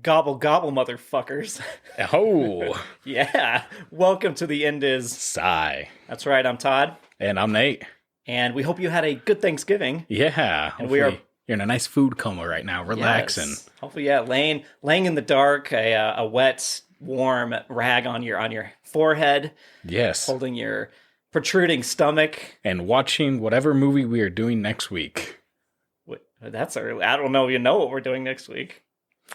Gobble gobble, motherfuckers. Oh. Yeah. Welcome to the End Is. Sigh. That's right, I'm Todd. And I'm Nate. And we hope you had a good Thanksgiving. Yeah. And we are... You're in a nice food coma right now, relaxing. Yes. Hopefully, yeah, laying in the dark, a wet, warm rag on your forehead. Yes. Holding your protruding stomach. And watching whatever movie we are doing next week. Wait, that's early. I don't know if you know what we're doing next week.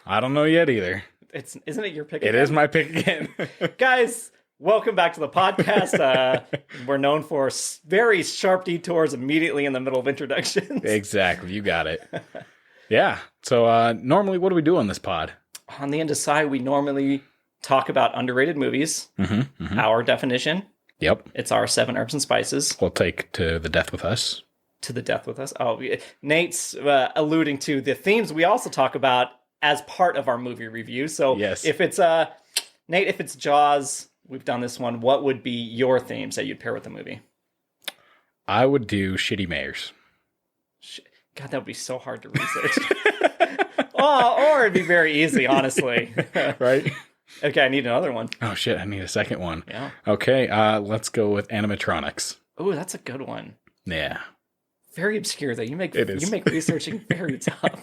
I don't know yet either. Isn't it your pick again? It is my pick again. Guys, welcome back to the podcast. We're known for very sharp detours immediately in the middle of introductions. Exactly. You got it. Yeah. So normally, what do we do on this pod? On the End of Sci, we normally talk about underrated movies. Our definition. Yep. It's our 7 herbs and spices. We'll take to the death with us. To the death with us. Oh, Nate's alluding to the themes we also talk about as part of our movie review. So yes. If it's Nate, if it's Jaws, we've done this one. What would be your themes that you'd pair with the movie? I would do shitty mayors. God, that would be so hard to research. Or it'd be very easy, honestly. Right? Okay, I need another one. Oh shit, I need a second one. Yeah. Okay, let's go with animatronics. Oh, that's a good one. Yeah. Very obscure though. You make researching very tough.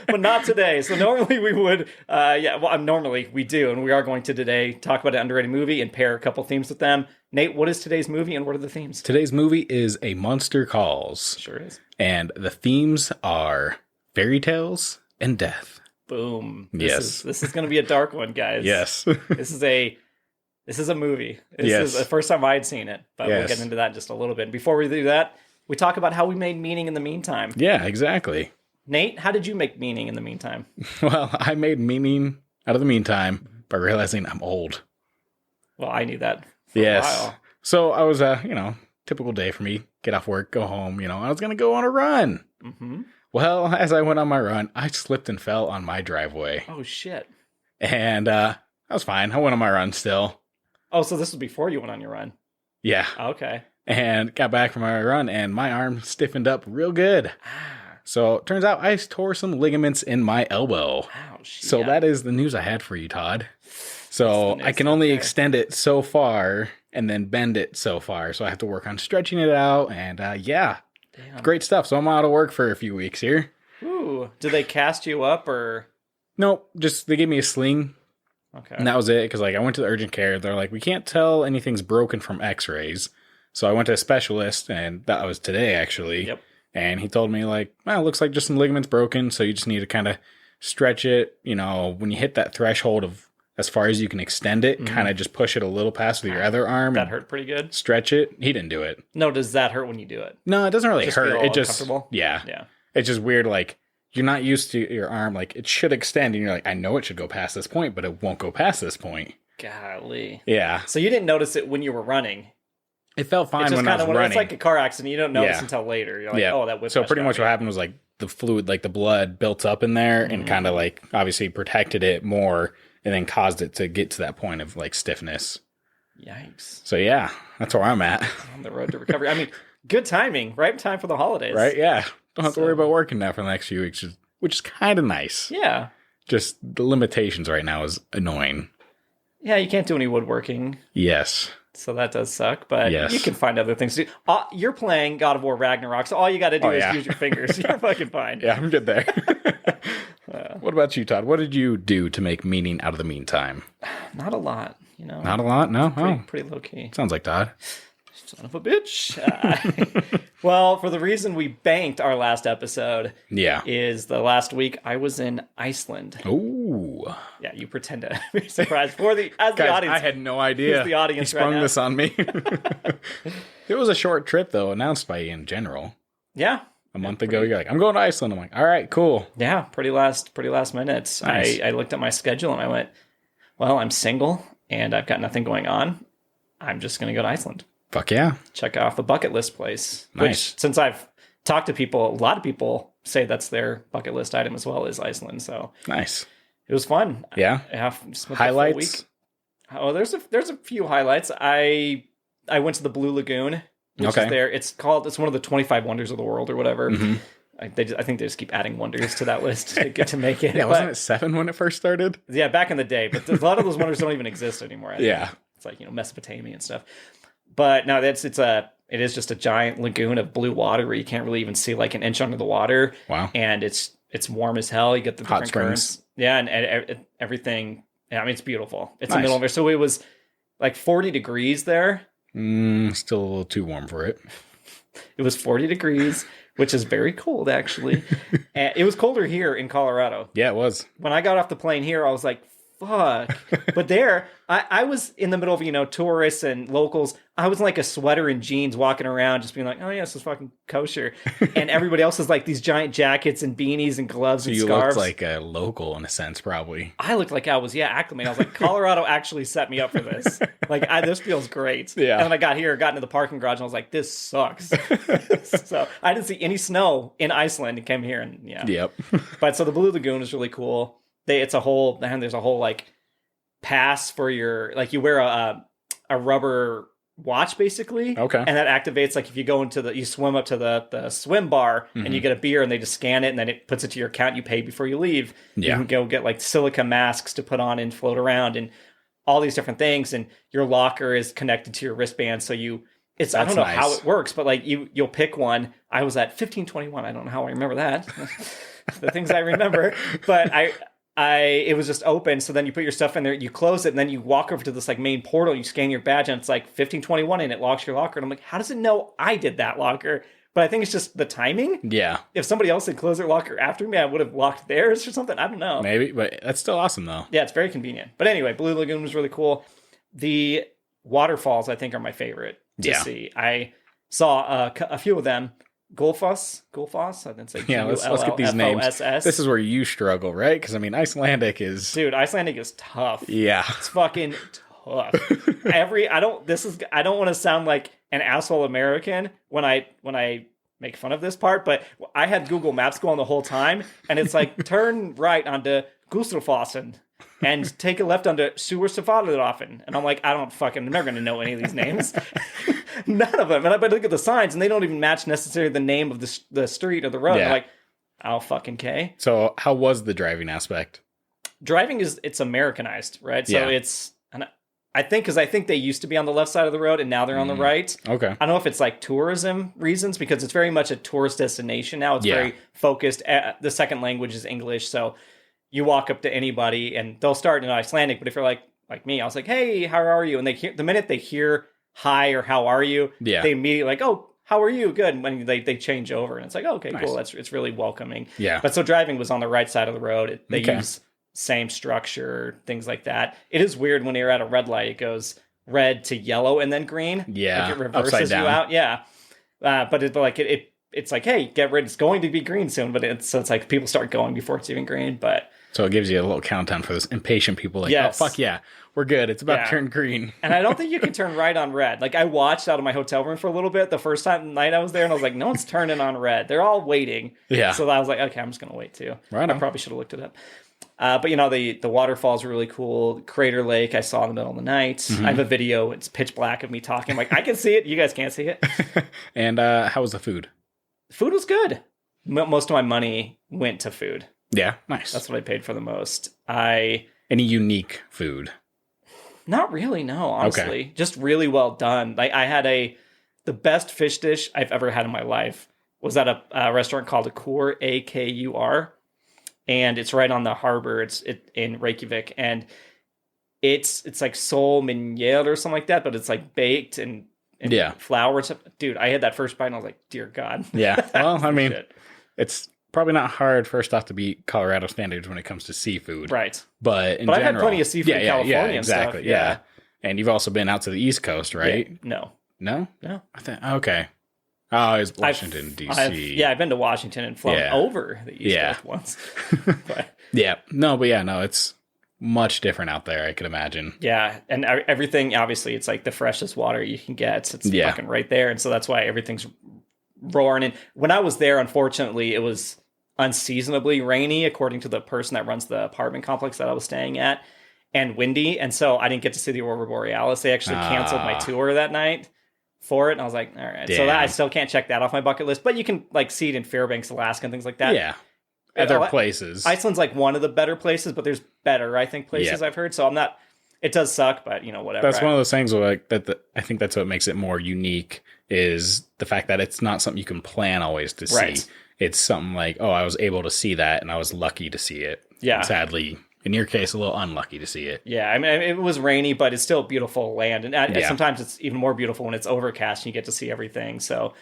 But not today. So normally we would, normally we do, and we are going to today talk about an underrated movie and pair a couple themes with them. Nate, what is today's movie and what are the themes? Today's movie is A Monster Calls. Sure is. And the themes are fairy tales and death. Boom. Yes. This is going to be a dark one, guys. Yes. This is a movie. This is the first time I'd seen it, but we'll get into that in just a little bit. Before we do that, we talk about how we made meaning in the meantime. Yeah, exactly. Nate, how did you make meaning in the meantime? Well, I made meaning out of the meantime by realizing I'm old. Well, I knew that for a while. So I was, typical day for me. Get off work, go home, I was going to go on a run. Mm-hmm. Well, as I went on my run, I slipped and fell on my driveway. Oh, shit. And I was fine. I went on my run still. Oh, so this was before you went on your run? Yeah. Okay. And got back from my run, and my arm stiffened up real good. So it turns out I tore some ligaments in my elbow. Ouch. So that is the news I had for you, Todd. So I can only extend it so far and then bend it so far. So I have to work on stretching it out. And Damn. Great stuff. So I'm out of work for a few weeks here. Ooh. Did they cast you up or? Nope. Just they gave me a sling. Okay. And that was it. Because I went to the urgent care. They're like, we can't tell anything's broken from x-rays. So I went to a specialist, and that was today, actually. Yep. And he told me, it looks like just some ligaments broken, so you just need to kind of stretch it. When you hit that threshold of as far as you can extend it, kind of just push it a little past with your other arm. That hurt pretty good? Stretch it. He didn't do it. No, does that hurt when you do it? No, it doesn't really Just hurt. feel It just, uncomfortable? yeah. It's just weird, you're not used to your arm, it should extend, and you're like, I know it should go past this point, but it won't go past this point. Golly. Yeah. So you didn't notice it when you were running? It felt fine when I was running. It's like a car accident. You don't notice until later. You're like, oh, that whiplash. So pretty much what happened was the fluid, the blood built up in there and kind of obviously protected it more and then caused it to get to that point of stiffness. Yikes. So yeah, that's where I'm at. On the road to recovery. I mean, good timing. Right time for the holidays. Right? Yeah. Don't have to worry about working now for the next few weeks, which is kind of nice. Yeah. Just the limitations right now is annoying. Yeah, you can't do any woodworking. Yes. So that does suck, but you can find other things to do. You're playing God of War Ragnarok, so all you got to do is use your fingers. You're fucking fine. Yeah, I'm good there. What about you, Todd? What did you do to make meaning out of the meantime? Not a lot, Not a lot? No? Pretty low key. Sounds like Todd. Son of a bitch. Well, for the reason we banked our last episode is the last week I was in Iceland. Ooh. Yeah, you pretend to be surprised. The audience. I had no idea. The audience he sprung this on me. It was a short trip, though, announced by you in general. Yeah. A month ago, you're like, I'm going to Iceland. I'm like, all right, cool. Yeah, pretty last minute. Nice. I looked at my schedule and I went, well, I'm single and I've got nothing going on. I'm just going to go to Iceland. Fuck yeah. Check off the bucket list place. Nice. Which, since I've talked to people, a lot of people say that's their bucket list item as well as Iceland. So nice. It was fun. Yeah. Highlights? Oh, there's a few highlights. I went to the Blue Lagoon, which is there. It's one of the 25 wonders of the world or whatever. Mm-hmm. I think they just keep adding wonders to that list to get to make it. Yeah, wasn't it 7 when it first started? Yeah, back in the day. But a lot of those wonders don't even exist anymore. Yeah. It's like, Mesopotamia and stuff. But no, it is just a giant lagoon of blue water where you can't really even see like an inch under the water. Wow. And it's warm as hell. You get the different currents. Yeah, and everything. Yeah, I mean, it's beautiful. It's in the middle of it. So it was like 40 degrees there. Still a little too warm for it. It was 40 degrees, which is very cold, actually. And it was colder here in Colorado. Yeah, it was. When I got off the plane here, I was like, fuck. But there, I was in the middle of, tourists and locals. I was in like a sweater and jeans walking around just being like, oh yeah, this is fucking kosher. And everybody else is like these giant jackets and beanies and gloves and scarves. You looked like a local in a sense, probably. I looked like I was, acclimated. I was like, Colorado actually set me up for this. Like, this feels great. Yeah. And then I got into the parking garage and I was like, this sucks. So I didn't see any snow in Iceland and came here and yeah. Yep. But so the Blue Lagoon is really cool. There's a whole like pass for you wear a rubber watch basically. Okay. And that activates, like if you go you swim up to the swim bar and you get a beer and they just scan it and then it puts it to your account. You pay before you leave. Yeah. You can go get like silica masks to put on and float around and all these different things. And your locker is connected to your wristband. So I don't know how it works, but like you'll pick one. I was at 1521. I don't know how I remember that. The things I remember, but it was just open. So then you put your stuff in there, you close it, and then you walk over to this like main portal, you scan your badge, and it's like 1521, and it locks your locker. And I'm like, how does it know I did that locker? But I think it's just the timing. Yeah. If somebody else had closed their locker after me, I would have locked theirs or something. I don't know. Maybe, but that's still awesome though. Yeah, it's very convenient. But anyway, Blue Lagoon was really cool. The waterfalls, I think, are my favorite to see. I saw a few of them. Gullfoss. I didn't say. Yeah, let's get these names. This is where you struggle, right? Because I mean, Icelandic is Icelandic is tough. Yeah, it's fucking tough. I don't want to sound like an asshole American when I make fun of this part, but I had Google Maps going the whole time, and it's like turn right onto Gustavfossen and take a left onto Suðurstafadlaráfin. And I'm like, I'm never going to know any of these names. None of them. And I look at the signs and they don't even match necessarily the name of the street or the road. Yeah. I'm like, oh, fucking K. So how was the driving aspect? Driving it's Americanized, right? So and I think they used to be on the left side of the road and now they're on the right. Okay. I don't know if it's like tourism reasons because it's very much a tourist destination now. It's very focused. The second language is English. So you walk up to anybody and they'll start in Icelandic. But if you're like me, I was like, hey, how are you? And the minute they hear hi or how are you, they immediately like, oh, how are you? Good. And when they change over and it's like, oh, okay, nice. Cool. It's really welcoming. Yeah. But so driving was on the right side of the road. They use same structure, things like that. It is weird when you're at a red light, it goes red to yellow and then green. Yeah. Like it reverses you out. Yeah. But it's like, hey, get ready. It's going to be green soon. But it's like people start going before it's even green. But so it gives you a little countdown for those impatient people. Like, yes. Oh, fuck yeah. We're good. It's about to turn green. And I don't think you can turn right on red. Like, I watched out of my hotel room for a little bit the first night I was there, and I was like, no one's turning on red. They're all waiting. Yeah. So I was like, okay, I'm just going to wait too. Right on. I probably should have looked it up. But, the waterfalls were really cool. Crater Lake, I saw in the middle of the night. Mm-hmm. I have a video. It's pitch black of me talking. I'm like, I can see it. You guys can't see it. And how was the food? Food was good. Most of my money went to food. Yeah, nice. That's what I paid for the most. Any unique food? Not really, no, honestly. Okay. Just really well done. Like I had the best fish dish I've ever had in my life was at a restaurant called Akur, Akur, and it's right on the harbor. It's in Reykjavik, and it's like sol minier or something like that, but it's like baked and flour and stuff. Dude, I had that first bite and I was like, dear God. Yeah. Well, I mean, it's probably not hard first off to beat Colorado standards when it comes to seafood. Right. But in general, I've had plenty of seafood in California and exactly, stuff. Yeah. And you've also been out to the East Coast, right? Yeah. No. No? No. I think okay. Oh, it's Washington, D.C. I've been to Washington and flown over the East Coast once. But, it's much different out there, I could imagine. Yeah, and everything, obviously, it's like the freshest water you can get. It's fucking right there, and so that's why everything's roaring. And when I was there, unfortunately, it was unseasonably rainy, according to the person that runs the apartment complex that I was staying at, and windy, and so I didn't get to see the Aurora Borealis. They actually canceled my tour that night for it. And I was like, all right. Damn. So that I still can't check that off my bucket list, but you can like see it in Fairbanks, Alaska and things like that. Yeah. Other places. Iceland's like one of the better places, but there's better, I think, places I've heard. So I'm not, it does suck, but whatever. That's one of those things where like I think that's what makes it more unique is the fact that it's not something you can plan always to see. Right. It's something like, oh, I was able to see that and I was lucky to see it. Yeah. And sadly, in your case, a little unlucky to see it. Yeah, I mean, it was rainy, but it's still beautiful land. And sometimes it's even more beautiful when it's overcast and you get to see everything. So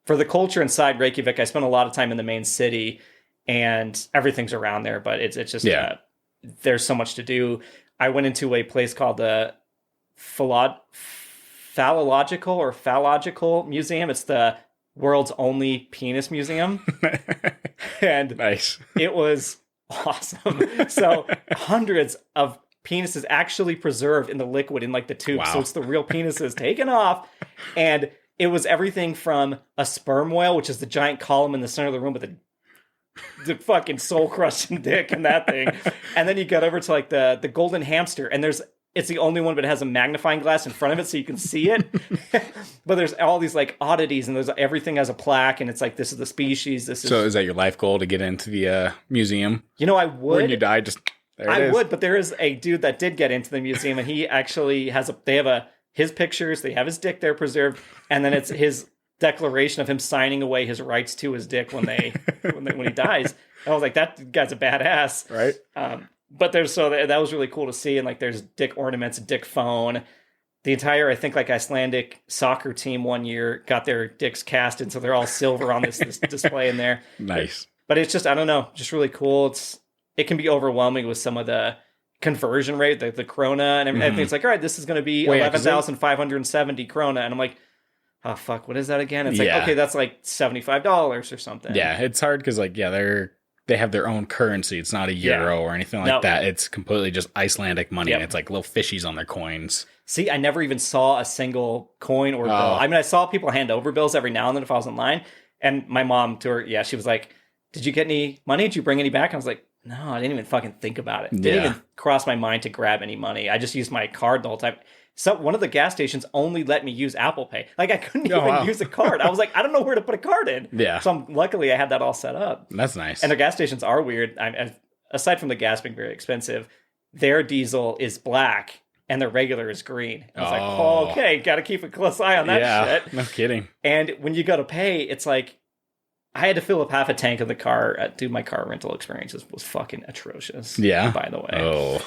for the culture inside Reykjavik, I spent a lot of time in the main city and everything's around there, but it's just, there's so much to do. I went into a place called the Phallological Museum. It's the world's only penis museum. And nice. It was awesome. So hundreds of penises actually preserved in the liquid in like the tube. Wow. So it's the real penises taken off. And it was everything from a sperm whale, which is the giant column in the center of the room with the fucking soul crushing dick and that thing. And then you get over to like the golden hamster, and it's the only one, but it has a magnifying glass in front of it so you can see it. But there's all these like oddities, and everything has a plaque, and it's like, this is the species. So is that your life goal to get into the museum? I would. When you die, I would, but there is a dude that did get into the museum, and he actually they have his pictures, they have his dick there preserved, and then it's his declaration of him signing away his rights to his dick when he dies. And I was like, that guy's a badass, right? But that was really cool to see, and like there's dick ornaments, dick phone. The entire, I think, like Icelandic soccer team one year got their dicks casted, so they're all silver on this display in there. Nice, but it's just, I don't know, just really cool. It can be overwhelming with some of the conversion rate, the krona and everything. It's like, all right, this is going to be 11,570 krona, and I'm like, oh fuck, what is that again? It's like, okay, that's like $75 or something. Yeah, it's hard because like they have their own currency. It's not a euro or anything like that. It's completely just Icelandic money, and it's like little fishies on their coins. See, I never even saw a single coin or bill. I mean, I saw people hand over bills every now and then if I was in line. And my mom, she was like, did you get any money? Did you bring any back? And I was like, no, I didn't even fucking think about it. It didn't even cross my mind to grab any money. I just used my card the whole time. So one of the gas stations only let me use Apple Pay. Like I couldn't even use a card. I was like, I don't know where to put a card in. Yeah. So luckily I had that all set up. That's nice. And their gas stations are weird. Aside from the gas being very expensive, their diesel is black and their regular is green. I was like, oh, okay, got to keep a close eye on that shit. No kidding. And when you go to pay, it's like, I had to fill up half a tank of the car. Dude, my car rental experience was fucking atrocious. Yeah. By the way. Oh.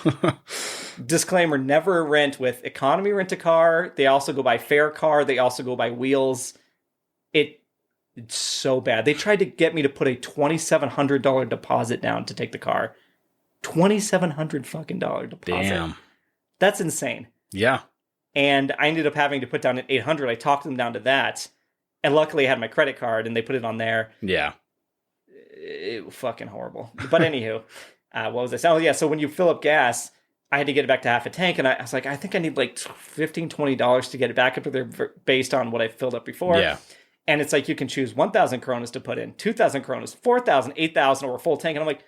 Disclaimer, never rent with economy rent-a-car. They also go by fare car. They also go by wheels. It's so bad. They tried to get me to put a $2,700 deposit down to take the car. $2,700 fucking deposit. Damn. That's insane. Yeah. And I ended up having to put down an $800. I talked them down to that. And luckily I had my credit card and they put it on there. Yeah. It was fucking horrible. But anywho, what was I saying? Oh, yeah. So when you fill up gas, I had to get it back to half a tank. And I was like, I think I need like $15, $20 to get it back up to there based on what I filled up before. Yeah. And it's like you can choose 1,000 kronas to put in, 2,000 kronas, 4,000, 8,000, or a full tank. And I'm like,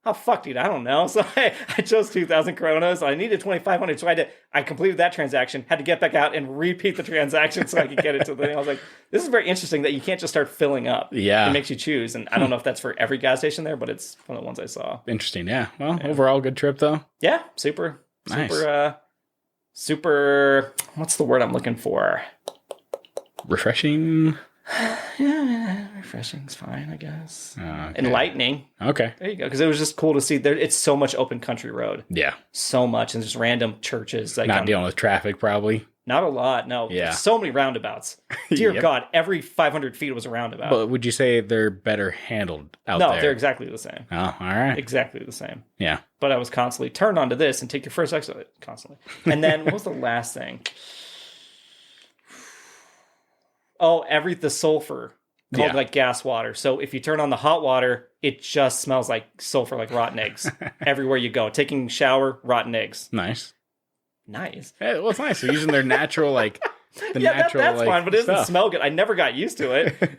oh, fuck, dude, I don't know. So I chose 2,000 kronas. I needed 2,500. So I completed that transaction, had to get back out and repeat the transaction so I could get it to the thing. I was like, this is very interesting that you can't just start filling up. Yeah. It makes you choose. And I don't know if that's for every gas station there, but it's one of the ones I saw. Interesting. Yeah. Well, overall, good trip, though. Yeah. Super. Nice. Super. What's the word I'm looking for? Refreshing. Yeah, refreshing's fine, I guess. Okay. Enlightening. Okay. There you go. Because it was just cool to see. It's so much open country road. Yeah. So much. And just random churches. Like not dealing with traffic, probably. Not a lot, no. Yeah. So many roundabouts. Dear God, every 500 feet was a roundabout. But would you say they're better handled out there? No, they're exactly the same. Oh, all right. Exactly the same. Yeah. But I was constantly, turn onto this and take your first exit. Constantly. And then, what was the last thing? Oh, the sulfur. Called like gas water. So if you turn on the hot water, it just smells like sulfur, like rotten eggs. Everywhere you go. Taking a shower, rotten eggs. Nice. Yeah, well, it's nice. They're using their natural, like, that's fine, but it doesn't smell good. I never got used to it.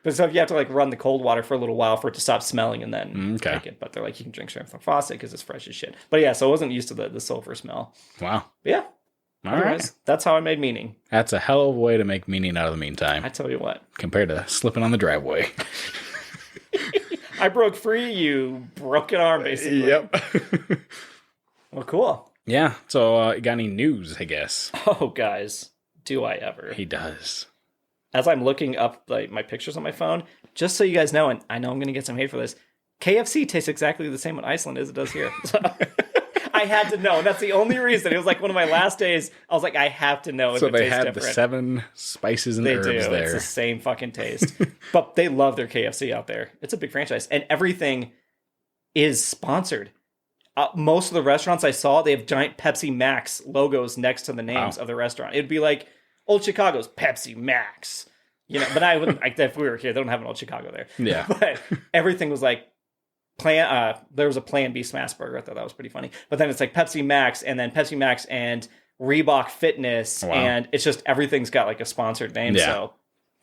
But so if you have to, like, run the cold water for a little while for it to stop smelling and then take it. But they're like, you can drink straight from faucet because it's fresh as shit. But yeah, so I wasn't used to the sulfur smell. Wow. But yeah. Anyways, that's how I made meaning. That's a hell of a way to make meaning out of the meantime. I tell you what. Compared to slipping on the driveway. I broke free, you broke an arm, basically. Yep. Well, cool. Yeah, so you got any news, I guess? Oh, guys, do I ever. He does. As I'm looking up like my pictures on my phone, just so you guys know, and I know I'm going to get some hate for this, KFC tastes exactly the same in Iceland as it does here. So I had to know, and that's the only reason. It was like one of my last days. I was like, I have to know if it tastes different. So they had the 7 spices and herbs there. It's the same fucking taste. But they love their KFC out there. It's a big franchise, and everything is sponsored. Most of the restaurants I saw, they have giant Pepsi Max logos next to the names of the restaurant. It'd be like Old Chicago's Pepsi Max. You know, but I wouldn't, if we were here, they don't have an Old Chicago there. Yeah. But everything was like, there was a Plan B smash burger. I thought that was pretty funny. But then it's like Pepsi Max and Reebok Fitness. Wow. And it's just, everything's got like a sponsored name. Yeah. So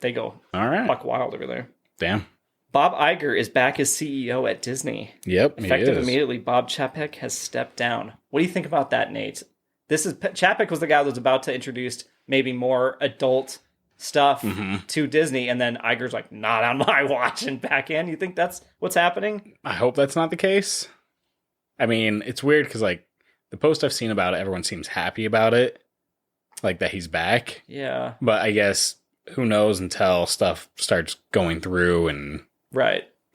they go buck wild over there. Damn. Bob Iger is back as CEO at Disney. Yep, effective immediately. Bob Chapek has stepped down. What do you think about that, Nate? Chapek was the guy that was about to introduce maybe more adult stuff to Disney, and then Iger's like, not on my watch, and back in. You think that's what's happening? I hope that's not the case. I mean, it's weird because like the post I've seen about it, everyone seems happy about it, like that he's back. Yeah, but I guess who knows until stuff starts going through and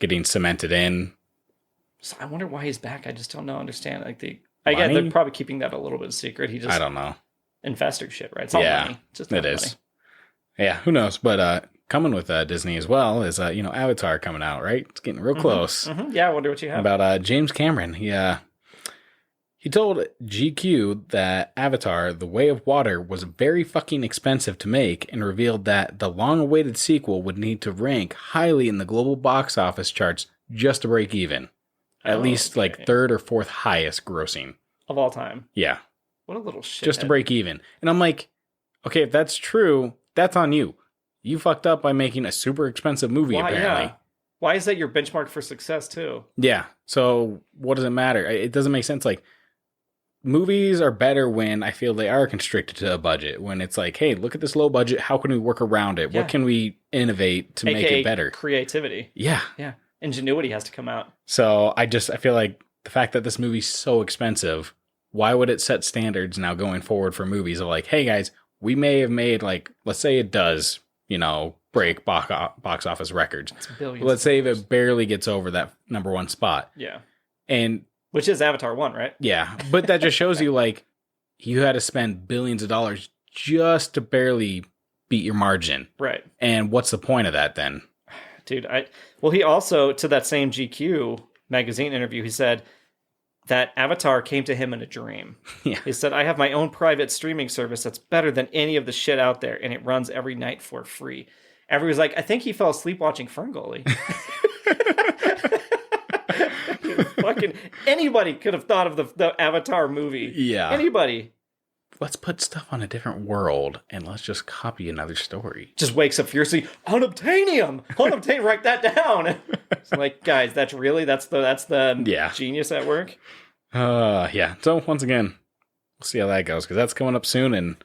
getting cemented in. So I wonder why he's back. I just don't understand. Like I get they're probably keeping that a little bit secret. I don't know. Investor shit, right? It's all money. Just it is. Money. Yeah, who knows? But coming with Disney as well is Avatar coming out, right? It's getting real close. Mm-hmm. Yeah, I wonder what you have about James Cameron. He told GQ that Avatar: The Way of Water was very fucking expensive to make, and revealed that the long-awaited sequel would need to rank highly in the global box office charts just to break even. At least like 3rd or 4th highest grossing of all time. Yeah. What a little shit. Just to break even. And I'm like, okay, if that's true, that's on you. You fucked up by making a super expensive movie, apparently. Yeah. Why is that your benchmark for success, too? Yeah. So what does it matter? It doesn't make sense. Like, movies are better when I feel they are constricted to a budget. When it's like, hey, look at this low budget. How can we work around it? Yeah. What can we innovate to make it better? Creativity. Yeah. Yeah. Ingenuity has to come out. So I feel like the fact that this movie's so expensive, why would it set standards now going forward for movies of like, hey guys, we may have made like, let's say it does, break box office records. Let's say if it barely gets over that number 1 spot. Yeah. And which is Avatar 1, right? Yeah. But that just shows you like you had to spend billions of dollars just to barely beat your margin. Right. And what's the point of that then? Dude, he also, to that same GQ magazine interview, he said that Avatar came to him in a dream. Yeah. He said, I have my own private streaming service that's better than any of the shit out there, and it runs every night for free. Everyone's like, I think he fell asleep watching Ferngully. Fucking anybody could have thought of the Avatar movie. Yeah. Anybody. Let's put stuff on a different world and let's just copy another story. Just wakes up fiercely, unobtainium! Unobtainium, write that down! It's like, guys, that's the genius at work? Yeah. So, once again, we'll see how that goes, because that's coming up soon, and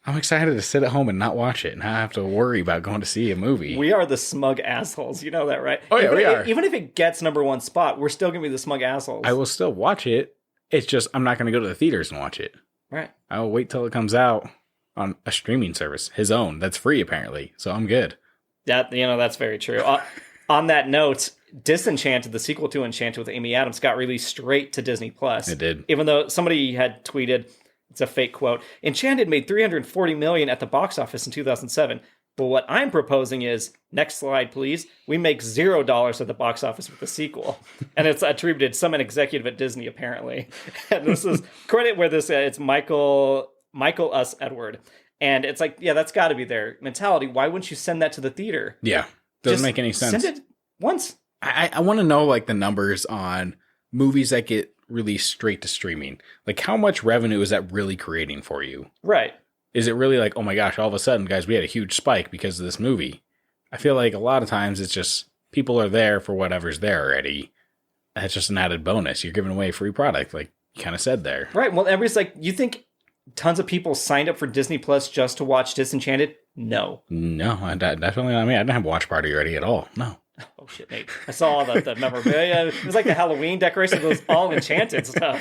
I'm excited to sit at home and not watch it and not have to worry about going to see a movie. We are the smug assholes. You know that, right? Oh, yeah, we are. Even if it gets number 1 spot, we're still going to be the smug assholes. I will still watch it. It's just, I'm not going to go to the theaters and watch it. Right. I will wait till it comes out on a streaming service, his own. That's free, apparently. So I'm good. That's very true. On that note, Disenchanted, the sequel to Enchanted with Amy Adams, got released straight to Disney+. It did. Even though somebody had tweeted, it's a fake quote, Enchanted made $340 million at the box office in 2007. But what I'm proposing is, next slide, please, we make $0 at the box office with the sequel. And it's attributed some executive at Disney, apparently. And this is credit where it's Michael S. Edward. And it's like, yeah, that's got to be their mentality. Why wouldn't you send that to the theater? Yeah. Doesn't make any sense. Send it once. I want to know like the numbers on movies that get released straight to streaming. Like, how much revenue is that really creating for you? Right. Is it really like, oh my gosh, all of a sudden, guys, we had a huge spike because of this movie? I feel like a lot of times it's just people are there for whatever's there already. That's just an added bonus. You're giving away a free product, like you kind of said there. Right. Well, everybody's like, you think tons of people signed up for Disney Plus just to watch Disenchanted? No. No, definitely. I mean, I didn't have a watch party ready at all. No. Oh shit, Nate! I saw all the memorabilia. It was like the Halloween decorations. It was all Enchanted stuff.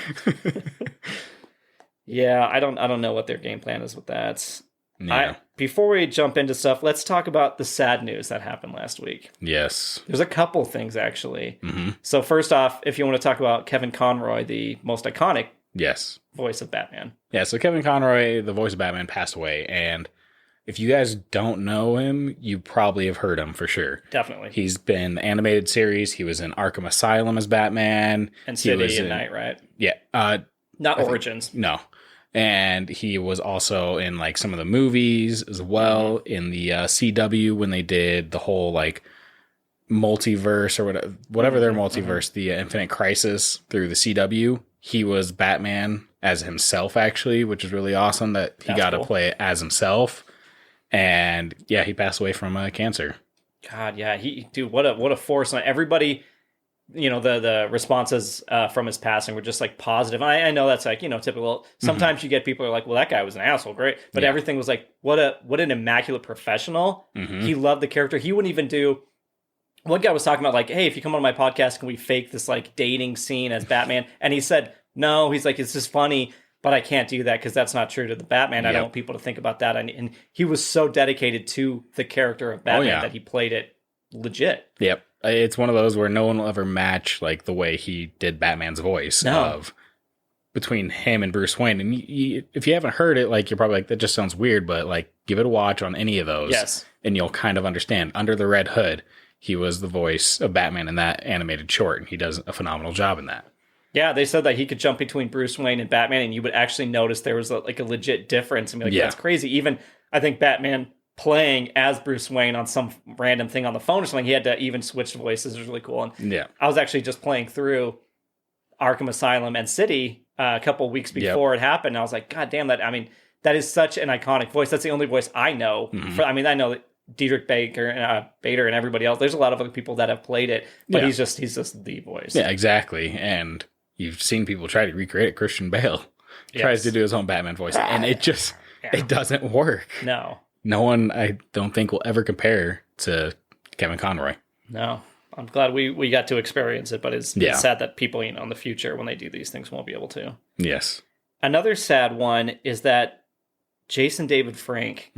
Yeah, I don't know what their game plan is with that. Yeah. Before we jump into stuff, let's talk about the sad news that happened last week. Yes. There's a couple things, actually. So first off, if you want to talk about Kevin Conroy, the most iconic voice of Batman. Yeah, so Kevin Conroy, the voice of Batman, passed away, and if you guys don't know him, you probably have heard him for sure. Definitely. He's been in the animated series. He was in Arkham Asylum as Batman. And City and Night, right? Yeah. Not Origins. No. And he was also in like some of the movies as well, in the CW when they did the whole like multiverse or whatever their multiverse, the Infinite Crisis through the CW. He was Batman as himself, actually, which is really awesome that he got to play it as himself. And yeah, he passed away from cancer. God, yeah, what a force! And everybody, the responses from his passing were just like positive. And I know that's like typical. Sometimes you get people who are like, "Well, that guy was an asshole, great," but everything was like, "What an immaculate professional." He loved the character. He wouldn't even do. One guy was talking about like, "Hey, if you come on my podcast, can we fake this like dating scene as Batman?" And he said, "No." He's like, "It's just funny. But I can't do that because that's not true to the Batman. I don't want people to think about that." And he was so dedicated to the character of Batman that he played it legit. Yep. It's one of those where no one will ever match like the way he did Batman's voice of between him and Bruce Wayne. And if you haven't heard it, like you're probably like, that just sounds weird, but like give it a watch on any of those. Yes. And you'll kind of understand. Under the Red Hood, he was the voice of Batman in that animated short, and he does a phenomenal job in that. Yeah, they said that he could jump between Bruce Wayne and Batman, and you would actually notice there was a legit difference and be like, that's crazy. Even, I think Batman playing as Bruce Wayne on some random thing on the phone or something, he had to even switch voices. It was really cool. And I was actually just playing through Arkham Asylum and City a couple weeks before it happened. And I was like, God damn, that is such an iconic voice. That's the only voice I know. I know that Diedrich Bader and everybody else. There's a lot of other people that have played it, but he's just the voice. Yeah, exactly. And you've seen people try to recreate it. Christian Bale tries to do his own Batman voice, and it just it doesn't work. No one, I don't think, will ever compare to Kevin Conroy. No, I'm glad we got to experience it, but it's sad that people, in the future when they do these things won't be able to. Yes. Another sad one is that Jason David Frank,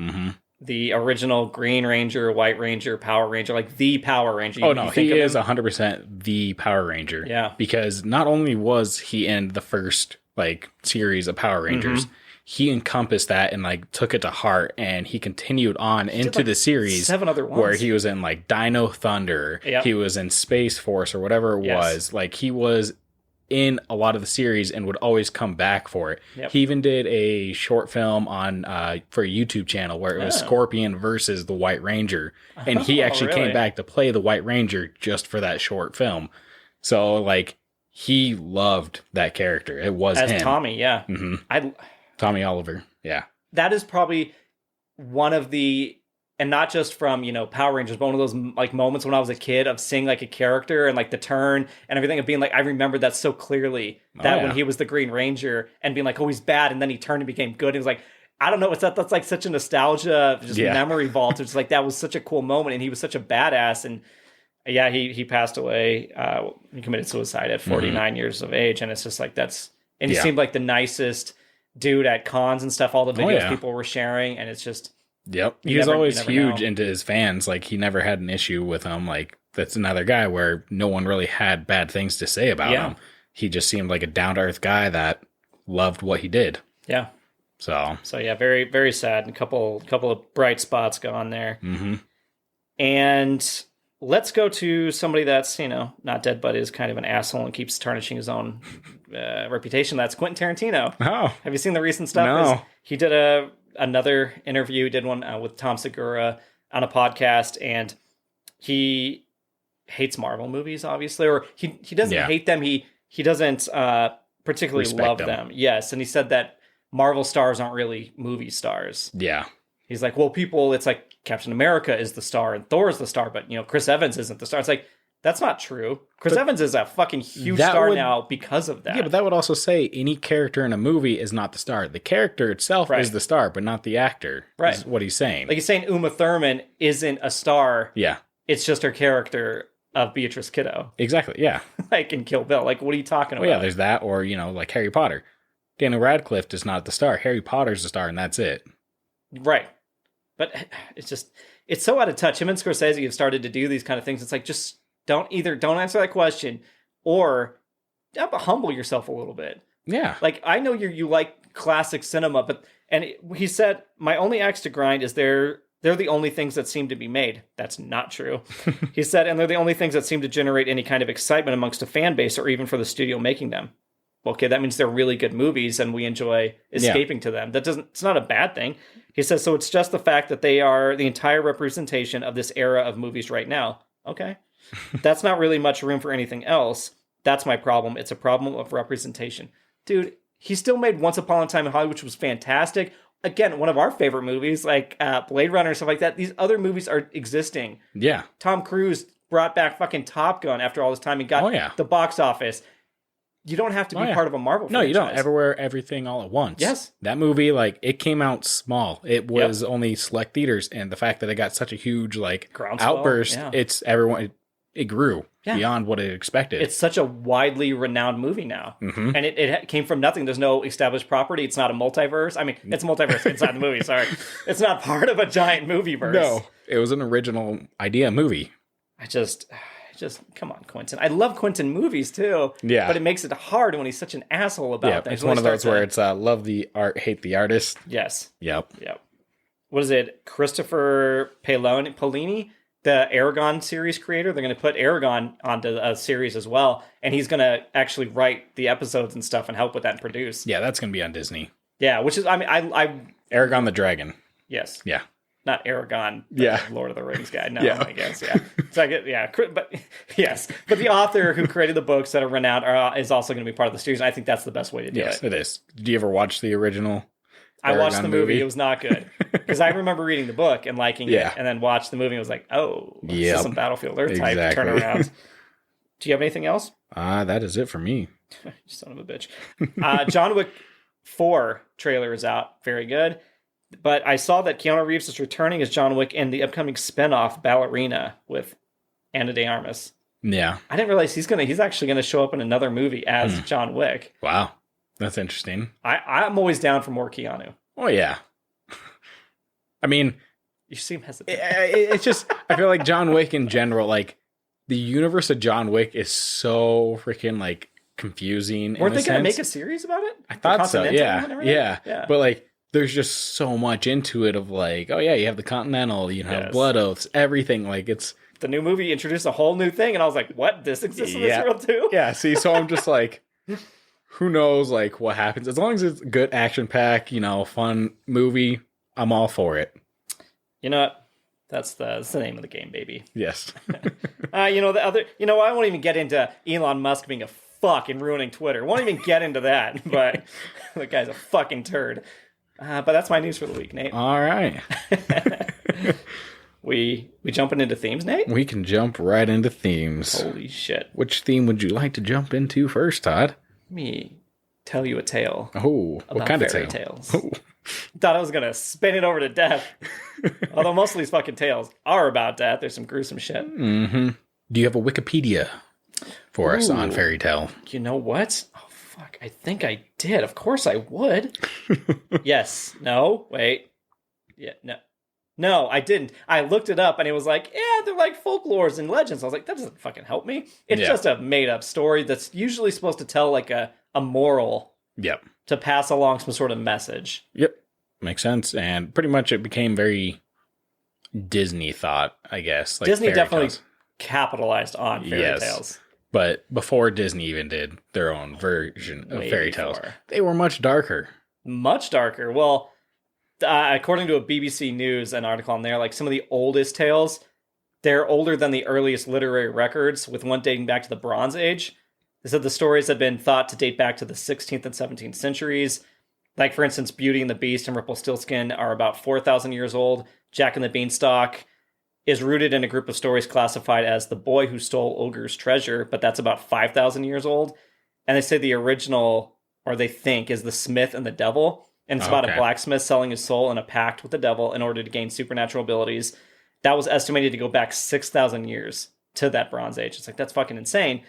the original Green Ranger, White Ranger, Power Ranger, like the Power Ranger. He is 100% the Power Ranger. Yeah. Because not only was he in the first series of Power Rangers, he encompassed that and took it to heart, and he continued on into the series 7 other ones. Where he was in Dino Thunder, he was in Space Force or whatever it was. He was in a lot of the series and would always come back for it. He even did a short film on for a YouTube channel where it was Scorpion versus the White Ranger, and he actually came back to play the White Ranger just for that short film. So he loved that character. It was as him. Tommy, Tommy Oliver. Yeah, that is probably one of the. And not just from, Power Rangers, but one of those moments when I was a kid of seeing a character and the turn and everything, of being I remembered that so clearly, that when he was the Green Ranger and being he's bad, and then he turned and became good. It was I don't know, that's such a nostalgia, just memory vault. It's that was such a cool moment, and he was such a badass. And he passed away. He committed suicide at 49 years of age, and it's just and he seemed like the nicest dude at cons and stuff. All the videos people were sharing, and it's just. Yep. He was always huge into his fans. He never had an issue with them. That's another guy where no one really had bad things to say about him. He just seemed like a down-to-earth guy that loved what he did. Yeah. So very, very sad. And a couple of bright spots gone there. And let's go to somebody that's, not dead, but is kind of an asshole and keeps tarnishing his own reputation. That's Quentin Tarantino. Oh. Have you seen the recent stuff? No. He did another interview, did one with Tom Segura on a podcast, and he hates Marvel movies, obviously, or he doesn't hate them. He doesn't particularly love them. Yes, and he said that Marvel stars aren't really movie stars. Yeah. He's well, people, it's Captain America is the star and Thor is the star, but Chris Evans isn't the star. It's That's not true. Chris Evans is a fucking huge star now because of that. Yeah, but that would also say any character in a movie is not the star. The character itself is the star, but not the actor. Right. Is what he's saying. Like he's saying Uma Thurman isn't a star. Yeah. It's just her character of Beatrice Kiddo. Exactly, yeah. Like in Kill Bill. Like, what are you talking about? Well, yeah, there's that, or, like Harry Potter. Daniel Radcliffe is not the star. Harry Potter's the star, and that's it. Right. But it's so out of touch. Him and Scorsese have started to do these kind of things. It's like, just don't answer that question, or humble yourself a little bit. Yeah. Like, I know you like classic cinema, he said, my only axe to grind is they're the only things that seem to be made. That's not true. He said, and they're the only things that seem to generate any kind of excitement amongst a fan base or even for the studio making them. Okay, that means they're really good movies and we enjoy escaping to them. It's not a bad thing. He says, so it's just the fact that they are the entire representation of this era of movies right now. Okay. That's not really much room for anything else. That's my problem. It's a problem of representation. Dude, he still made Once Upon a Time in Hollywood, which was fantastic. Again, one of our favorite movies, like Blade Runner and stuff like that. These other movies are existing. Yeah. Tom Cruise brought back fucking Top Gun after all this time and got the box office. You don't have to be part of a Marvel franchise. No, you don't. Everywhere, everything, all at once. Yes. That movie, it came out small. It was only select theaters, and the fact that it got such a huge, outburst, it's everyone... It grew beyond what it expected. It's such a widely renowned movie now. Mm-hmm. And it came from nothing. There's no established property. It's not a multiverse. I mean, it's a multiverse inside the movie, sorry. It's not part of a giant movieverse. No, it was an original idea movie. I just, come on, Quentin. I love Quentin movies, too. Yeah. But it makes it hard when he's such an asshole about things. It's one of those where it's love the art, hate the artist. Yes. Yep. What is it? Christopher Paolini? The Aragon series creator, they're going to put Aragon onto a series as well, and he's going to actually write the episodes and stuff and help with that and produce. Yeah, that's going to be on Disney. Yeah, which is, I Aragon the Dragon. Yes. Yeah. Not Aragon, the Lord of the Rings guy. No, I guess, but yes. But the author who created the books that are renowned is also going to be part of the series, and I think that's the best way to do it. Yes, it is. Did you ever watch the original I watched the movie. It was not good. Because I remember reading the book and liking it, and then watched the movie and was like, oh, this is some Battlefield Earth type turnarounds. Do you have anything else? That is it for me. Son of a bitch. John Wick 4 trailer is out. Very good. But I saw that Keanu Reeves is returning as John Wick in the upcoming spinoff Ballerina with Ana de Armas. Yeah. I didn't realize he's actually going to show up in another movie as John Wick. Wow. That's interesting. I'm always down for more Keanu. Oh, yeah. I mean... You seem hesitant. It's just... I feel like John Wick in general, the universe of John Wick is so freaking, confusing. Weren't they going to make a series about it? I thought so, yeah. But, there's just so much into it of, you have the Continental, you have Blood Oaths, everything. It's... The new movie introduced a whole new thing, and I was like, what? This exists in this world, too? Yeah, see, so I'm just who knows, what happens. As long as it's a good action-pack, fun movie, I'm all for it. You know what? That's the name of the game, baby. Yes. I won't even get into Elon Musk being a fuck and ruining Twitter. Won't even get into that, but the guy's a fucking turd. But that's my news for the week, Nate. All right. We jumping into themes, Nate? We can jump right into themes. Holy shit. Which theme would you like to jump into first, Todd? Me tell you a tale. Oh, what kind of fairy tales? Oh. Thought I was gonna spin it over to death. Although most of these fucking tales are about death. There's some gruesome shit. Mm-hmm. Do you have a Wikipedia for us on fairy tale? You know what? Oh fuck! I think I did. Of course I would. Yes. No. Wait. Yeah. No. No, I didn't. I looked it up and it was like, they're like folklores and legends. I was like, that doesn't fucking help me. It's just a made up story that's usually supposed to tell a moral. Yep. To pass along some sort of message. Yep. Makes sense. And pretty much it became very Disney thought, I guess. Disney definitely capitalized on fairy tales. But before Disney even did their own version of fairy tales, they were much darker. Much darker. Well, according to a BBC News, an article on there, some of the oldest tales, they're older than the earliest literary records, with one dating back to the Bronze Age. They said the stories had been thought to date back to the 16th and 17th centuries. For instance, Beauty and the Beast and Rumpelstiltskin are about 4,000 years old. Jack and the Beanstalk is rooted in a group of stories classified as The Boy Who Stole Ogre's Treasure, but that's about 5,000 years old. And they say the original, or they think, is The Smith and the Devil. And it's about a blacksmith selling his soul in a pact with the devil in order to gain supernatural abilities. That was estimated to go back 6,000 years to that Bronze Age. It's like, that's fucking insane.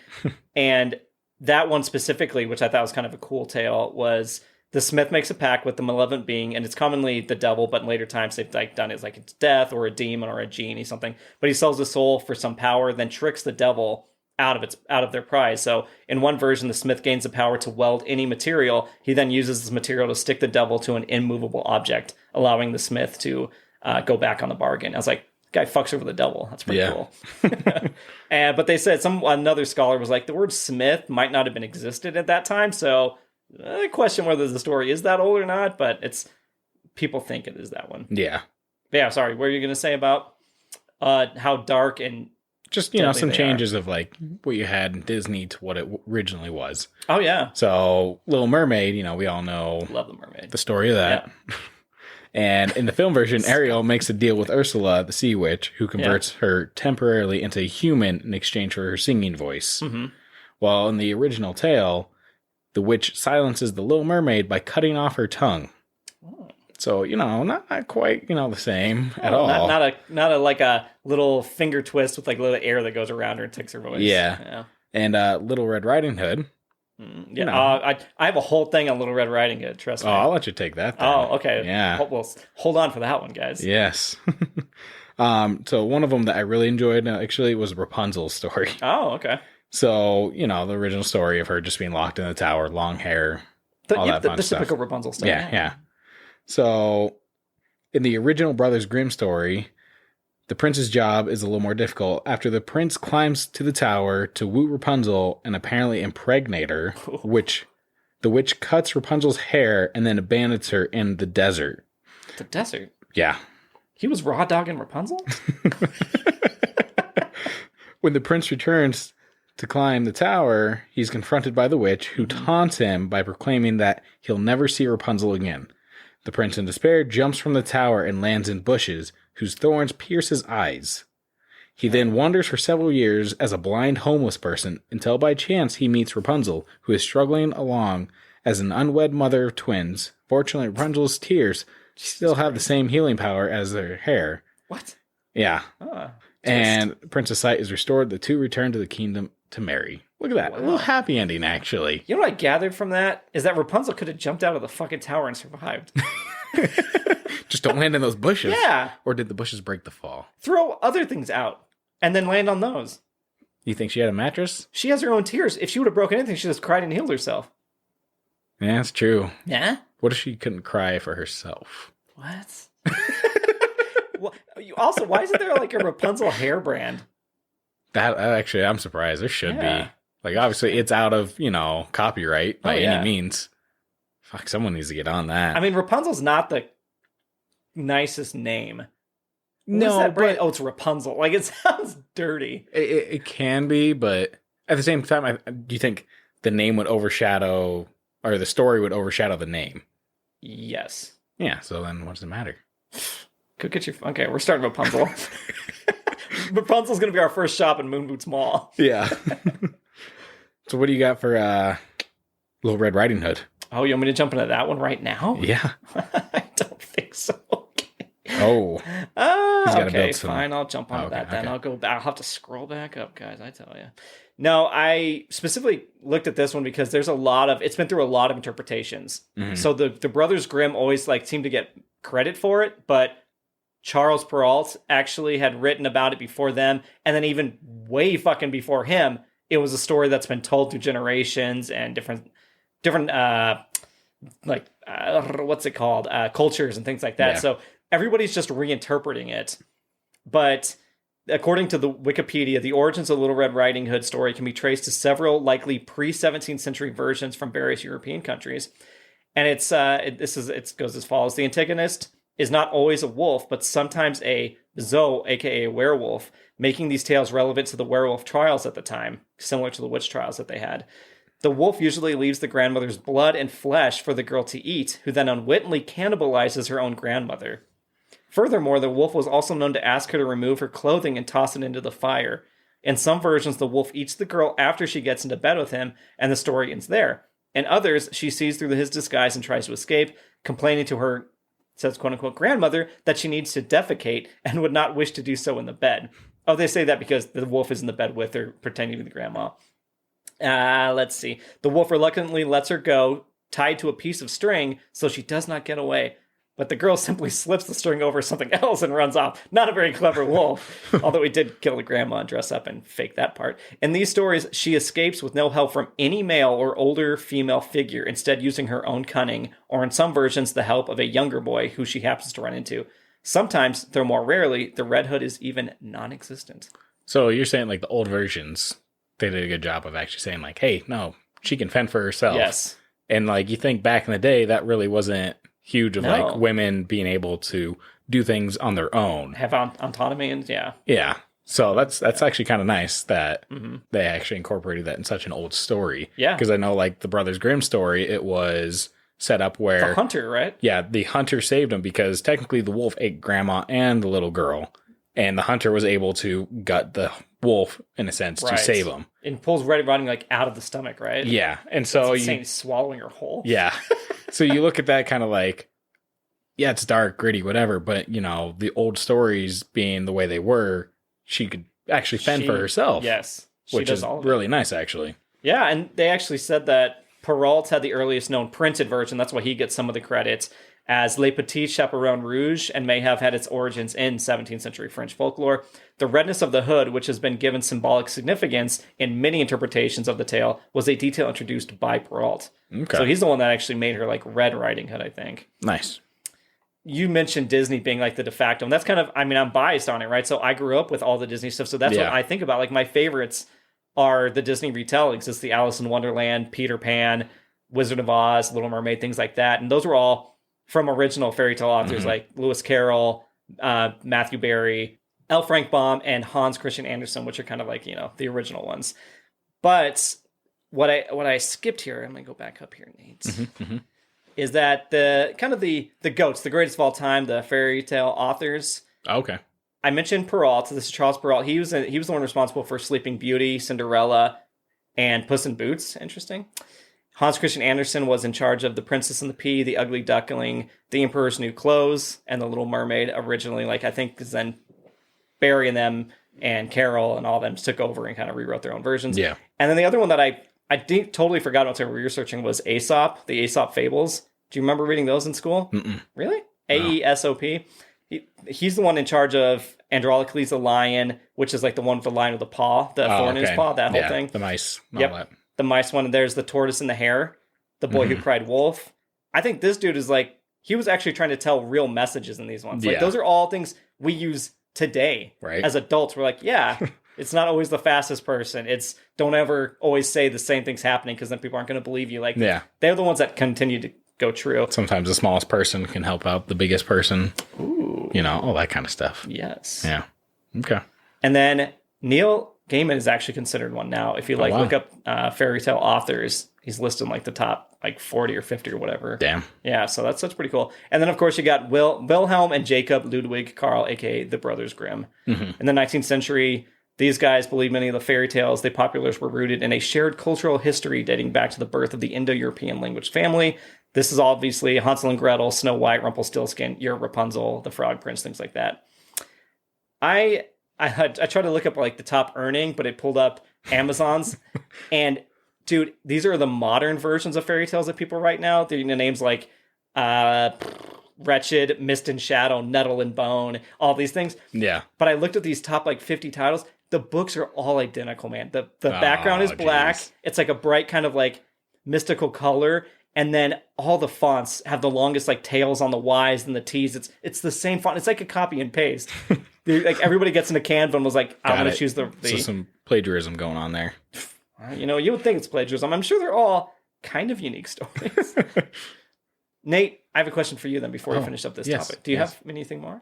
And that one specifically, which I thought was kind of a cool tale, was the smith makes a pact with the malevolent being, and it's commonly the devil, but in later times they've like done it like it's death or a demon or a genie, something. But he sells the soul for some power, then tricks the devil out of their prize. So in one version, the smith gains the power to weld any material. He then uses this material to stick the devil to an immovable object, allowing the smith to go back on the bargain. I was like, guy fucks over the devil. That's pretty cool. But they said another scholar was like, the word smith might not have been existed at that time, so I question whether the story is that old or not, but it's people think it is that one. Yeah. But yeah, sorry, what are you going to say about how dark and just, some changes of like what you had in Disney to what it originally was. Oh, yeah. So Little Mermaid, we all know. Love the mermaid. The story of that. Yeah. And in the film version, Ariel makes a deal with Ursula, the sea witch, who converts her temporarily into a human in exchange for her singing voice. Mm-hmm. While in the original tale, the witch silences the Little Mermaid by cutting off her tongue. Oh. So, not quite, the same at all. Not a like a little finger twist with like a little air that goes around her and takes her voice. Yeah. And Little Red Riding Hood. I have a whole thing on Little Red Riding Hood, trust me. Oh, I'll let you take that then. Oh, okay. Yeah. Well, hold on for that one, guys. Yes. So one of them that I really enjoyed, actually, was Rapunzel's story. Oh, okay. So, the original story of her just being locked in the tower, long hair, all that fun stuff. The typical Rapunzel story. Yeah. So, in the original Brothers Grimm story, the prince's job is a little more difficult. After the prince climbs to the tower to woo Rapunzel and apparently impregnate her, the witch cuts Rapunzel's hair and then abandons her in the desert. The desert? Yeah. He was raw dogging Rapunzel? When the prince returns to climb the tower, he's confronted by the witch, who taunts him by proclaiming that he'll never see Rapunzel again. The prince, in despair, jumps from the tower and lands in bushes, whose thorns pierce his eyes. He then wanders for several years as a blind homeless person, until by chance he meets Rapunzel, who is struggling along as an unwed mother of twins. Fortunately, Rapunzel's tears still have the same healing power as their hair. What? Yeah. And Princess Sight is restored. The two return to the kingdom to marry. Look at that. Wow. A little happy ending, actually. You know what I gathered from that? Is that Rapunzel could have jumped out of the fucking tower and survived. Just don't land in those bushes. Yeah. Or did the bushes break the fall? Throw other things out and then land on those. You think she had a mattress? She has her own tears. If she would have broken anything, she just cried and healed herself. Yeah, that's true. Yeah? What if she couldn't cry for herself? What? Well, also, why isn't there like a Rapunzel hair brand? That actually, I'm surprised. There should be. Like, obviously, it's out of, copyright by any means. Fuck, someone needs to get on that. I mean, Rapunzel's not the nicest name. No, but... Oh, it's Rapunzel. Like, it sounds dirty. It can be, but at the same time, do you think the name would overshadow, or the story would overshadow the name? Yes. Yeah, so then what does it matter? Go get your... Okay, we're starting Rapunzel. Rapunzel's going to be our first shop in Moon Boots Mall. Yeah. So what do you got for Little Red Riding Hood? Oh, you want me to jump into that one right now? Yeah. I don't think so. Okay. Oh. Okay, fine. I'll jump onto that then. Okay. I'll have to scroll back up, guys. I tell you. No, I specifically looked at this one because there's it's been through a lot of interpretations. Mm-hmm. So the Brothers Grimm always seem to get credit for it, but Charles Perrault actually had written about it before them, and then even way fucking before him, it was a story that's been told through generations and different what's it called? Cultures and things like that. Yeah. So everybody's just reinterpreting it. But according to the Wikipedia, the origins of Little Red Riding Hood story can be traced to several likely pre-17th century versions from various European countries. And it goes as follows. The antagonist is not always a wolf, but sometimes a Zoe, aka a werewolf, making these tales relevant to the werewolf trials at the time, similar to the witch trials that they had. The wolf usually leaves the grandmother's blood and flesh for the girl to eat, who then unwittingly cannibalizes her own grandmother. Furthermore, the wolf was also known to ask her to remove her clothing and toss it into the fire. In some versions, the wolf eats the girl after she gets into bed with him, and the story ends there. In others, she sees through his disguise and tries to escape, complaining to her, says quote-unquote, grandmother that she needs to defecate and would not wish to do so in the bed. Oh, they say that because the wolf is in the bed with her, pretending to be the grandma. Let's see. The wolf reluctantly lets her go, tied to a piece of string, so she does not get away. But the girl simply slips the string over something else and runs off. Not a very clever wolf, although he did kill the grandma and dress up and fake that part. In these stories, she escapes with no help from any male or older female figure, instead using her own cunning, or in some versions, the help of a younger boy who she happens to run into. Sometimes, though more rarely, the Red Hood is even non-existent. So you're saying like the old versions, they did a good job of actually saying like, hey, no, she can fend for herself. Yes. And like you think back in the day, that really wasn't huge of like women being able to do things on their own. Have autonomy and yeah. Yeah. So that's actually kind of nice that they actually incorporated that in such an old story. Yeah. Because I know like the Brothers Grimm story, it was set up where... The hunter, right? Yeah, the hunter saved him because technically the wolf ate grandma and the little girl. And the hunter was able to gut the wolf, in a sense, to save him. And pulls running like out of the stomach, right? Yeah. And so it's insane, swallowing her whole. Yeah. So you look at that kind of like, yeah, it's dark, gritty, whatever. But, you know, the old stories being the way they were, she could actually fend for herself. Yes. Which is really nice, actually. Yeah. And they actually said that Perrault had the earliest known printed version. That's why he gets some of the credits, as Le Petit Chaperon Rouge, and may have had its origins in 17th century French folklore. The redness of the hood, which has been given symbolic significance in many interpretations of the tale, was a detail introduced by Perrault. Okay. So he's the one that actually made her like Red Riding Hood, I think. Nice. You mentioned Disney being like the de facto, and that's kind of, I mean, I'm biased on it, right? So I grew up with all the Disney stuff, so that's what I think about. Like, my favorites are the Disney retellings. It's the Alice in Wonderland, Peter Pan, Wizard of Oz, Little Mermaid, things like that. And those were all from original fairy tale authors like Lewis Carroll, Matthew Barry, L. Frank Baum, and Hans Christian Andersen, which are kind of like, you know, the original ones. But what I skipped here, I'm going to go back up here, Nate, is that the kind of the GOATs, the greatest of all time, the fairy tale authors. Okay. I mentioned Perrault. This is Charles Perrault. He was the one responsible for Sleeping Beauty, Cinderella, and Puss in Boots. Interesting. Hans Christian Andersen was in charge of The Princess and the Pea, The Ugly Duckling, The Emperor's New Clothes, and The Little Mermaid originally. Like, I think then Barry and them and Carol and all of them took over and kind of rewrote their own versions. Yeah. And then the other one that I totally forgot about researching was Aesop, the Aesop Fables. Do you remember reading those in school? Mm-mm. Really? No. Aesop. He's the one in charge of Androcles the Lion, which is like the one with the lion with the paw, the thorn in his paw, that whole thing. The mice. Yep. The mice one. And there's the tortoise and the hare, the boy who cried wolf. I think this dude is like, he was actually trying to tell real messages in these ones. Like, those are all things we use today as adults. We're like, it's not always the fastest person. It's don't ever always say the same thing's happening because then people aren't going to believe you. Like, they're the ones that continue to go true. Sometimes the smallest person can help out the biggest person. Ooh. You know, all that kind of stuff. Yes. Yeah. Okay. And then Neil Gaiman is actually considered one now. If you look up fairy tale authors, he's listed in like the top like 40 or 50 or whatever. Damn. Yeah, so that's pretty cool. And then of course you got Wilhelm and Jacob Ludwig Karl, aka the Brothers Grimm. In the 19th century, these guys believe many of the fairy tales they popularized were rooted in a shared cultural history dating back to the birth of the Indo-European language family. This is obviously Hansel and Gretel, Snow White, Rumpelstiltskin, your Rapunzel, the Frog Prince, things like that. I tried to look up like the top earning, but it pulled up Amazon's. And dude, these are the modern versions of fairy tales that people write now. They're names like Wretched, Mist and Shadow, Nettle and Bone, all these things. Yeah. But I looked at these top like 50 titles. The books are all identical, man. The background is black. Geez. It's like a bright kind of like mystical color. And then all the fonts have the longest like tails on the Y's and the T's. It's the same font. It's like a copy and paste. Like everybody gets into Canva and was like, I'm going to choose the... So some plagiarism going on there. You know, you would think it's plagiarism. I'm sure they're all kind of unique stories. Nate, I have a question for you then before we finish up this topic. Do you have anything more?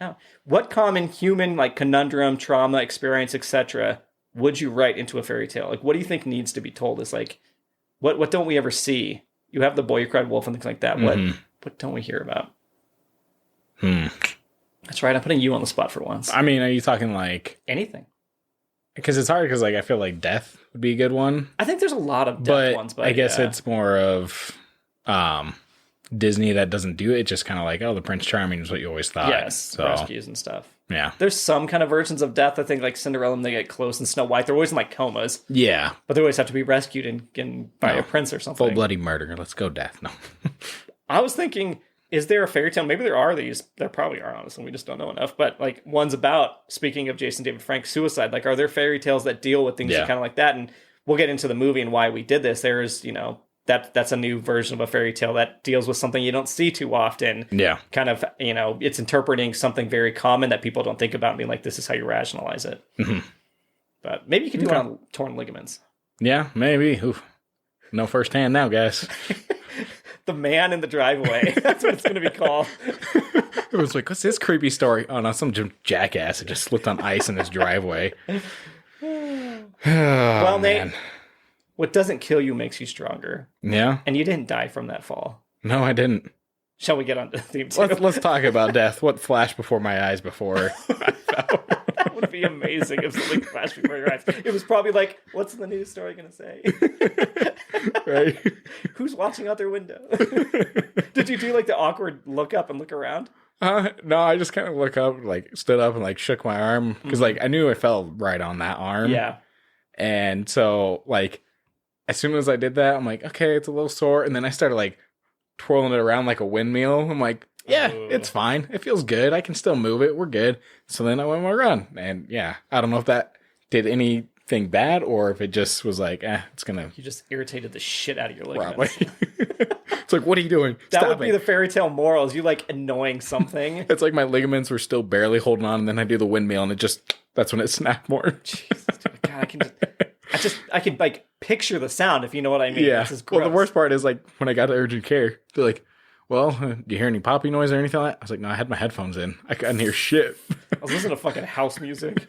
No. What common human like conundrum, trauma, experience, etc. would you write into a fairy tale? Like, what do you think needs to be told? Is like, what don't we ever see? You have the boy who cried wolf and things like that. What don't we hear about? That's right. I'm putting you on the spot for once. I mean, are you talking like anything? Because it's hard. Because like I feel like death would be a good one. I think there's a lot of death ones, but I guess it's more of Disney that doesn't do it. It's just kind of like, oh, the Prince Charming is what you always thought. Yes, so, rescues and stuff. Yeah. There's some kind of versions of death. I think like Cinderella, and they get close, and Snow White. They're always in like comas. Yeah. But they always have to be rescued and by a prince or something. Full bloody murder. Let's go death. No. I was thinking, is there a fairy tale? Maybe there are these. There probably are, honestly. We just don't know enough. But like ones about, speaking of Jason David Frank's suicide, like are there fairy tales that deal with things kind of like that? And we'll get into the movie and why we did this. There's, that's a new version of a fairy tale that deals with something you don't see too often. Yeah. Kind of, it's interpreting something very common that people don't think about and being like, this is how you rationalize it. Mm-hmm. But maybe you could do it on torn ligaments. Yeah, maybe. Oof. No firsthand now, guys. The Man in the Driveway. That's what it's going to be called. It was like, what's this creepy story? Oh, no, some jackass that just slipped on ice in his driveway. Well, Nate, what doesn't kill you makes you stronger. Yeah. And you didn't die from that fall. No, I didn't. Shall we get on to the theme two? Let's talk about death. What flashed before my eyes before I fell? That would be amazing if something flashed before your eyes. It was probably like, what's the news story going to say? Right. Who's watching out their window? Did you do like the awkward look up and look around? No, I just kind of look up, like stood up and like shook my arm because like I knew I fell right on that arm. Yeah. And so like as soon as I did that, I'm like, okay, it's a little sore. And then I started like twirling it around like a windmill. I'm like, yeah, it's fine. It feels good. I can still move it. We're good. So then I went on my run. And yeah, I don't know if that did anything bad or if it just was like, it's gonna. You just irritated the shit out of your ligaments. It's like, what are you doing? That would be the fairy tale moral. Is you like annoying something. It's like my ligaments were still barely holding on, and then I do the windmill, and that's when it snapped more. Jesus, God, I can like picture the sound if you know what I mean. Yeah. Well, the worst part is like when I got to urgent care, they're like, well, do you hear any poppy noise or anything like that? I was like, no, I had my headphones in. I couldn't hear shit. I was listening to fucking house music.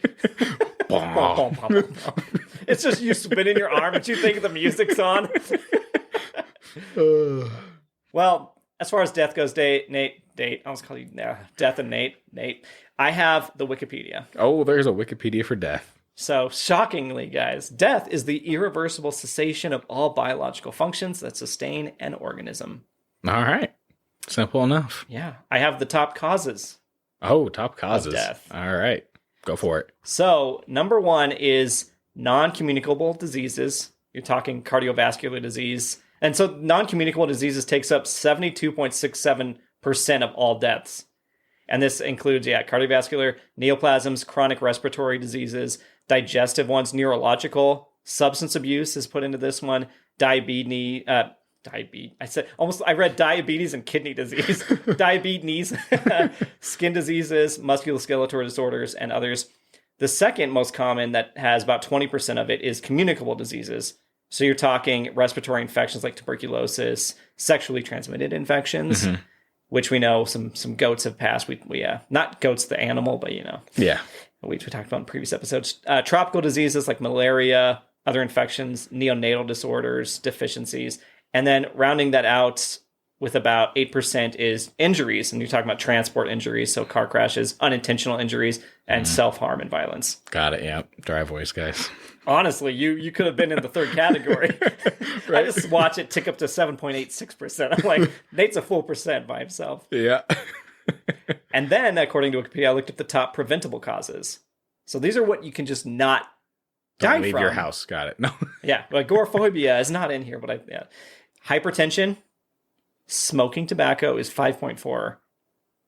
It's just you spinning your arm, but you think the music's on. Well, as far as death goes, Nate, I almost call you Death and Nate. I have the Wikipedia. Oh, there's a Wikipedia for death. So, shockingly, guys, death is the irreversible cessation of all biological functions that sustain an organism. All right. Simple enough. Yeah. I have the top causes. Oh, top causes. Of death. All right. Go for it. So, number one is non-communicable diseases. You're talking cardiovascular disease. And so, non-communicable diseases takes up 72.67% of all deaths. And this includes, cardiovascular, neoplasms, chronic respiratory diseases, digestive ones, neurological, substance abuse is put into this one, diabetes. I read diabetes and kidney disease, diabetes, skin diseases, musculoskeletal disorders, and others. The second most common that has about 20% of it is communicable diseases. So you're talking respiratory infections like tuberculosis, sexually transmitted infections, which we know some goats have passed. We not goats the animal, but yeah, we talked about in previous episodes. Tropical diseases like malaria, other infections, neonatal disorders, deficiencies, and then rounding that out with about 8% is injuries, and you're talking about transport injuries, so car crashes, unintentional injuries, and self-harm and violence. Got it. Yeah, driveways, guys. Honestly, you could have been in the third category. Right? I just watch it tick up to 7.86%. I'm like, Nate's a full percent by himself. Yeah. And then, according to Wikipedia, I looked at the top preventable causes. So these are what you can just not die from. Don't leave your house. Got it. No. Yeah, agoraphobia is not in here, but hypertension, smoking tobacco is 5.4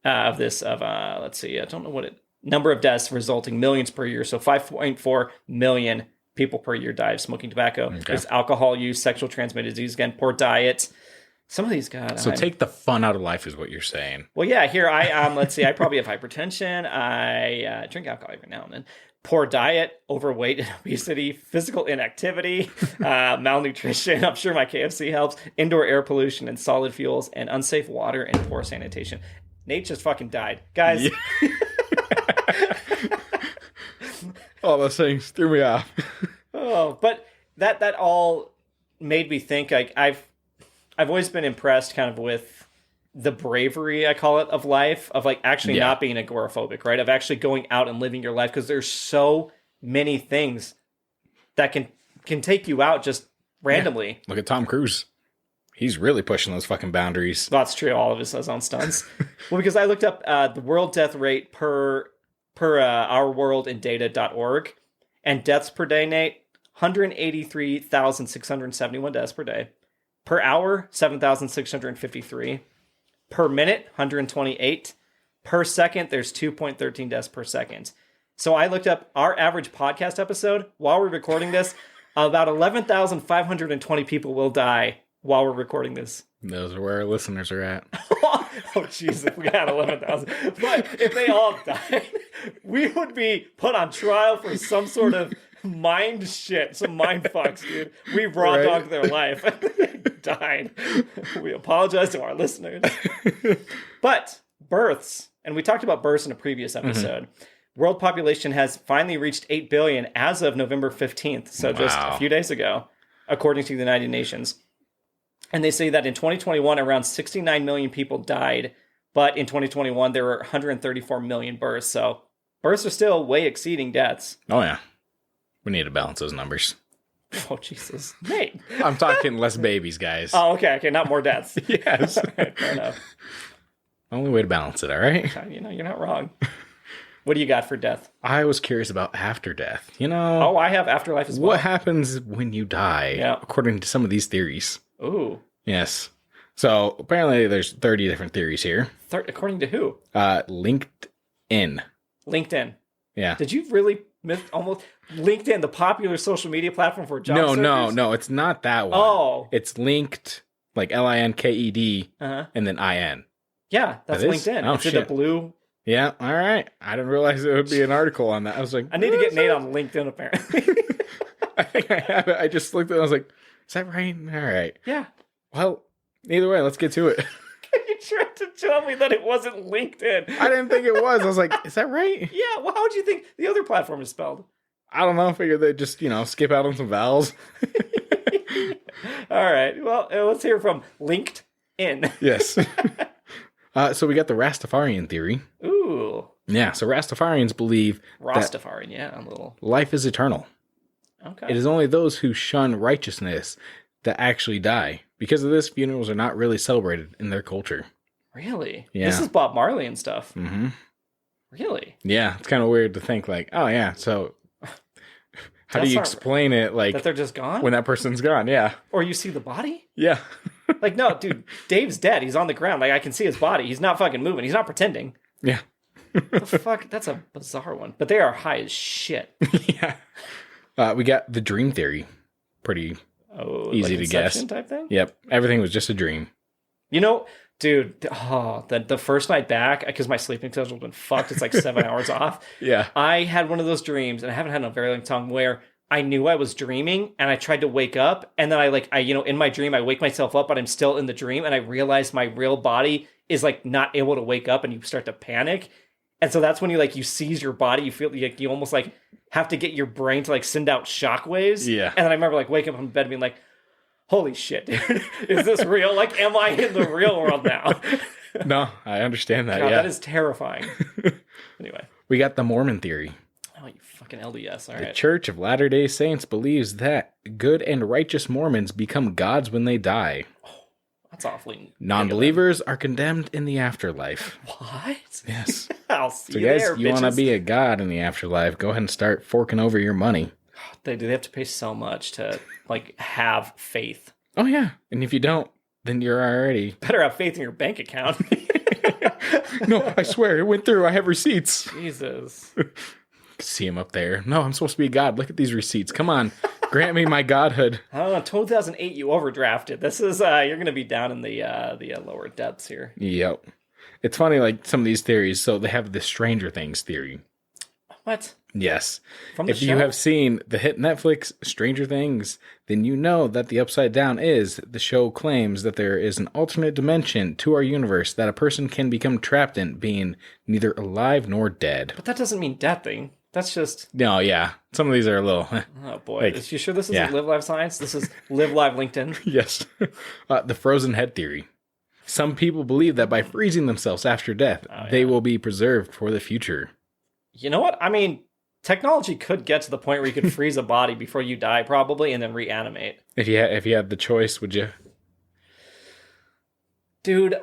of this. Let's see, I don't know number of deaths resulting millions per year. So 5.4 million people per year die of smoking tobacco. Okay. There's alcohol use, sexual transmitted disease, again, poor diet. Some of these, God. So take the fun out of life is what you're saying. Well, yeah, here let's see, I probably have hypertension. I drink alcohol every now and then. Poor diet, overweight and obesity, physical inactivity, malnutrition. I'm sure my KFC helps. Indoor air pollution and solid fuels, and unsafe water and poor sanitation. Nate just fucking died. Guys. Yeah. All those things threw me off. But that all made me think. Like I've always been impressed, kind of with the bravery, I call it, of life, of like actually not being agoraphobic, right? Of actually going out and living your life, because there's so many things that can take you out just randomly. Yeah. Look at Tom Cruise. He's really pushing those fucking boundaries. That's true. All of his own stunts. Well, because I looked up the world death rate per ourworldindata.org, and deaths per day, Nate, 183,671 deaths per day. Per hour, 7,653. Per minute, 128. Per second, there's 2.13 deaths per second. So I looked up our average podcast episode. While we're recording this, about 11,520 people will die while we're recording this. Those are where our listeners are at. Oh, jeez, if we had 11,000. But if they all died, we would be put on trial for some sort of mind shit, some mind fucks, dude. We raw dogged their life. They died. We apologize to our listeners. But births, and we talked about births in a previous episode. World population has finally reached 8 billion as of November 15th, so just a few days ago, according to the United Nations. And they say that in 2021, around 69 million people died, but in 2021, there were 134 million births, so births are still way exceeding deaths. Oh, yeah. We need to balance those numbers. Oh, Jesus. Nate. I'm talking less babies, guys. Oh, okay, not more deaths. Yes. Right, fair enough. Only way to balance it, all right? You know, you're not wrong. What do you got for death? I was curious about after death. You know... Oh, I have afterlife as well. What happens when you die, according to some of these theories? Ooh. Yes. So, apparently there's 30 different theories here. According to who? LinkedIn. LinkedIn. Yeah. Did you really miss almost... LinkedIn, the popular social media platform for job searchers? No, it's not that one. Oh. It's linked, like Linked, and then IN. Yeah, that's LinkedIn. Oh, it's in the blue... Yeah, all right. I didn't realize it would be an article on that. I was like, I need to get Nate on LinkedIn, apparently. I think I have it. I just looked at it. I was like, is that right? All right. Yeah. Well, either way, let's get to it. You tried to tell me that it wasn't LinkedIn. I didn't think it was. I was like, is that right? Yeah. Well, how would you think the other platform is spelled? I don't know. I figured they'd just, skip out on some vowels. All right. Well, let's hear from LinkedIn. Yes. So we got the Rastafarian theory. Ooh. Yeah, so Rastafarians believe Rastafarian, yeah, a little. Life is eternal. Okay. It is only those who shun righteousness that actually die. Because of this, funerals are not really celebrated in their culture. Really? Yeah. This is Bob Marley and stuff. Mm-hmm. Really? Yeah, it's kind of weird to think like, oh yeah, so how do you explain it like that they're just gone? When that person's gone, yeah. Or you see the body? Yeah. Like, no, dude, Dave's dead. He's on the ground. Like, I can see his body. He's not fucking moving. He's not pretending. Yeah. The fuck? That's a bizarre one. But they are high as shit. Yeah. We got the dream theory. Pretty easy to guess. Type thing? Yep. Everything was just a dream. You know, dude, the first night back, because my sleeping schedule's been fucked. It's like 7 hours off. Yeah. I had one of those dreams, and I haven't had in a very long time, where I knew I was dreaming, and I tried to wake up, and then I in my dream, I wake myself up, but I'm still in the dream, and I realize my real body is like not able to wake up, and you start to panic. And so that's when you seize your body. You feel like you almost like have to get your brain to like send out shockwaves. Yeah. And then I remember like waking up in bed and being like, holy shit, dude, is this real? Like, am I in the real world now? No, I understand that. God, yeah. That is terrifying. Anyway. We got the Mormon theory. Oh, you fucking LDS. All right. The Church of Latter-day Saints believes that good and righteous Mormons become gods when they die. Oh, that's awfully... Non-believers are condemned in the afterlife. What? Yes. I'll see so you guys, there, you want to be a god in the afterlife, go ahead and start forking over your money. They have to pay so much to, have faith. Oh, yeah. And if you don't, then you're already... Better have faith in your bank account. No, I swear, it went through. I have receipts. Jesus. See him up there. No, I'm supposed to be a god. Look at these receipts. Come on. Grant me my godhood. I don't know. 2008, you overdrafted. This is, you're going to be down in the lower depths here. Yep. It's funny, like some of these theories. So they have the Stranger Things theory. What? Yes. From the if show? you have seen the hit Netflix Stranger Things, then you know that the Upside Down is the show claims that there is an alternate dimension to our universe that a person can become trapped in, being neither alive nor dead. But that doesn't mean death thing. That's just... No, yeah. Some of these are a little... Oh, boy. You sure this isn't Live Live Science? This is Live Live LinkedIn? Yes. The frozen head theory. Some people believe that by freezing themselves after death, they will be preserved for the future. You know what? I mean, technology could get to the point where you could freeze a body before you die, probably, and then reanimate. If you had the choice, would you? Dude,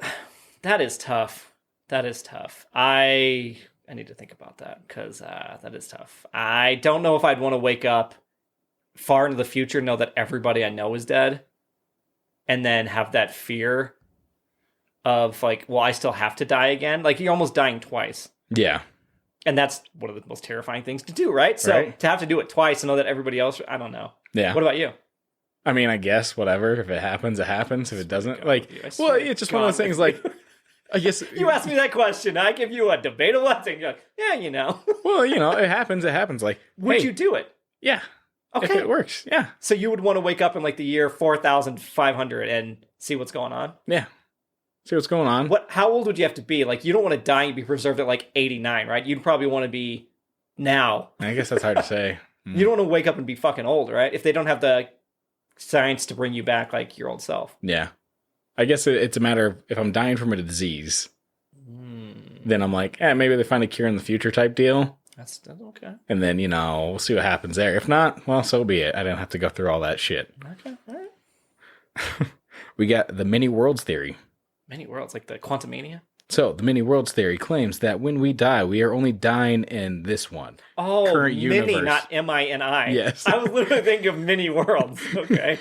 that is tough. That is tough. I need to think about that, because that is tough. I don't know if I'd want to wake up far into the future, know that everybody I know is dead, and then have that fear of like, well, I still have to die again. Like, you're almost dying twice. Yeah. And that's one of the most terrifying things to do, right? So to have to do it twice and know that everybody else, I don't know. Yeah. What about you? I mean, I guess whatever. If it happens, it happens. If it doesn't, like, well, it's just one of those things. Like, I guess you asked me that question. I give you a debatable thing. You're like, yeah, you know. Well, you know, it happens. It happens. Like, would you do it? Yeah. Okay. If it works, yeah. So you would want to wake up in like the year 4,500 and see what's going on? Yeah. See what's going on. How old would you have to be? Like, you don't want to die and be preserved at like 89, right? You'd probably want to be now. I guess that's hard to say. You don't want to wake up and be fucking old, right? If they don't have the science to bring you back like your old self. Yeah. I guess it's a matter of if I'm dying from a disease, then I'm like, maybe they find a cure in the future type deal. That's okay. And then, you know, we'll see what happens there. If not, well, so be it. I didn't have to go through all that shit. Okay, all right. We got the many worlds theory. Many worlds, like the Quantumania? So, the many worlds theory claims that when we die, we are only dying in this one. Oh, current mini, universe. not M-I-N-I. Yes. I was literally thinking of many worlds. Okay.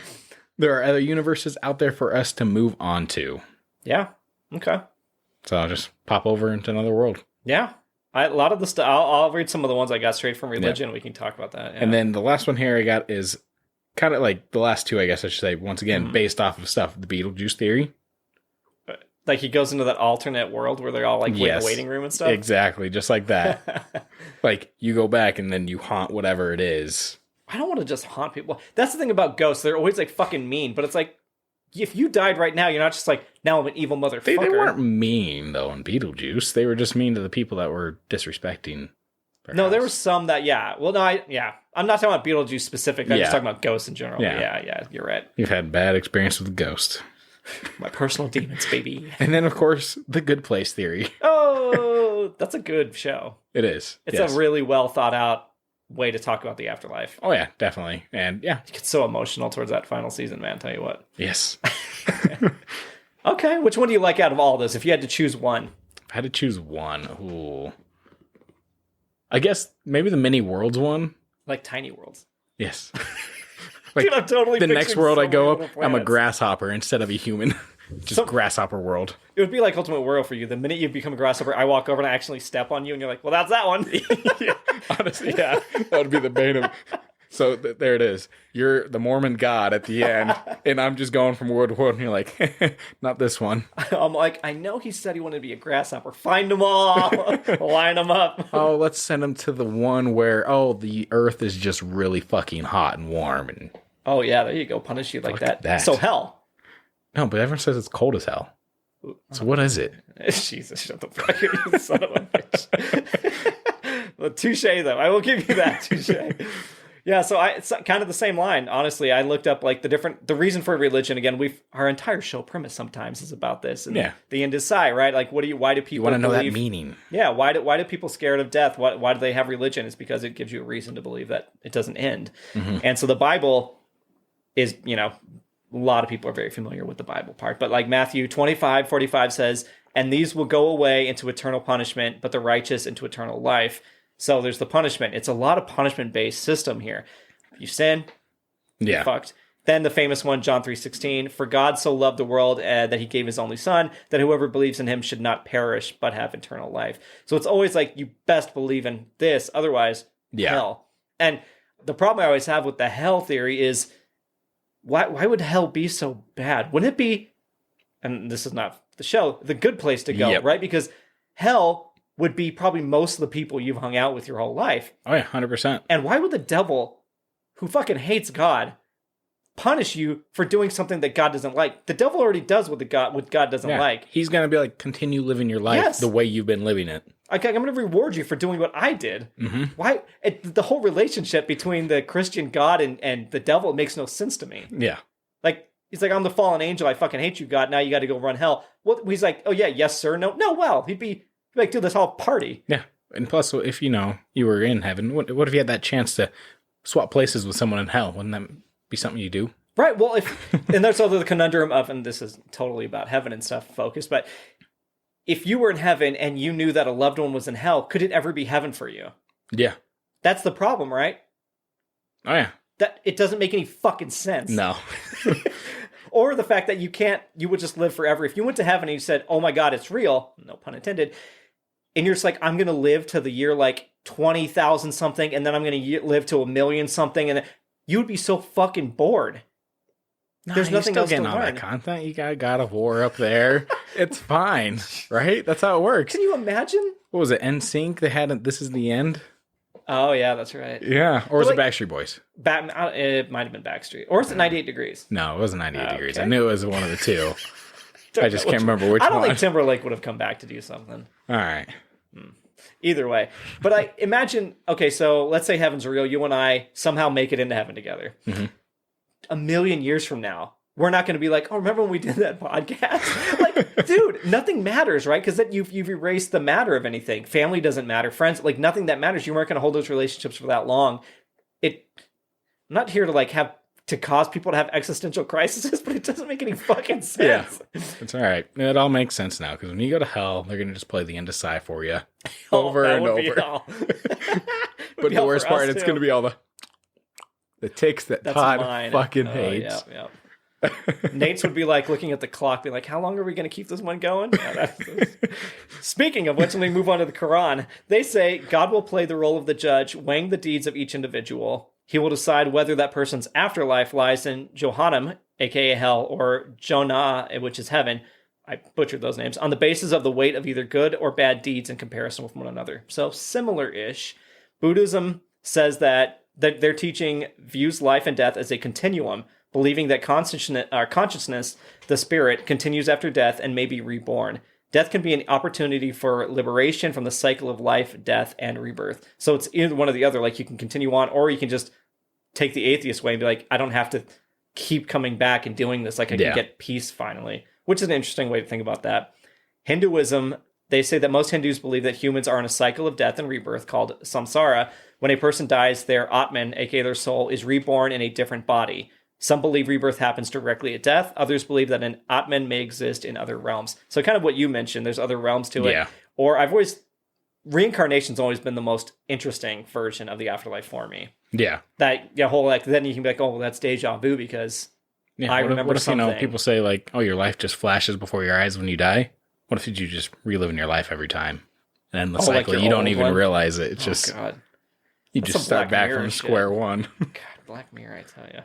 There are other universes out there for us to move on to. Yeah. Okay. So, I'll just pop over into another world. Yeah. A lot of the stuff, I'll read some of the ones I got straight from religion. We can talk about that. Yeah. And then the last one here I got is kind of like the last two, I guess I should say, once again, based off of stuff, the Beetlejuice theory. Like he goes into that alternate world where they're all like in the waiting room and stuff? Exactly, just like that. Like, you go back and then you haunt whatever it is. I don't want to just haunt people. That's the thing about ghosts. They're always like fucking mean, but it's like, if you died right now, you're not just like, now I'm an evil motherfucker. They weren't mean, though, in Beetlejuice. They were just mean to the people that were disrespecting their house. There were some that, Well, no, I'm not talking about Beetlejuice specific. I'm just talking about ghosts in general. Yeah, you're right. You've had bad experience with the ghost. My personal demons, baby. And then, of course, the good place theory. Oh, that's a good show. It is. It's a really well thought out way to talk about the afterlife. Oh, yeah, definitely. And yeah. You get so emotional towards that final season, man. Tell you what. Yes. Okay. Which one do you like out of all this? If you had to choose one. If I had to choose one. Ooh. I guess maybe the mini worlds one. Like tiny worlds. Yes. Like, dude, I'm totally the next world I go up, I'm a grasshopper instead of a human. Just grasshopper world. It would be like Ultimate World for you. The minute you become a grasshopper, I walk over and I accidentally step on you, and you're like, well, that's that one. Yeah, honestly, yeah. That would be the bane of... So there it is. You're the Mormon god at the end, and I'm just going from world to world, and you're like, not this one. I'm like, I know he said he wanted to be a grasshopper. Find them all. Line them up. Oh, let's send him to the one where, the earth is just really fucking hot and warm. And oh, yeah, there you go. Punish you like that. So hell. No, but everyone says it's cold as hell. So what is it? Jesus, shut the fuck up, you son of a bitch. Well, touche, though. I will give you that. Touche. Yeah, so it's kind of the same line. Honestly, I looked up like the reason for religion. Again, our entire show premise sometimes is about this. And the end is psi, right? Like, why do people want to know that meaning? Yeah, why do people scared of death? Why do they have religion? It's because it gives you a reason to believe that it doesn't end. Mm-hmm. And so the Bible is, a lot of people are very familiar with the Bible part. But like Matthew 25:45 says, and these will go away into eternal punishment, but the righteous into eternal life. So there's the punishment. It's a lot of punishment-based system here. You sin, you're fucked. Then the famous one, John 3:16, for God so loved the world that he gave his only son, that whoever believes in him should not perish, but have eternal life. So it's always like, you best believe in this, otherwise hell. And the problem I always have with the hell theory is, why would hell be so bad? Wouldn't it be, and this is not the show, the good place to go, right? Because hell would be probably most of the people you've hung out with your whole life. Oh, yeah, 100%. And why would the devil, who fucking hates God, punish you for doing something that God doesn't like? The devil already does what God doesn't like. He's going to be like, continue living your life the way you've been living it. Okay, I'm going to reward you for doing what I did. Mm-hmm. Why? The whole relationship between the Christian God and the devil makes no sense to me. Yeah. Like, He's like, I'm the fallen angel. I fucking hate you, God. Now you got to go run hell. What? He's like, oh yeah, yes sir, no, well. He'd be like, dude, let's all party. Yeah, and plus, if you were in heaven, what if you had that chance to swap places with someone in hell? Wouldn't that be something you do? Right. Well, and there's also the conundrum of, and this is totally about heaven and stuff focused, but if you were in heaven and you knew that a loved one was in hell, could it ever be heaven for you? Yeah. That's the problem, right? Oh yeah. That it doesn't make any fucking sense. No. Or the fact that you would just live forever. If you went to heaven and you said, oh my God, it's real, no pun intended, and you're just like, I'm going to live to the year like 20,000 something, and then I'm going to live to 1,000,000 something, and you would be so fucking bored. There's nothing else to learn. All that content. You got God of War up there. It's fine, right? That's how it works. Can you imagine? What was it? NSYNC? They had This Is the End. Oh yeah, that's right. Yeah, or was it Backstreet Boys? It might have been Backstreet, or is it 98 Degrees? No, it wasn't 98 Degrees. I knew it was one of the two. I just can't remember which one. I don't think Timberlake would have come back to do something. All right. Either way, but I imagine. Okay, so let's say heaven's real. You and I somehow make it into heaven together. Mm-hmm. 1,000,000 years from now, we're not going to be like, oh, remember when we did that podcast? Like, dude, nothing matters, right? Because then you've erased the matter of anything. Family doesn't matter. Friends, like nothing that matters. You weren't going to hold those relationships for that long. I'm not here to like to cause people to have existential crises, but it doesn't make any fucking sense. Yeah, it's all right. It all makes sense now, because when you go to hell, they're going to just play the end of Psy for you over and over. But the worst part, it's going to be all the ticks that Todd fucking hates. Yeah. Nate's would be like looking at the clock, be like, how long are we going to keep this one going? Speaking of which, when we move on to the Quran, they say God will play the role of the judge, weighing the deeds of each individual. He will decide whether that person's afterlife lies in Jahannam, aka hell, or Jonah, which is heaven. I butchered those names, on the basis of the weight of either good or bad deeds in comparison with one another. So similar-ish. Buddhism says that their teaching views life and death as a continuum, believing that consciousness, the spirit, continues after death and may be reborn. Death can be an opportunity for liberation from the cycle of life, death, and rebirth. So it's either one or the other. Like, you can continue on, or you can just take the atheist way and be like, I don't have to keep coming back and doing this. Like, I can get peace finally, which is an interesting way to think about that. Hinduism, they say that most Hindus believe that humans are in a cycle of death and rebirth called samsara. When a person dies, their Atman, aka their soul, is reborn in a different body. Some believe rebirth happens directly at death. Others believe that an Atman may exist in other realms. So kind of what you mentioned, there's other realms to it. Yeah. Or reincarnation's always been the most interesting version of the afterlife for me. Yeah. Then you can be like, oh, well, that's deja vu because I remember something. What if, people say like, oh, your life just flashes before your eyes when you die? What if you just reliving your life every time? And then the cycle, like you don't even realize it. It's just, God. You just start back from square one. God, Black Mirror, I tell you.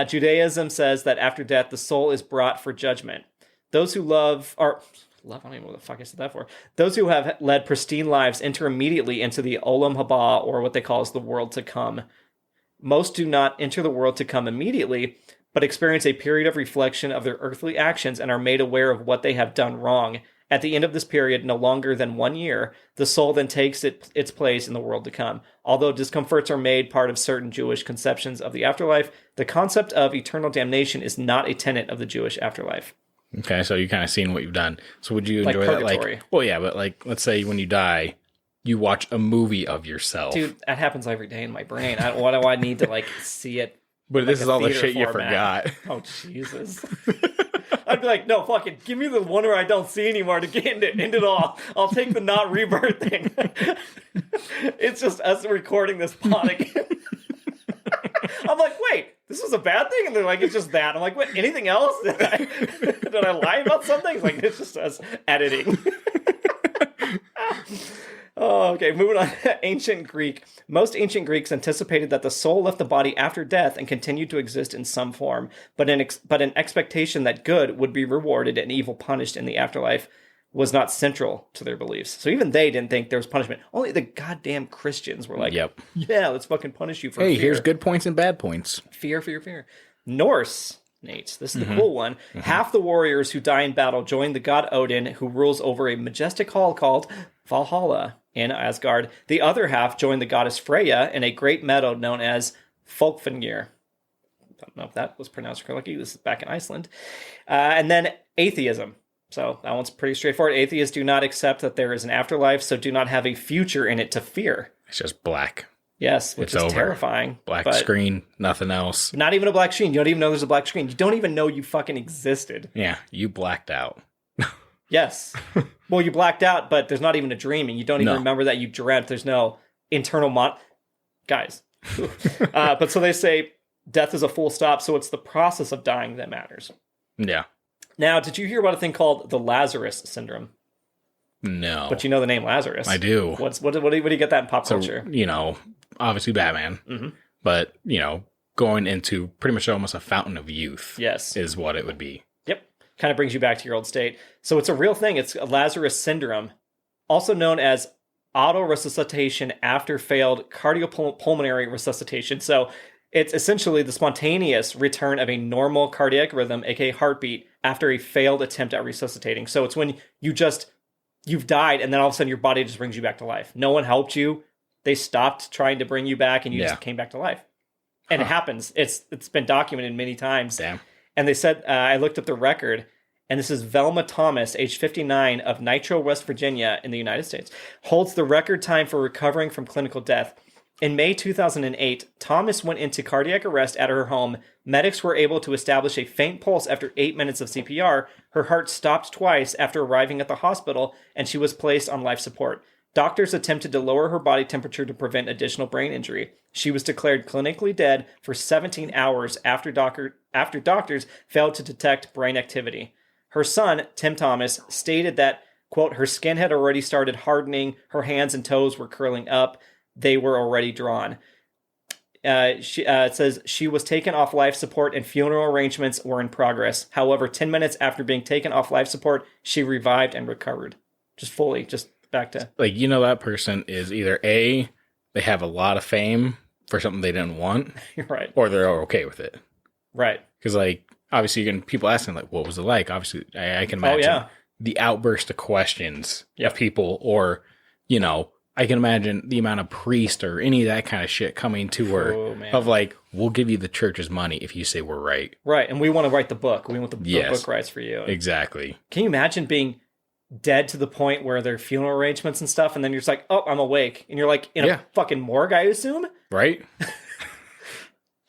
Judaism says that after death, the soul is brought for judgment. Those who I don't even know what the fuck I said that for. Those who have led pristine lives enter immediately into the Olam Haba, or what they call as the world to come. Most do not enter the world to come immediately, but experience a period of reflection of their earthly actions and are made aware of what they have done wrong. At the end of this period, no longer than 1 year, the soul then takes its place in the world to come. Although discomforts are made part of certain Jewish conceptions of the afterlife, the concept of eternal damnation is not a tenet of the Jewish afterlife. Okay, so you're kind of seeing what you've done. So would you enjoy that? Like, well, yeah, but like, let's say when you die, you watch a movie of yourself. Dude, that happens every day in my brain. Why do I need to like see it? But this is all the shit you forgot. Oh, Jesus. I'd be like, no, fucking give me the one where I don't see anymore to get into it all. I'll take the not rebirth thing. It's just us recording this pod again. I'm like, wait, this was a bad thing? And they're like, it's just that. I'm like, what, anything else? Did I lie about something? It's like, it's just us editing. Oh, okay, moving on. Ancient Greek. Most ancient Greeks anticipated that the soul left the body after death and continued to exist in some form, but an expectation that good would be rewarded and evil punished in the afterlife was not central to their beliefs. So even they didn't think there was punishment. Only the goddamn Christians were like, yep. Yeah, let's fucking punish you for fear. Here's good points and bad points. Fear. Norse. Nate, this is the cool one. Mm-hmm. Half the warriors who die in battle join the god Odin, who rules over a majestic hall called Valhalla in Asgard. The other half join the goddess Freya in a great meadow known as Folkvangir. I don't know if that was pronounced correctly. This is back in Iceland. And then atheism. So that one's pretty straightforward. Atheists do not accept that there is an afterlife, so do not have a future in it to fear. It's just black. Yes, which is terrifying. Black screen, nothing else. Not even a black screen. You don't even know there's a black screen. You don't even know you fucking existed. Yeah, you blacked out. Yes. Well, you blacked out, but there's not even a dreaming. You don't even remember that you dreamt. There's no internal Guys. But so they say death is a full stop, so it's the process of dying that matters. Yeah. Now, did you hear about a thing called the Lazarus syndrome? No. But you know the name Lazarus. I do. What do you get that in pop culture? Obviously Batman. Mm-hmm. But, going into pretty much almost a fountain of youth. Yes. Is what it would be. Yep. Kind of brings you back to your old state. So it's a real thing. It's a Lazarus syndrome, also known as autoresuscitation after failed cardiopulmonary resuscitation. So it's essentially the spontaneous return of a normal cardiac rhythm, aka heartbeat, after a failed attempt at resuscitating. So it's when you've died, and then all of a sudden your body just brings you back to life. No one helped you. They stopped trying to bring you back, and you just came back to life. And it happens. It's been documented many times. Damn. And they said, I looked up the record, and this is Velma Thomas, age 59, of Nitro, West Virginia in the United States, holds the record time for recovering from clinical death. In May 2008, Thomas went into cardiac arrest at her home. Medics were able to establish a faint pulse after 8 minutes of CPR. Her heart stopped twice after arriving at the hospital, and she was placed on life support. Doctors attempted to lower her body temperature to prevent additional brain injury. She was declared clinically dead for 17 hours after doctors failed to detect brain activity. Her son, Tim Thomas, stated that, quote, her skin had already started hardening, her hands and toes were curling up, they were already drawn. It says she was taken off life support and funeral arrangements were in progress. However, 10 minutes after being taken off life support, she revived and recovered. Just back to... Like, that person is either A, they have a lot of fame for something they didn't want. Right. Or they're okay with it. Right. Because, obviously, people asking, what was it like? Obviously, I can imagine the outburst of questions of people, or, I can imagine the amount of priest or any of that kind of shit coming to her of we'll give you the church's money if you say we're right. Right. And we want to write the book. We want the book rights for you. Exactly. Can you imagine being dead to the point where there are funeral arrangements and stuff, and then you're just like, oh, I'm awake. And you're like in a fucking morgue, I assume? Right?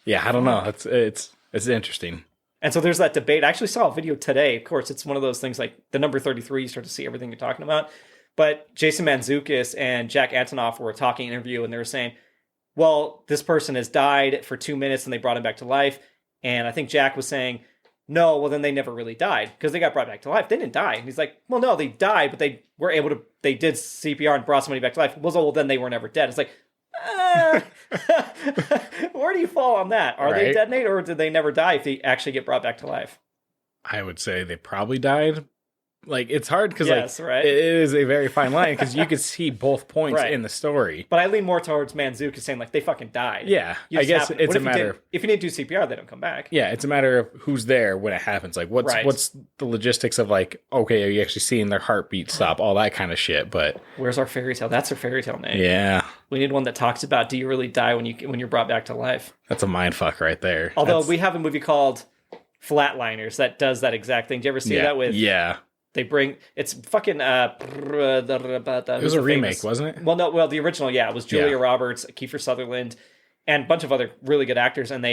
Yeah, I don't know. It's interesting. And so there's that debate. I actually saw a video today. Of course, it's one of those things like the number 33, you start to see everything you're talking about. But Jason Mantzoukas and Jack Antonoff were talking in an interview, and they were saying, well, this person has died for 2 minutes and they brought him back to life. And I think Jack was saying, no, well, then they never really died because they got brought back to life. They didn't die. And he's like, well, no, they died, but they did CPR and brought somebody back to life. Well, then they were never dead. It's like, where do you fall on that? Are they dead, Nate, or did they never die if they actually get brought back to life? I would say they probably died. It's hard because right? it is a very fine line because you could see both points in the story. But I lean more towards Mantzoukas saying they fucking died. Yeah, I guess it's a matter. If you didn't do CPR, they don't come back. Yeah, it's a matter of who's there when it happens. What's the logistics of okay, are you actually seeing their heartbeat stop? All that kind of shit. But where's our fairy tale? That's our fairy tale, Nate. Yeah, we need one that talks about do you really die when you're brought back to life? That's a mind fuck right there. Although we have a movie called Flatliners that does that exact thing. Did you ever see that with? Yeah. It's fucking, it was a remake, wasn't it? Well, the original, it was Julia Roberts, Kiefer Sutherland, and a bunch of other really good actors, and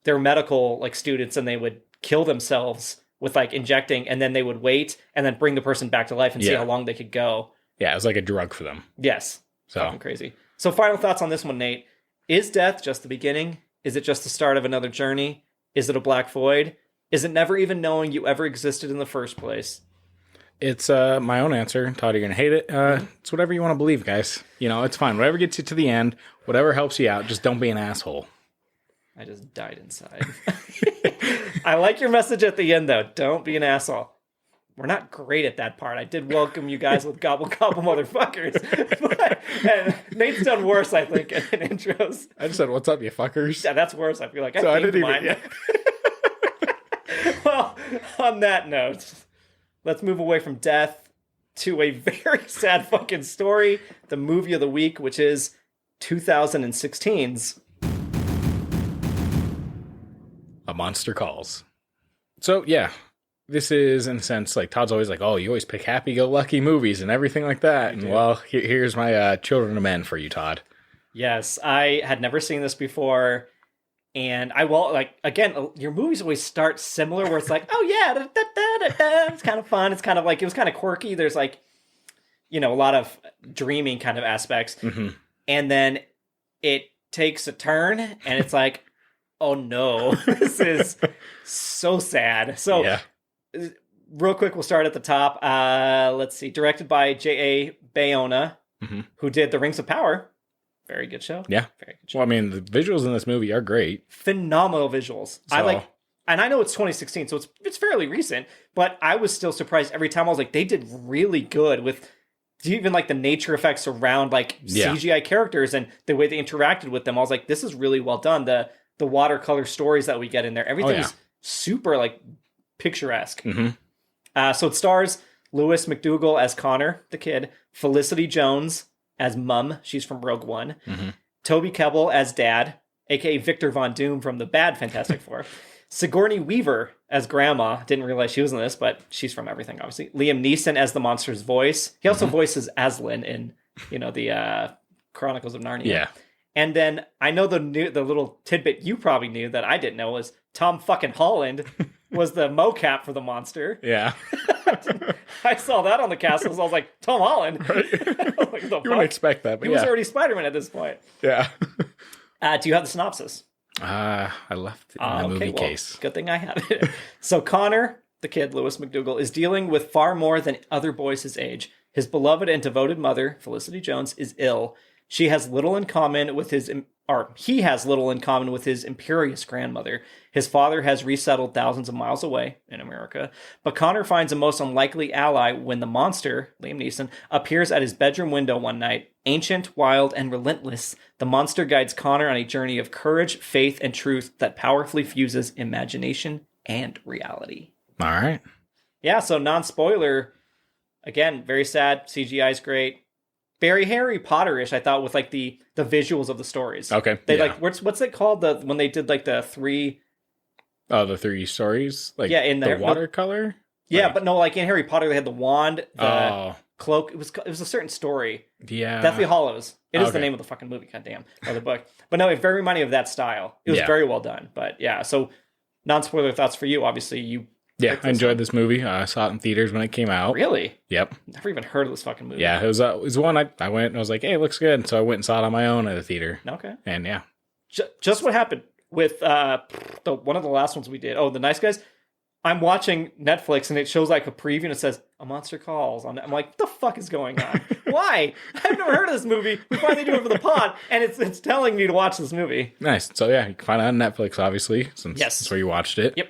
they're medical, students, and they would kill themselves with, injecting, and then they would wait, and then bring the person back to life and see how long they could go. Yeah, it was like a drug for them. Yes. So fucking crazy. So final thoughts on this one, Nate. Is death just the beginning? Is it just the start of another journey? Is it a black void? Is it never even knowing you ever existed in the first place? It's my own answer. Todd, you're going to hate it. It's whatever you want to believe, guys. It's fine. Whatever gets you to the end, whatever helps you out, just don't be an asshole. I just died inside. I like your message at the end, though. Don't be an asshole. We're not great at that part. I did welcome you guys with gobble gobble motherfuckers. And Nate's done worse, I think, in intros. I just said, what's up, you fuckers? Yeah, that's worse. I feel like I didn't even... Yeah. Well, on that note... Let's move away from death to a very sad fucking story. The movie of the week, which is 2016's A Monster Calls. So, yeah. This is, in a sense, like, Todd's always like, oh, you always pick happy-go-lucky movies and everything like that. And, well, here's my Children of Men for you, Todd. Yes, I had never seen this before. And I will, like, again, your movies always start similar, where it's like, oh, yeah, da, da, da, da, da. It's kind of fun. It's kind of like, it was kind of quirky. There's, like, a lot of dreaming kind of aspects. Mm-hmm. And then it takes a turn, and it's like, oh, no, this is so sad. So, real quick, we'll start at the top. Let's see. Directed by J.A. Bayona, who did The Rings of Power. Very good show. Yeah. Very good show. Well, I mean, the visuals in this movie are great. Phenomenal visuals. So. And I know it's 2016, so it's fairly recent, but I was still surprised every time. I was like, they did really good with even like the nature effects around like CGI characters and the way they interacted with them. I was like, this is really well done. The watercolor stories that we get in there, everything is super like picturesque. So it stars Lewis McDougall as Connor, the kid, Felicity Jones as Mum, she's from Rogue One, Toby Kebbell as Dad, aka Victor Von Doom from the bad Fantastic Four, Sigourney Weaver as Grandma, didn't realize she was in this, but she's from everything, obviously, Liam Neeson as the monster's voice, he also voices Aslan in, the Chronicles of Narnia. Yeah. And then I know the little tidbit you probably knew that I didn't know was Tom fucking Holland was the mocap for the monster. Yeah. I saw that on the cast. I was like, Tom Holland? Right. Like, you wouldn't expect that, but he was already Spider-Man at this point. Yeah. Do you have the synopsis? I left it in the movie case. Good thing I have it. So Connor, the kid, Lewis McDougall, is dealing with far more than other boys his age. His beloved and devoted mother, Felicity Jones, is ill. He has little in common with his imperious grandmother. His father has resettled thousands of miles away in America, but Connor finds a most unlikely ally when the monster, Liam Neeson, appears at his bedroom window one night. Ancient, wild, and relentless, the monster guides Connor on a journey of courage, faith, and truth that powerfully fuses imagination and reality. All right. Yeah, so non-spoiler, again, very sad, CGI is great. Very Harry Potter-ish, I thought, with like the visuals of the stories. Okay. They like what's it called? When they did like the three. Oh, the three stories? Like in the watercolor? Yeah, but no, like in Harry Potter they had the wand, the cloak. It was a certain story. Yeah. Deathly Hallows. It is the name of the fucking movie, goddamn, or the book. But no, it very reminded me of that style. It was very well done. But yeah, so non-spoiler thoughts for you. Obviously, you. Yeah, I enjoyed this movie. I saw it in theaters when it came out. Really? Yep. Never even heard of this fucking movie. Yeah, it was one I went and I was like, hey, it looks good. So I went and saw it on my own at the theater. Okay. And yeah. Just what happened with one of the last ones we did. Oh, The Nice Guys. I'm watching Netflix and it shows like a preview and it says, A Monster Calls on it. I'm like, what the fuck is going on? Why? I've never heard of this movie. We finally do it for the pod and it's telling me to watch this movie. Nice. So yeah, you can find it on Netflix, obviously, since that's where you watched it. Yep.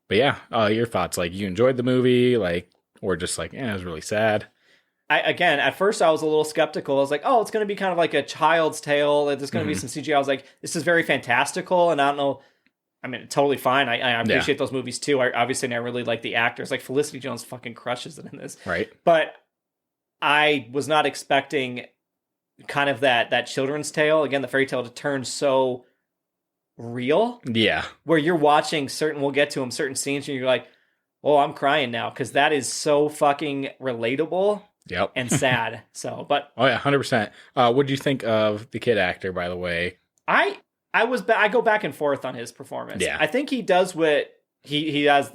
But yeah, your thoughts, like you enjoyed the movie, like, or just like, it was really sad. Again, at first I was a little skeptical. I was like, oh, it's going to be kind of like a child's tale. There's going to be some CGI. I was like, this is very fantastical. And I don't know. I mean, totally fine. I appreciate those movies too. I really like the actors. Like Felicity Jones fucking crushes it in this. Right. But I was not expecting kind of that children's tale. Again, the fairy tale to turn so real. Yeah. Where you're watching we'll get to them, certain scenes and you're like, oh, I'm crying now. Because that is so fucking relatable. Yep. And sad. So, but. Oh yeah, 100%. What do you think of the kid actor, by the way? I go back and forth on his performance. Yeah. I think he does what he has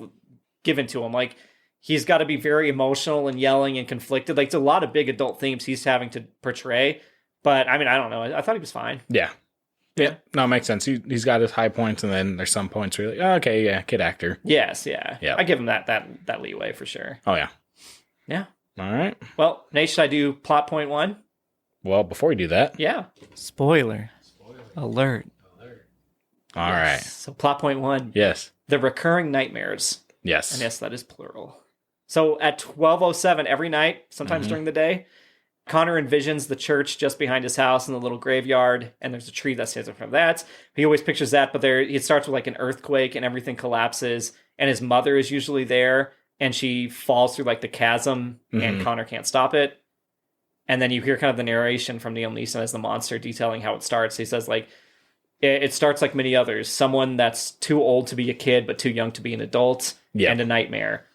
given to him. Like, he's got to be very emotional and yelling and conflicted. Like, it's a lot of big adult themes he's having to portray. But, I mean, I don't know. I thought he was fine. Yeah. Yeah. No, it makes sense. He's got his high points, and then there's some points where you're like, oh, okay, yeah, kid actor. Yes, yeah. I give him that leeway for sure. Oh, yeah. Yeah. All right. Well, Nate, should I do plot point 1? Well, before we do that. Yeah. Spoiler. Alert. All right. So plot point 1. Yes. The recurring nightmares. Yes. And yes, that is plural. So at 12:07 every night, sometimes during the day, Connor envisions the church just behind his house in the little graveyard, and there's a tree that stands in front of that. He always pictures that, but it starts with like an earthquake and everything collapses, and his mother is usually there, and she falls through like the chasm, and Connor can't stop it. And then you hear kind of the narration from Liam Neeson as the monster detailing how it starts. He says like, it starts like many others. Someone that's too old to be a kid, but too young to be an adult, and a nightmare.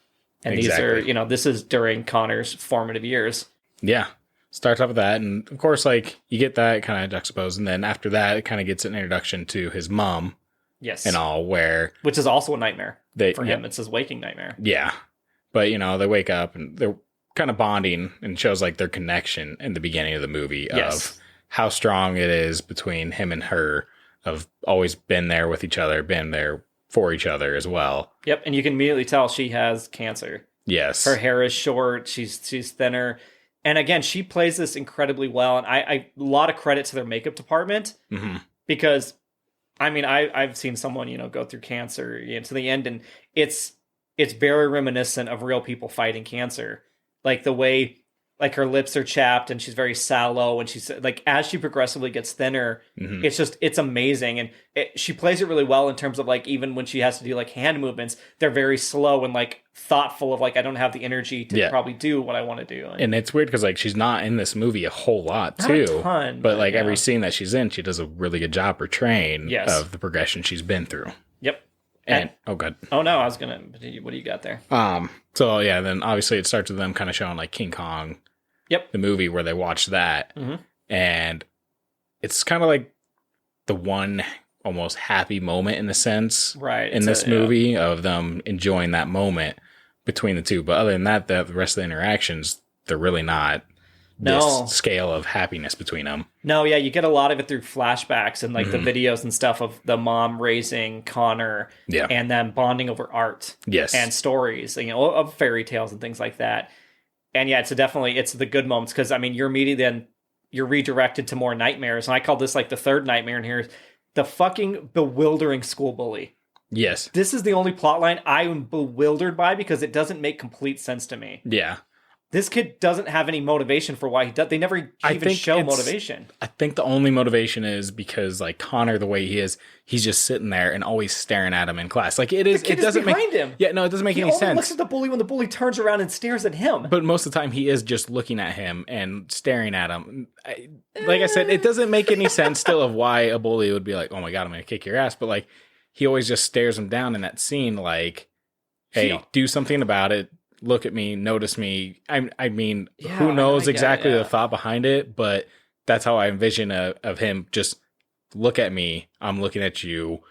And these are, this is during Connor's formative years. Yeah. Starts off with that. And of course, like, you get that kind of juxtaposed. And then after that, it kind of gets an introduction to his mom. Yes. And all, which is also a nightmare for him. It's his waking nightmare. Yeah. But, they wake up and they're kind of bonding, and shows like their connection in the beginning of the movie of how strong it is between him and her, of always been there with each other, been there for each other as well. Yep. And you can immediately tell she has cancer. Yes. Her hair is short. She's thinner. And again, she plays this incredibly well. And I a lot of credit to their makeup department, because, I mean, I've seen someone, go through cancer to the end, and it's very reminiscent of real people fighting cancer. Like the way, like, her lips are chapped and she's very sallow, and she's like, as she progressively gets thinner, it's amazing. And she plays it really well in terms of, like, even when she has to do like hand movements, they're very slow and like thoughtful of like, I don't have the energy to probably do what I want to do. And it's weird because like she's not in this movie a whole lot too, not a ton, but like every scene that she's in, she does a really good job portraying of the progression she's been through. Yep. And good. Oh no, I was gonna. What do you got there? So yeah, then obviously it starts with them kind of showing like King Kong. Yep. The movie where they watch that, and it's kind of like the one almost happy moment in a sense, right? In this movie of them enjoying that moment between the two. But other than that, the rest of the interactions, they're really not this scale of happiness between them. No, yeah, you get a lot of it through flashbacks and like the videos and stuff of the mom raising Connor, and them bonding over art, and stories, of fairy tales and things like that. And yeah, it's the good moments, because I mean, you're redirected to more nightmares, and I call this like the third nightmare in here, the fucking bewildering school bully. Yes, this is the only plot line I am bewildered by, because it doesn't make complete sense to me. Yeah. This kid doesn't have any motivation for why he does. They never even show motivation. I think the only motivation is because, like, Connor, the way he is, he's just sitting there and always staring at him in class. Like, it is. The kid it doesn't is behind him. Yeah, no, it doesn't make any sense. He only looks at the bully when the bully turns around and stares at him. But most of the time, he is just looking at him and staring at him. Like I said, it doesn't make any sense still of why a bully would be like, "Oh my god, I'm going to kick your ass." But like, he always just stares him down in that scene, like, "Hey, do something about it. Look at me, notice me." I mean, who knows exactly the thought behind it, but that's how I envision of him. Just look at me. I'm looking at you.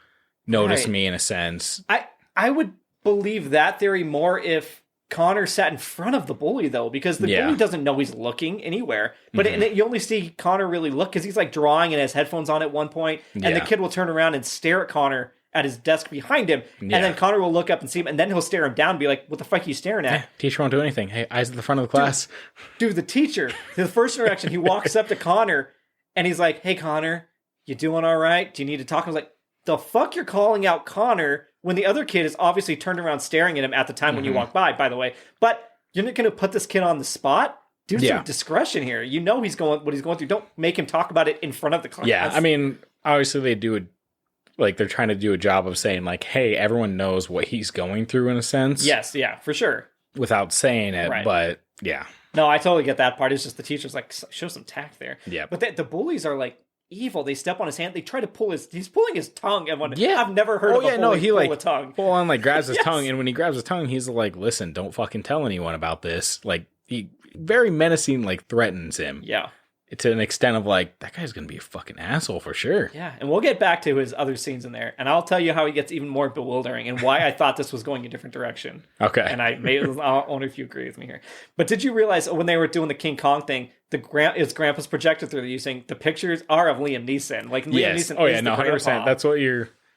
Notice me in a sense. I would believe that theory more if Connor sat in front of the bully, though, because the bully doesn't know he's looking anywhere. But you only see Connor really look, because he's like drawing and has headphones on at one point, and the kid will turn around and stare at Connor at his desk behind him, and then Connor will look up and see him, and then he'll stare him down and be like, "What the fuck are you staring at?" Teacher won't do anything. Hey, eyes at the front of the class. Dude, the teacher, the first interaction, he walks up to Connor, and he's like, "Hey, Connor, you doing all right? Do you need to talk?" I was like, "The fuck you're calling out Connor when the other kid is obviously turned around staring at him at the time when you walk by the way. But you're not going to put this kid on the spot? Do some discretion here. You know what he's going through. Don't make him talk about it in front of the class." Yeah, I mean, obviously they do like, they're trying to do a job of saying, like, hey, everyone knows what he's going through in a sense. Yes, yeah, for sure. Without saying it, but yeah. No, I totally get that part. It's just the teacher's like, show some tact there. Yeah. But the bullies are like evil. They step on his hand. They try to he's pulling his tongue. And I've never heard of a bully he pull like a tongue. Full on like grabs his tongue. And when he grabs his tongue, he's like, listen, don't fucking tell anyone about this. Like, he very menacing, like, threatens him. Yeah. To an extent of like, that guy's gonna be a fucking asshole for sure. Yeah, and we'll get back to his other scenes in there, and I'll tell you how he gets even more bewildering and why I thought this was going a different direction. Okay. And I wonder if you agree with me here. But did you realize when they were doing the King Kong thing, his grandpa's projector they're using, the pictures are of Liam Neeson. Like, Liam Neeson. Oh yeah, no, 100%. That's what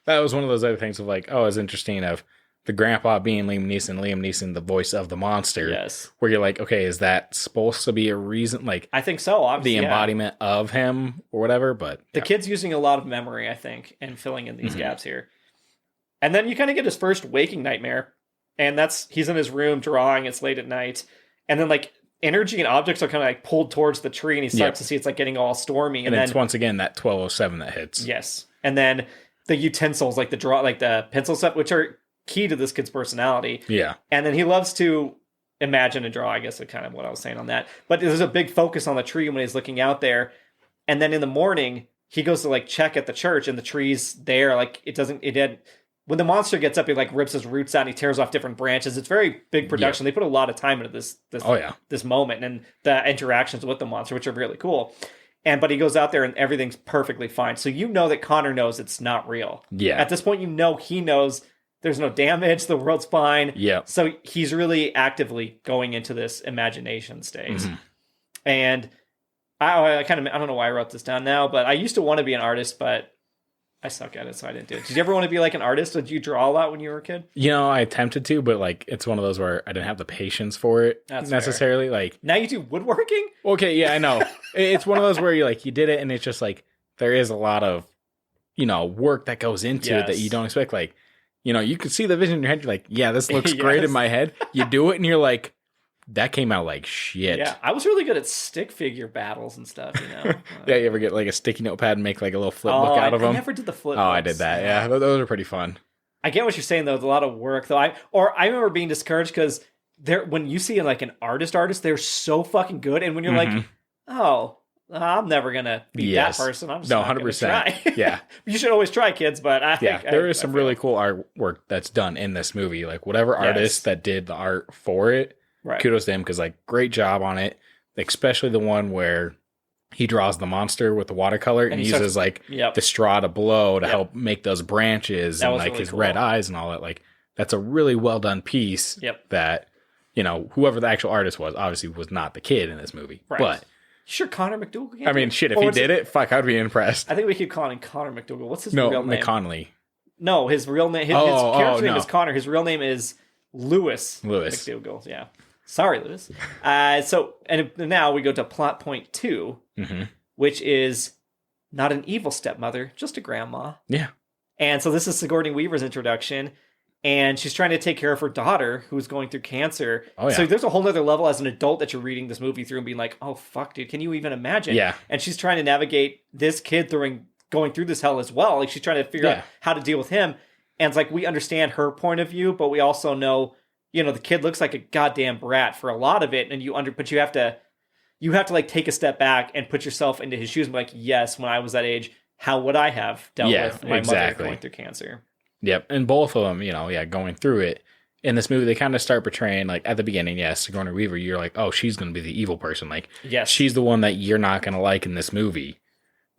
that was one of those other things of like, oh, it's interesting of the grandpa being Liam Neeson, the voice of the monster. Yes. Where you're like, okay, is that supposed to be a reason? Like, I think so, obviously. The embodiment of him or whatever, but... The kid's using a lot of memory, I think, and filling in these gaps here. And then you kind of get his first waking nightmare, and he's in his room drawing, it's late at night, and then, like, energy and objects are kind of, like, pulled towards the tree, and he starts to see it's, like, getting all stormy. And then it's, once again, that 1207 that hits. Yes. And then the utensils, like the pencil stuff, which are key to this kid's personality. Yeah. And then he loves to imagine and draw, I guess, is kind of what I was saying on that. But there's a big focus on the tree when he's looking out there. And then in the morning, he goes to like check at the church, and the tree's there. Like when the monster gets up, he like rips his roots out and he tears off different branches. It's very big production. They put a lot of time into this moment and the interactions with the monster, which are really cool. But he goes out there and everything's perfectly fine. So you know that Connor knows it's not real. Yeah. At this point, you know he knows there's no damage, the world's fine. Yeah. So he's really actively going into this imagination stage. Mm-hmm. And I don't know why I wrote this down now, but I used to want to be an artist, but I suck at it, so I didn't do it. Did you ever want to be like an artist? Did you draw a lot when you were a kid? You know, I attempted to, but like it's one of those where I didn't have the patience for it necessarily. Fair. Like now you do woodworking? Okay, yeah, I know. It's one of those where you did it and it's just like there is a lot of, work that goes into it that you don't expect. Like, you could see the vision in your head, you're like, yeah, this looks great in my head. You do it and you're like, that came out like shit. Yeah, I was really good at stick figure battles and stuff, Yeah, you ever get like a sticky notepad and make like a little flip book out of them? I never did the flip books. I did that. Yeah, those are pretty fun. I get what you're saying though. It's a lot of work though. I remember being discouraged because when you see like an artist, they're so fucking good, and when you're like, oh, I'm never gonna be that person. I'm just not 100%. Try. Yeah, you should always try, kids. But there is some really cool artwork that's done in this movie. Like whatever artist that did the art for it. Right. Kudos to him because great job on it, especially the one where he draws the monster with the watercolor and uses the straw to blow to help make those branches and really his red eyes and all that. Like that's a really well done piece that whoever the actual artist was obviously was not the kid in this movie, but sure Connor McDougal. I mean, shit, if he did it, fuck, I'd be impressed. I think we keep calling him Connor McDougal. What's his real name? McConnelly. No, his real name. His character name is Connor. His real name is Lewis McDougal. Yeah. Sorry, Lewis. And now we go to plot point 2, which is not an evil stepmother, just a grandma. Yeah. And so this is Sigourney Weaver's introduction, and she's trying to take care of her daughter who's going through cancer. Oh, yeah. So there's a whole nother level as an adult that you're reading this movie through and being like, oh, fuck, dude, can you even imagine? Yeah. And she's trying to navigate this kid going through this hell as well. Like she's trying to figure out how to deal with him. And it's like we understand her point of view, but we also know the kid looks like a goddamn brat for a lot of it, but you have to like take a step back and put yourself into his shoes and be like, yes, when I was that age, how would I have dealt with my mother going through cancer? Yep, and both of them, going through it. In this movie, they kind of start portraying, like, at the beginning, Sigourney Weaver, you're like, oh, she's going to be the evil person. Like, she's the one that you're not going to like in this movie.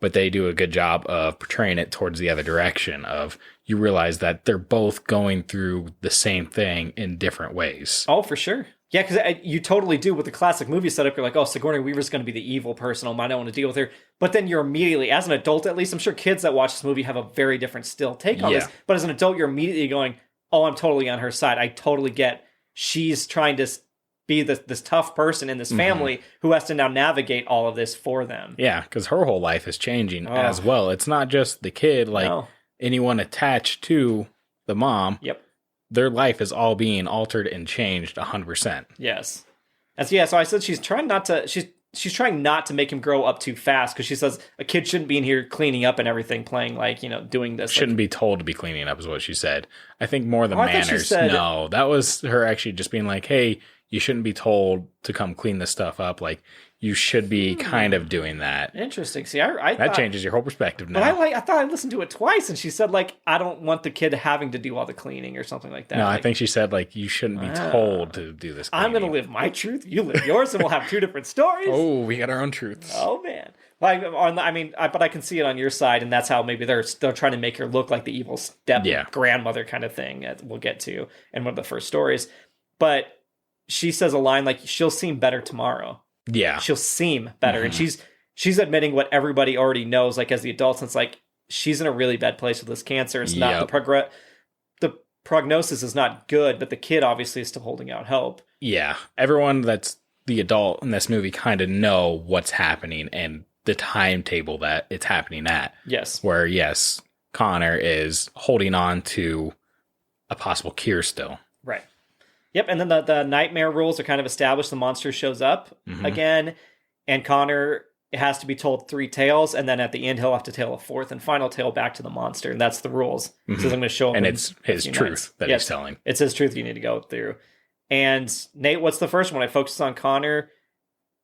But they do a good job of portraying it towards the other direction of you realize that they're both going through the same thing in different ways. Oh, for sure. Yeah, because you totally do with the classic movie setup. You're like, oh, Sigourney Weaver's going to be the evil person. I don't want to deal with her. But then you're immediately, as an adult at least, I'm sure kids that watch this movie have a very different still take on this. But as an adult, you're immediately going, oh, I'm totally on her side. I totally get she's trying to be this tough person in this family who has to now navigate all of this for them. Yeah, because her whole life is changing as well. It's not just the kid, anyone attached to the mom. Yep. Their life is all being altered and changed 100%. Yes. So I said she's trying not to make him grow up too fast because she says a kid shouldn't be in here cleaning up and everything, playing doing this. Shouldn't be told to be cleaning up is what she said. I think more the manners. No, that was her actually just being like, hey, you shouldn't be told to come clean this stuff up. Like, you should be kind of doing that. Interesting. See, I that changes your whole perspective now. But I thought I listened to it twice, and she said, I don't want the kid having to do all the cleaning or something like that. No, I think she said, you shouldn't be told to do this cleaning. I'm going to live my truth, you live yours, and we'll have two different stories. Oh, we got our own truths. Oh, man. But I can see it on your side, and that's how maybe they're trying to make her look like the evil step grandmother kind of thing that we'll get to in one of the first stories. But she says a line like, she'll seem better tomorrow. Yeah. She'll seem better. And she's admitting what everybody already knows, as the adults. And it's she's in a really bad place with this cancer. It's not the prognosis is not good, but the kid obviously is still holding out hope. Yeah. Everyone that's the adult in this movie kind of know what's happening and the timetable that it's happening at. Yes. Where, Connor is holding on to a possible cure still. Right. Yep, and then the nightmare rules are kind of established. The monster shows up again, and Connor has to be told 3 tales, and then at the end he'll have to tell a 4th and final tale back to the monster, and that's the rules. So I'm going to show him. And it's his truth that he's telling. It's his truth you need to go through. And Nate, what's the first one? It focuses on Connor,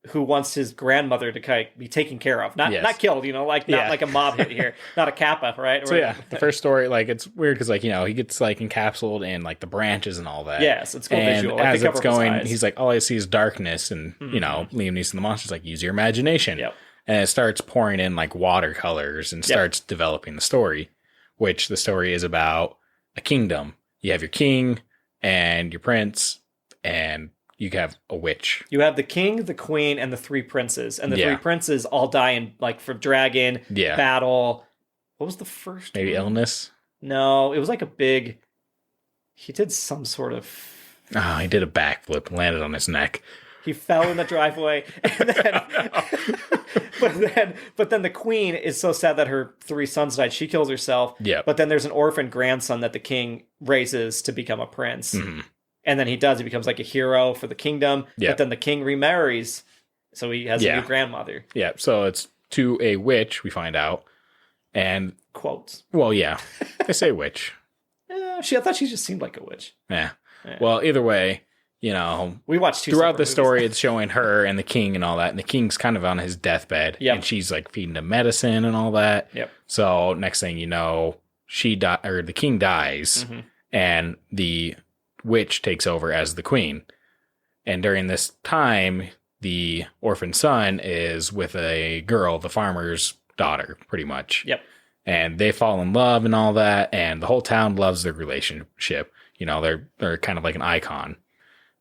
who wants his grandmother to be taken care of, not killed, not like a mob hit here, not a kappa, right? So the first story, like, it's weird because, like, he gets like encapsulated in like the branches and all that. Yes, it's cool visual. As it's going, he's like, all I see is darkness, and Liam Neeson, the monster's like, use your imagination. Yep. And it starts pouring in like watercolors and starts developing the story, which the story is about a kingdom. You have your king and your prince, and you have a witch. You have the king, the queen, and the 3 princes. And the 3 princes all die in, like, for dragon, battle. What was the first Maybe one? Illness? No, it was like a big... He did some sort of... Oh, he did a backflip, landed on his neck. He fell in the driveway. And then, but then the queen is so sad that her 3 sons died. She kills herself. Yeah. But then there's an orphan grandson that the king raises to become a prince. Mm-hmm. And then he becomes like a hero for the kingdom. Yeah. But then the king remarries. So he has a new grandmother. Yeah. So it's to a witch, we find out. And quotes. Well, yeah. They say witch. I thought she just seemed like a witch. Yeah. Well, either way, we watched 2 throughout the story, it's showing her and the king and all that. And the king's kind of on his deathbed. Yep. And she's like feeding him medicine and all that. Yep. So next thing you know, the king dies, and the witch takes over as the queen. And during this time, the orphan son is with a girl, the farmer's daughter, pretty much. Yep. And they fall in love and all that, and the whole town loves their relationship. They're kind of like an icon.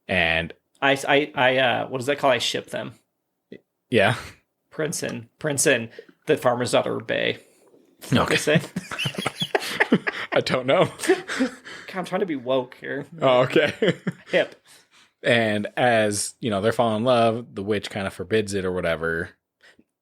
And I what does that call? I ship them. Yeah. Prince and the farmer's daughter, Bay. Okay. Say? I don't know. God, I'm trying to be woke here. Oh, okay. Hip. And as, they're falling in love, the witch kind of forbids it or whatever.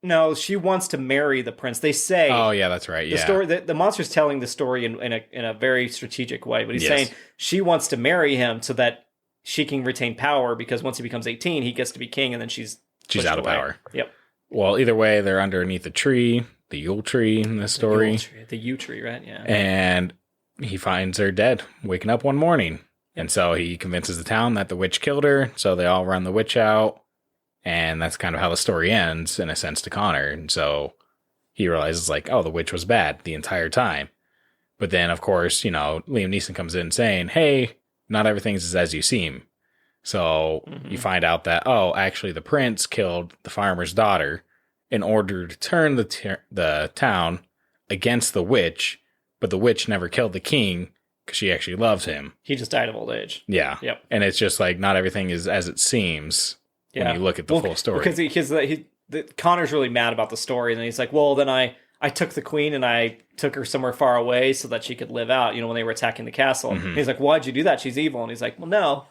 No, she wants to marry the prince. They say... Oh, yeah, that's right. The story, the monster's telling the story in a very strategic way, but he's saying she wants to marry him so that she can retain power, because once he becomes 18, he gets to be king, and then she's out of power. Yep. Well, either way, they're underneath a tree, the Yule tree in this story. The yew tree, right? Yeah. And he finds her dead, waking up one morning. And so he convinces the town that the witch killed her, so they all run the witch out. And that's kind of how the story ends, in a sense, to Connor. And so he realizes, like, oh, the witch was bad the entire time. But then, of course, Liam Neeson comes in saying, hey, not everything's as you seem. So you find out that, oh, actually the prince killed the farmer's daughter in order to turn the town against the witch. But the witch never killed the king because she actually loves him. He just died of old age. Yeah. Yep. And it's just like, not everything is as it seems. When you look at the full story. Because Connor's really mad about the story, and then he's like, well, then I took the queen and I took her somewhere far away so that she could live out, when they were attacking the castle. And he's like, why'd you do that? She's evil. And he's like, well, no,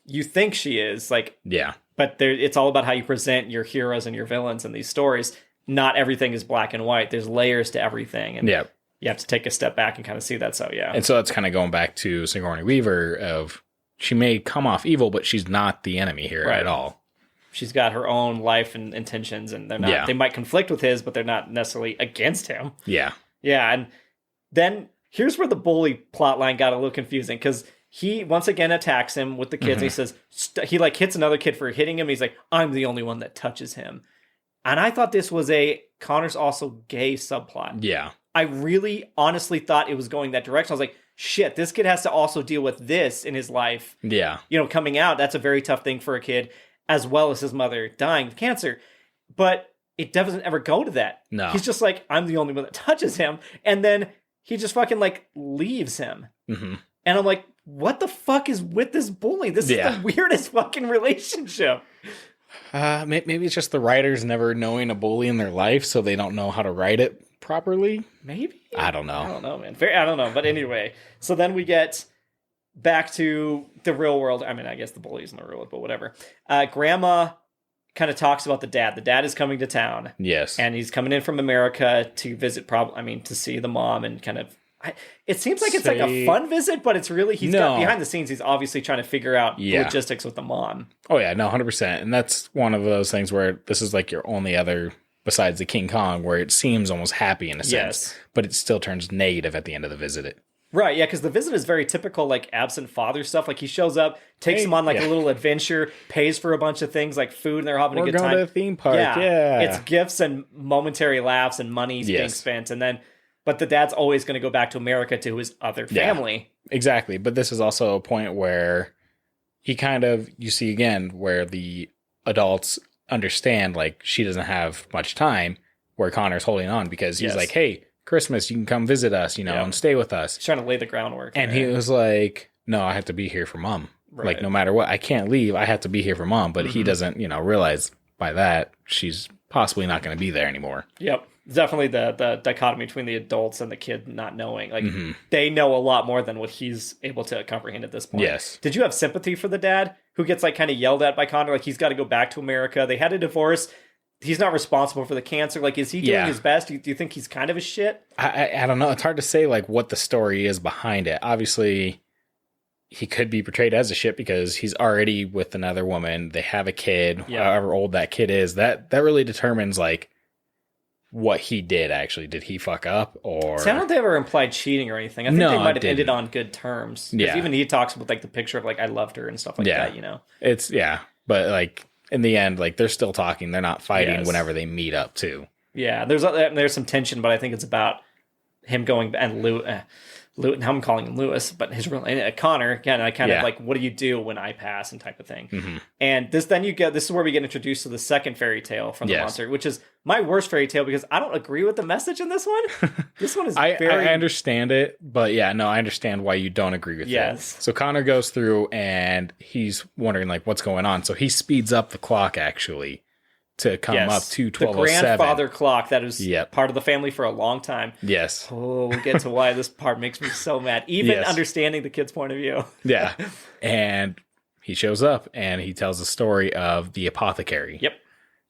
you think she is. Like, yeah. But it's all about how you present your heroes and your villains in these stories. Not everything is black and white. There's layers to everything. And you have to take a step back and kind of see that. So, yeah. And so that's kind of going back to Sigourney Weaver of, she may come off evil, but she's not the enemy here at all. She's got her own life and intentions, and they're not. They might conflict with his, but they're not necessarily against him. Yeah. Yeah, and then here's where the bully plotline got a little confusing, because he once again attacks him with the kids, and he says, he like hits another kid for hitting him. He's like, I'm the only one that touches him. And I thought this was Connor's also gay subplot. Yeah. I really honestly thought it was going that direction. I was like, shit, this kid has to also deal with this in his life. Yeah. Coming out, that's a very tough thing for a kid, as well as his mother dying of cancer. But it doesn't ever go to that. No. He's just like, I'm the only one that touches him. And then he just fucking like leaves him. Mm-hmm. And I'm like, what the fuck is with this bully? This is the weirdest fucking relationship. Maybe it's just the writers never knowing a bully in their life, so they don't know how to write it properly. Maybe? I don't know. I don't know, man. I don't know. But anyway, so then we get back to the real world. I mean, I guess the bully's in the real world, but whatever. Grandma kind of talks about the dad. The dad is coming to town. Yes. And he's coming in from America to visit, to see the mom and kind of... it seems like it's like a fun visit, but it's really... got behind the scenes, he's obviously trying to figure out logistics with the mom. Oh, yeah. No, 100%. And that's one of those things where this is like your only other... besides the King Kong, where it seems almost happy in a sense, but it still turns negative at the end of the visit. Right, yeah, because the visit is very typical, like, absent father stuff. Like, he shows up, takes him on, like, a little adventure, pays for a bunch of things, like food, and they're having a good time. We're going to a theme park, yeah. It's gifts and momentary laughs and money being spent, and then... But the dad's always going to go back to America to his other family. Yeah, exactly, but this is also a point where he kind of... You see, again, where the adults understand, like, she doesn't have much time, where Connor's holding on, because he's like, hey... Christmas, you can come visit us, and stay with us. He's trying to lay the groundwork. And he was like, no, I have to be here for mom. Right. Like, no matter what, I can't leave. I have to be here for mom. But he doesn't, realize by that she's possibly not going to be there anymore. Yep. Definitely the dichotomy between the adults and the kid not knowing. Like, they know a lot more than what he's able to comprehend at this point. Yes. Did you have sympathy for the dad who gets, like, kind of yelled at by Connor? Like, he's got to go back to America. They had a divorce. He's not responsible for the cancer. Like, is he doing his best? Do you think he's kind of a shit? I don't know. It's hard to say, like, what the story is behind it. Obviously, he could be portrayed as a shit because he's already with another woman. They have a kid, however old that kid is. That really determines, like, what he did, actually. Did he fuck up? Or... See, I don't think they ever implied cheating or anything. I think they might have ended on good terms. Yeah. Even he talks about, like, the picture of, like, I loved her and stuff like that, It's, but, like... In the end, like, they're still talking. They're not fighting whenever they meet up, too. Yeah, there's some tension, but I think it's about him going and Lewis, I'm calling him Lewis, but his real Connor, again, I kind of like, what do you do when I pass and type of thing. And this is where we get introduced to the second fairy tale from the monster, which is my worst fairy tale because I don't agree with the message in this one. This one is I understand it, but I understand why you don't agree with it. So Connor goes through and he's wondering, like, what's going on. So he speeds up the clock, actually, to come up to 12:07. The grandfather clock that was part of the family for a long time. Yes. Oh, we'll get to why this part makes me so mad. Even understanding the kid's point of view. Yeah. And he shows up and he tells the story of the apothecary. Yep.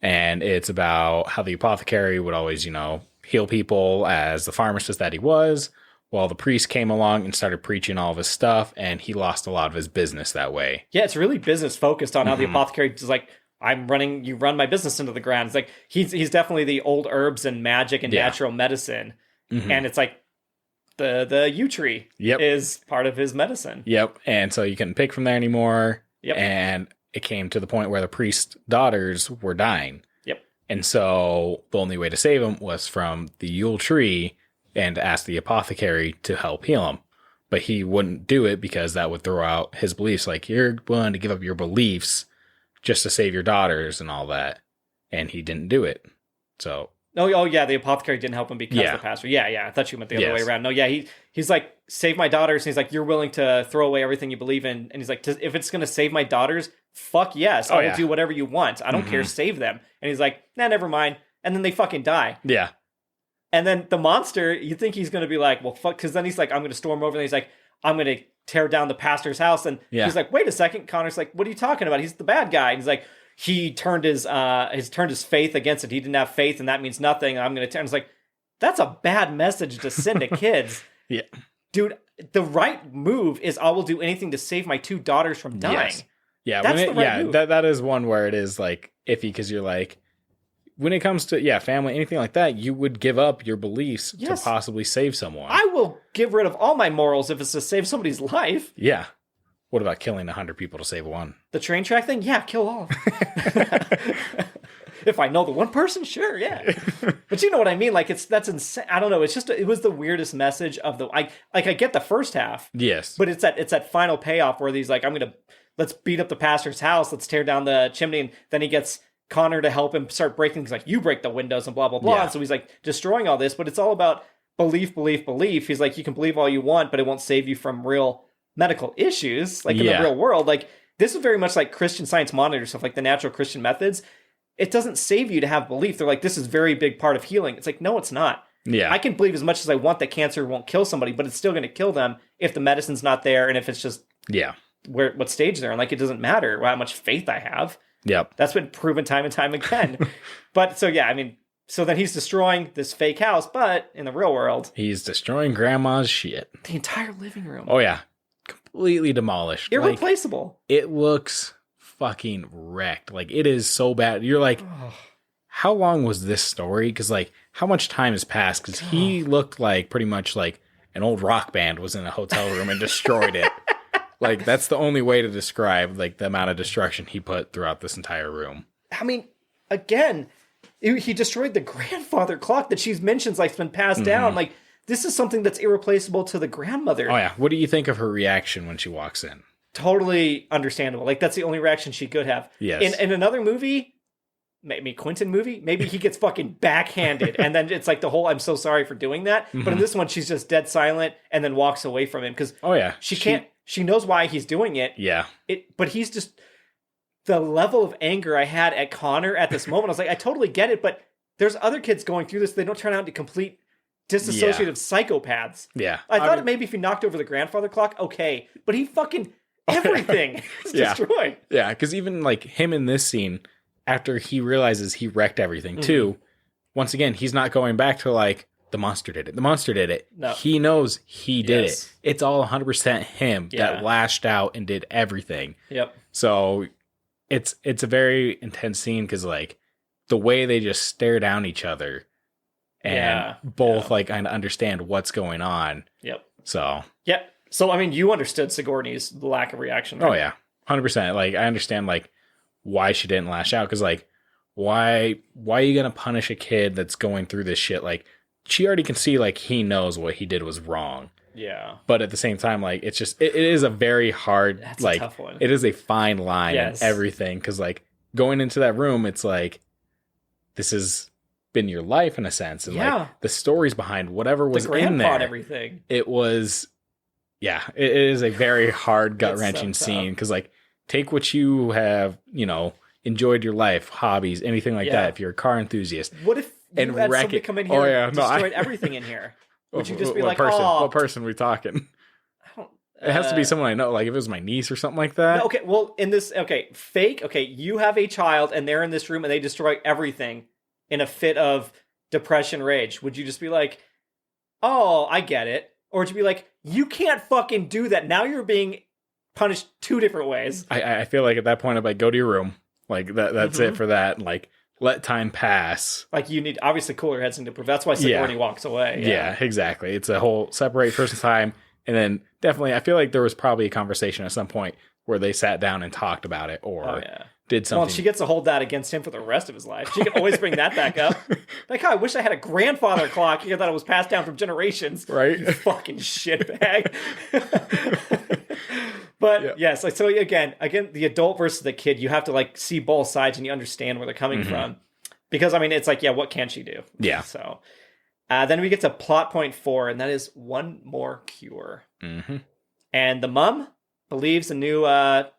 And it's about how the apothecary would always, heal people as the pharmacist that he was, while the priest came along and started preaching all of his stuff, and he lost a lot of his business that way. Yeah, it's really business focused on how the apothecary is like, you run my business into the ground. It's like, he's definitely the old herbs and magic and natural medicine. And it's like, the yew tree is part of his medicine. Yep. And so you couldn't pick from there anymore. Yep. And it came to the point where the priest's daughters were dying. Yep. And so the only way to save them was from the yew tree and ask the apothecary to help heal him. But he wouldn't do it because that would throw out his beliefs. Like, you're willing to give up your beliefs just to save your daughters and all that. And he didn't do it. So... Oh, yeah, the apothecary didn't help him because the pastor. Yeah, I thought you meant the other way around. No, he's like, save my daughters. And he's like, you're willing to throw away everything you believe in. And he's like, if it's going to save my daughters, fuck yes. I will do whatever you want. I don't care, save them. And he's like, nah, never mind. And then they fucking die. Yeah. And then the monster, you think he's going to be like, well, fuck. Because then he's like, I'm going to storm over. And he's like, I'm going to tear down the pastor's house. And he's like, wait a second. Connor's like, what are you talking about? He's the bad guy. And he's like, he turned his faith against it. He didn't have faith, and that means nothing. I'm going to turn. It's like, that's a bad message to send to kids. Yeah, dude. The right move is I will do anything to save my two daughters from dying. Yes. Yeah, that's the right move. That is one where it is like iffy because you're like, when it comes to family, anything like that, you would give up your beliefs to possibly save someone. I will get rid of all my morals if it's to save somebody's life. Yeah. What about killing 100 people to save one? The train track thing? Yeah, kill all. If I know the one person, sure, yeah. But you know what I mean? Like, that's insane. I don't know. It's just, it was the weirdest message of I get the first half. Yes. But it's that final payoff where he's like, let's beat up the pastor's house. Let's tear down the chimney. And then he gets Connor to help him start breaking things like, you break the windows and blah, blah, blah. Yeah. And so he's like destroying all this, but it's all about belief. He's like, you can believe all you want, but it won't save you from real medical issues, like in the real world. Like, this is very much like Christian Science Monitor stuff, like the natural Christian methods. It doesn't save you to have belief. They're like, this is a very big part of healing. It's like, no, it's not. Yeah. I can believe as much as I want that cancer won't kill somebody, but it's still going to kill them if the medicine's not there and if it's just what stage they're in. Like, it doesn't matter how much faith I have. Yep. That's been proven time and time again. But so, so then he's destroying this fake house, but in the real world, he's destroying grandma's shit. The entire living room. Oh, yeah. Completely demolished. Irreplaceable. Like, it looks fucking wrecked. Like, it is so bad. You're like, how long was this story? Because, like, how much time has passed? Because he looked like pretty much like an old rock band was in a hotel room and destroyed it. Like, that's the only way to describe, like, the amount of destruction he put throughout this entire room. I mean, again, he destroyed the grandfather clock that she's mentioned, like, it's been passed down. Like, this is something that's irreplaceable to the grandmother. Oh, yeah. What do you think of her reaction when she walks in? Totally understandable. Like, that's the only reaction she could have. Yes. In another movie, maybe Quentin movie, maybe he gets fucking backhanded, and then it's like the whole, I'm so sorry for doing that. But in this one, she's just dead silent and then walks away from him because she can't. She knows why he's doing it. Yeah. But he's just, the level of anger I had at Connor at this moment, I was like, I totally get it, but there's other kids going through this. They don't turn out into complete disassociative psychopaths. Yeah. I thought maybe if he knocked over the grandfather clock, okay. But he fucking, everything is destroyed. Yeah, because even like him in this scene, after he realizes he wrecked everything too, once again, he's not going back to like, the monster did it. The monster did it. No. He knows he did it. It's all 100% him that lashed out and did everything. Yep. So it's a very intense scene because like the way they just stare down each other and both like kind of understand what's going on. Yep. So. Yep. So I mean, you understood Sigourney's lack of reaction. Right? Oh yeah, 100%. Like I understand like why she didn't lash out because like why are you gonna punish a kid that's going through this shit? Like she already can see like he knows what he did was wrong. Yeah. But at the same time, like it's just it is a very hard That's like a tough one. It is a fine line and everything because like going into that room, it's like this has been your life in a sense, and like the stories behind whatever was in there, and everything. It was, it is a very hard gut wrenching scene because like take what you have, enjoyed your life, hobbies, anything like that. If you're a car enthusiast, what if you had somebody come in here and destroyed everything in here? Would you just be like, what person are we talking? It has to be someone I know, like if it was my niece or something like that. No, okay, well, in this, fake, you have a child and they're in this room and they destroy everything in a fit of depression rage. Would you just be like, oh, I get it? Or would you be like, you can't fucking do that. Now you're being punished two different ways. I feel like at that point, I'm like, go to your room. Like that's it for that. Like, let time pass. Like you need obviously cooler heads to prove. That's why Sigourney walks away. Yeah, exactly. It's a whole separate first time, and then definitely, I feel like there was probably a conversation at some point where they sat down and talked about it, or did something. Well, she gets to hold that against him for the rest of his life. She can always bring that back up. Like, I wish I had a grandfather clock. You thought it was passed down from generations, right? You fucking shitbag. But yes, like so again, the adult versus the kid, you have to like see both sides and you understand where they're coming from. Because I mean, it's like, what can she do? Yeah. So then we get to plot point 4, and that is one more cure. And the mom believes a new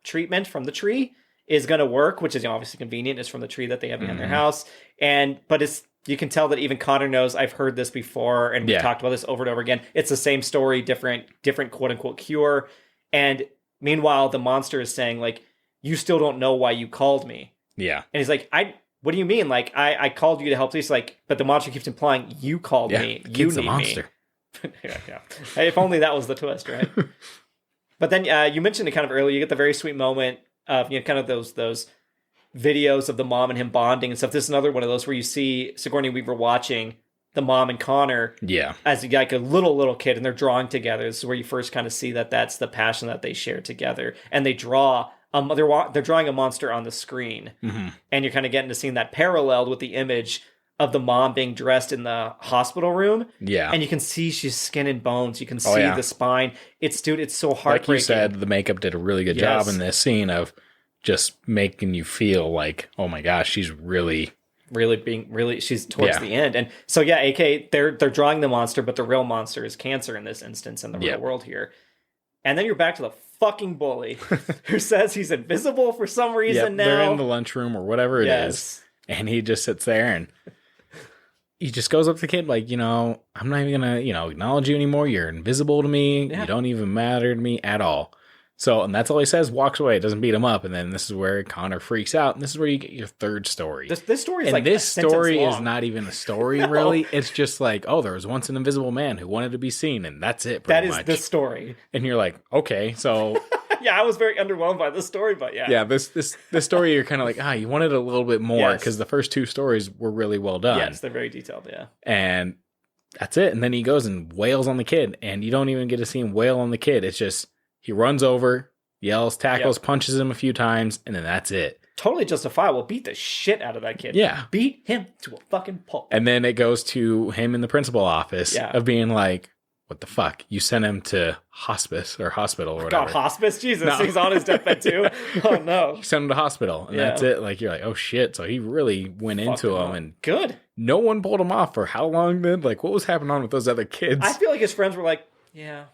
treatment from the tree is going to work, which is obviously convenient. It's from the tree that they have in their house, but you can tell that even Connor knows, I've heard this before, and we've talked about this over and over again. It's the same story, different quote unquote cure, and meanwhile, the monster is saying, like, you still don't know why you called me. Yeah. And he's like, what do you mean? Like, I called you to help this. Like, but the monster keeps implying, you called me. You need the monster. Me. yeah. If only that was the twist, right? But then you mentioned it kind of earlier. You get the very sweet moment of, kind of those videos of the mom and him bonding and stuff. This is another one of those where you see Sigourney Weaver watching the mom and Connor as like a little kid, and they're drawing together. This is where you first kind of see that that's the passion that they share together, and they draw. They're drawing a monster on the screen, and you're kind of getting to seeing that paralleled with the image of the mom being dressed in the hospital room. Yeah, and you can see she's skin and bones. You can see the spine. It's so heartbreaking. Like you said, the makeup did a really good job in this scene of just making you feel like, oh my gosh, she's really she's towards the end. And so AK they're drawing the monster, but the real monster is cancer in this instance in the real world here. And then you're back to the fucking bully who says he's invisible for some reason now. They're in the lunchroom or whatever it is, and he just sits there and he just goes up to the kid like, I'm not even gonna acknowledge you anymore. You're invisible to me. You don't even matter to me at all. So, and that's all he says, walks away, doesn't beat him up. And then this is where Connor freaks out. And this is where you get your third story. This story is and like this a story long. Is not even a story, really. It's just like, there was once an invisible man who wanted to be seen. And that's it, pretty much. That is the story. And you're like, okay, so... I was very underwhelmed by this story, but Yeah, this story, you're kind of like, you wanted a little bit more. Because the first two stories were really well done. Yes, they're very detailed, And that's it. And then he goes and wails on the kid, and you don't even get to see him wail on the kid. It's just he runs over, yells, tackles, punches him a few times, and then that's it. Totally justifiable. Beat the shit out of that kid. Yeah. Beat him to a fucking pulp. And then it goes to him in the principal office of being like, what the fuck? You sent him to hospice or hospital or whatever. God, hospice? Jesus, no. He's on his deathbed too? Oh, no. You sent him to hospital, and that's it. Like, you're like, oh, shit. So he really went into him. And good. No one pulled him off for how long then? Like, what was happening on with those other kids? I feel like his friends were like, yeah.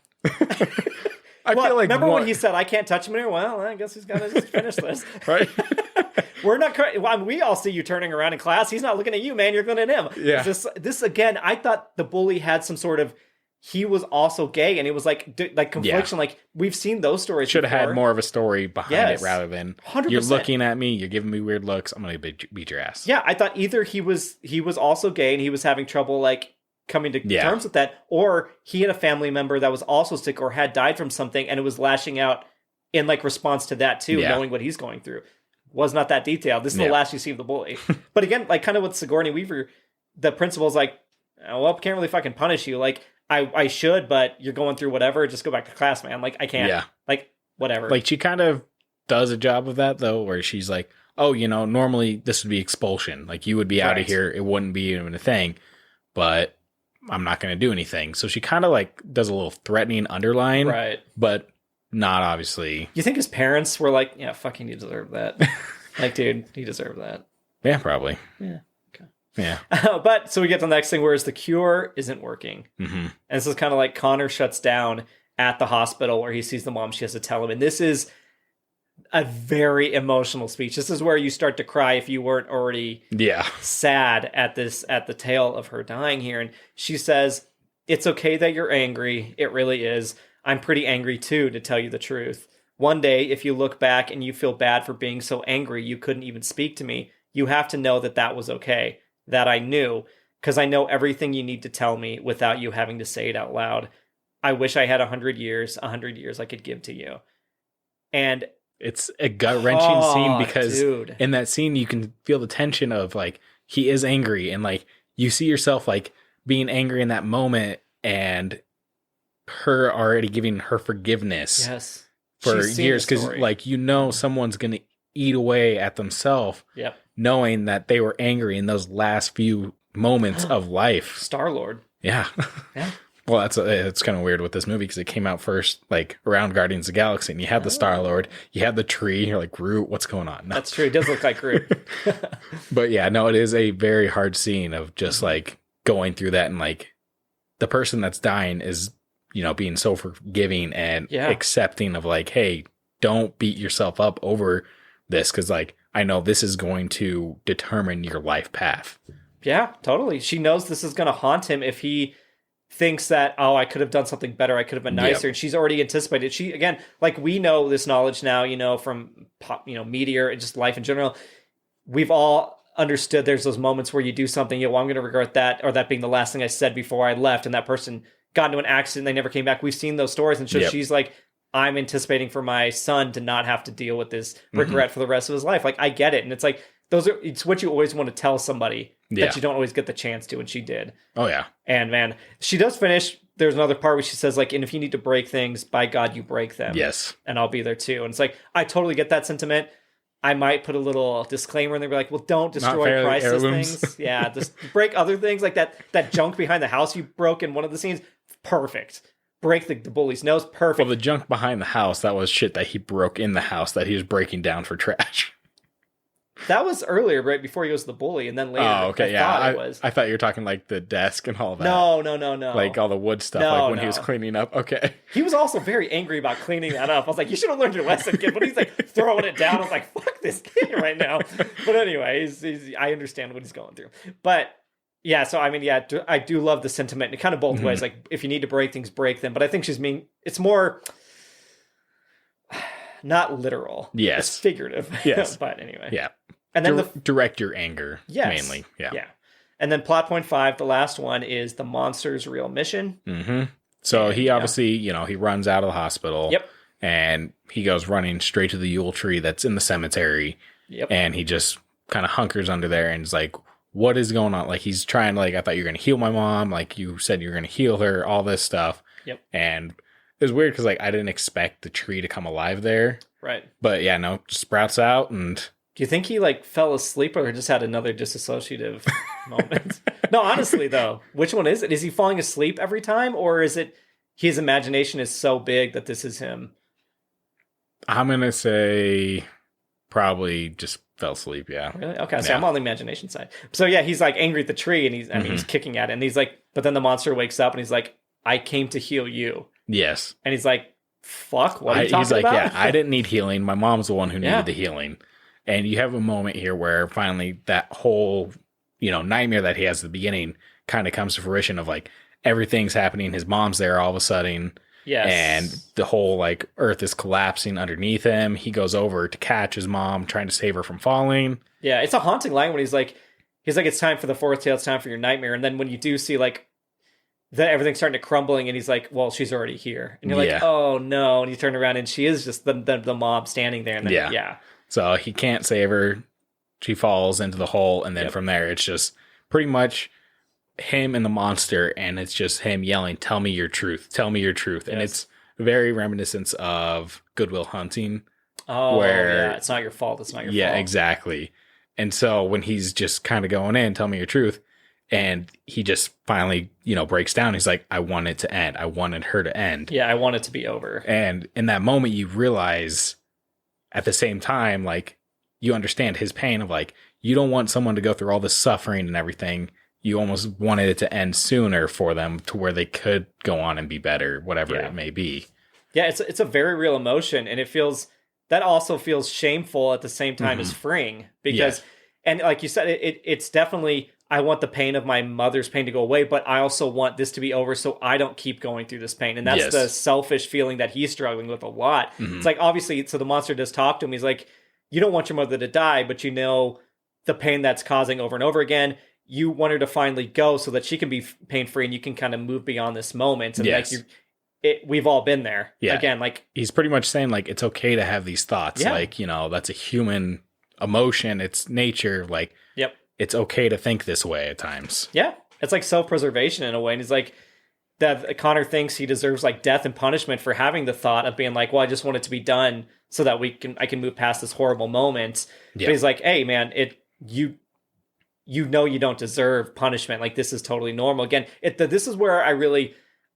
I feel like remember when he said, I can't touch him anymore? Well, I guess he's got to finish this. Right? We're not. We all see you turning around in class. He's not looking at you, man. You're looking at him. Yeah. This again. I thought the bully had some sort of. He was also gay, and it was like confliction. Yeah. Like we've seen those stories. Should have had more of a story behind it rather than 100%. You're looking at me. You're giving me weird looks. I'm gonna beat your ass. Yeah, I thought either he was also gay and he was having trouble like coming to terms with that, or he had a family member that was also sick or had died from something, and it was lashing out in like response to that too, knowing what he's going through. Was not that detailed. This is the last you see of the bully. But again, like kind of with Sigourney Weaver, the principal's like, oh, well, can't really fucking punish you. Like, I should, but you're going through whatever. Just go back to class, man. Like, I can't. Yeah. Like, whatever. Like, she kind of does a job of that, though, where she's like, oh, normally this would be expulsion. Like, you would be out of here. It wouldn't be even a thing. But I'm not going to do anything. So she kind of, like, does a little threatening underline. Right. But not obviously. You think his parents were like, yeah, fucking you deserve that. Like, dude, he deserved that. Yeah, probably. Yeah. Okay. Yeah. But so we get to the next thing, whereas the cure isn't working. Mm-hmm. And this is kind of like Connor shuts down at the hospital where he sees the mom. She has to tell him. And this is a very emotional speech. This is where you start to cry if you weren't already sad at the tale of her dying here. And she says, it's okay that you're angry. It really is. I'm pretty angry too, to tell you the truth. One day, if you look back and you feel bad for being so angry you couldn't even speak to me, you have to know that that was okay, that I knew, because I know everything you need to tell me without you having to say it out loud. I wish I had 100 years I could give to you. And it's a gut-wrenching scene because in that scene you can feel the tension of like, he is angry and like you see yourself like being angry in that moment and her already giving her forgiveness. Yes. For years, because like someone's gonna eat away at themselves, knowing that they were angry in those last few moments of life. Star-Lord. Yeah. Well, it's kind of weird with this movie because it came out first, like around Guardians of the Galaxy, and you had the Star-Lord, you had the tree. You're like, Groot, what's going on? No. That's true. It does look like Groot. But yeah, no, it is a very hard scene of just like going through that, and like the person that's dying is, being so forgiving and accepting of like, hey, don't beat yourself up over this because like I know this is going to determine your life path. Yeah, totally. She knows this is going to haunt him if he thinks that, oh, I could have done something better. I could have been nicer. And she's already anticipated. She, again, like we know this knowledge now, from pop, media and just life in general. We've all understood there's those moments where you do something, well, I'm going to regret that, or that being the last thing I said before I left, and that person got into an accident, they never came back. We've seen those stories, and so she's like, I'm anticipating for my son to not have to deal with this regret for the rest of his life. Like, I get it. And it's like, it's what you always want to tell somebody that you don't always get the chance to, and she did. Oh, yeah. And man, she does finish. There's another part where she says, like, and if you need to break things, by God, you break them. Yes. And I'll be there too. And it's like, I totally get that sentiment. I might put a little disclaimer in there, be like, well, don't destroy priceless things. Yeah, just break other things, like that junk behind the house you broke in one of the scenes. Perfect. Break the bully's nose. Perfect. Well, the junk behind the house, that was shit that he broke in the house that he was breaking down for trash. That was earlier, right before he goes to the bully, and then later. Oh, okay, I thought you were talking like the desk and all that. No. Like all the wood stuff, when he was cleaning up. Okay. He was also very angry about cleaning that up. I was like, you should have learned your lesson, kid. But he's like throwing it down. I was like, fuck this kid right now. But anyway, I understand what he's going through. But yeah, so I mean, yeah, I do love the sentiment. And kind of both ways. Like, if you need to break things, break them. But I think it's more not literal. Yes. It's figurative. Yes. But anyway. Yeah. And then direct your anger, mainly. Yeah. Yeah. And then plot point 5, the last one, is the monster's real mission. Mm-hmm. So he obviously, he runs out of the hospital. Yep. And he goes running straight to the Yule tree that's in the cemetery. Yep. And he just kind of hunkers under there and is like, what is going on? Like, he's trying, like, I thought you were going to heal my mom. Like, you said you're going to heal her, all this stuff. Yep. And it was weird because, like, I didn't expect the tree to come alive there. Right. But yeah, no, sprouts out. And do you think he, like, fell asleep or just had another disassociative moment? No, honestly, though, which one is it? Is he falling asleep every time, or is it his imagination is so big that this is him? I'm going to say probably just fell asleep, yeah. Really? Okay, so I'm on the imagination side. So yeah, he's like angry at the tree, and he's kicking at it, and he's like, but then the monster wakes up, and he's like, I came to heal you. Yes. And he's like, fuck, what are you talking about? Yeah, I didn't need healing. My mom's the one who needed the healing. And you have a moment here where finally that whole, nightmare that he has at the beginning kind of comes to fruition of, like, everything's happening. His mom's there all of a sudden. Yes. And the whole, like, earth is collapsing underneath him. He goes over to catch his mom, trying to save her from falling. Yeah, it's a haunting line when he's like, it's time for the fourth tale, it's time for your nightmare. And then when you do see, like, that everything's starting to crumbling, and he's like, well, she's already here. And you're like, oh, no. And you turn around, and she is just the mom standing there. And then, So he can't save her. She falls into the hole, and then from there, it's just pretty much him and the monster, and it's just him yelling, tell me your truth, tell me your truth. And it's very reminiscent of Good Will Hunting. Oh, where it's not your fault, it's not your fault. Yeah, exactly. And so when he's just kind of going in, tell me your truth, and he just finally, breaks down, he's like, I want it to end. I wanted her to end. Yeah, I want it to be over. And in that moment, you realize at the same time, like, you understand his pain of, like, you don't want someone to go through all this suffering and everything. You almost wanted it to end sooner for them to where they could go on and be better, whatever it may be. Yeah, it's a very real emotion, and that also feels shameful at the same time as freeing, because, and like you said, it's definitely, I want the pain of my mother's pain to go away, but I also want this to be over so I don't keep going through this pain. And that's the selfish feeling that he's struggling with a lot. It's like, obviously, so the monster does talk to him. He's like, you don't want your mother to die, but the pain that's causing over and over again. You want her to finally go so that she can be pain-free, and you can kind of move beyond this moment. And we've all been there. Yeah. Again, like, he's pretty much saying, like, it's okay to have these thoughts. Yeah. Like, that's a human emotion. It's nature. Like, it's okay to think this way at times. Yeah. It's like self-preservation in a way. And he's like, that Connor thinks he deserves, like, death and punishment for having the thought of being like, well, I just want it to be done so that I can move past this horrible moment. But he's like, hey man, you don't deserve punishment. Like, this is totally normal. Again, this is where I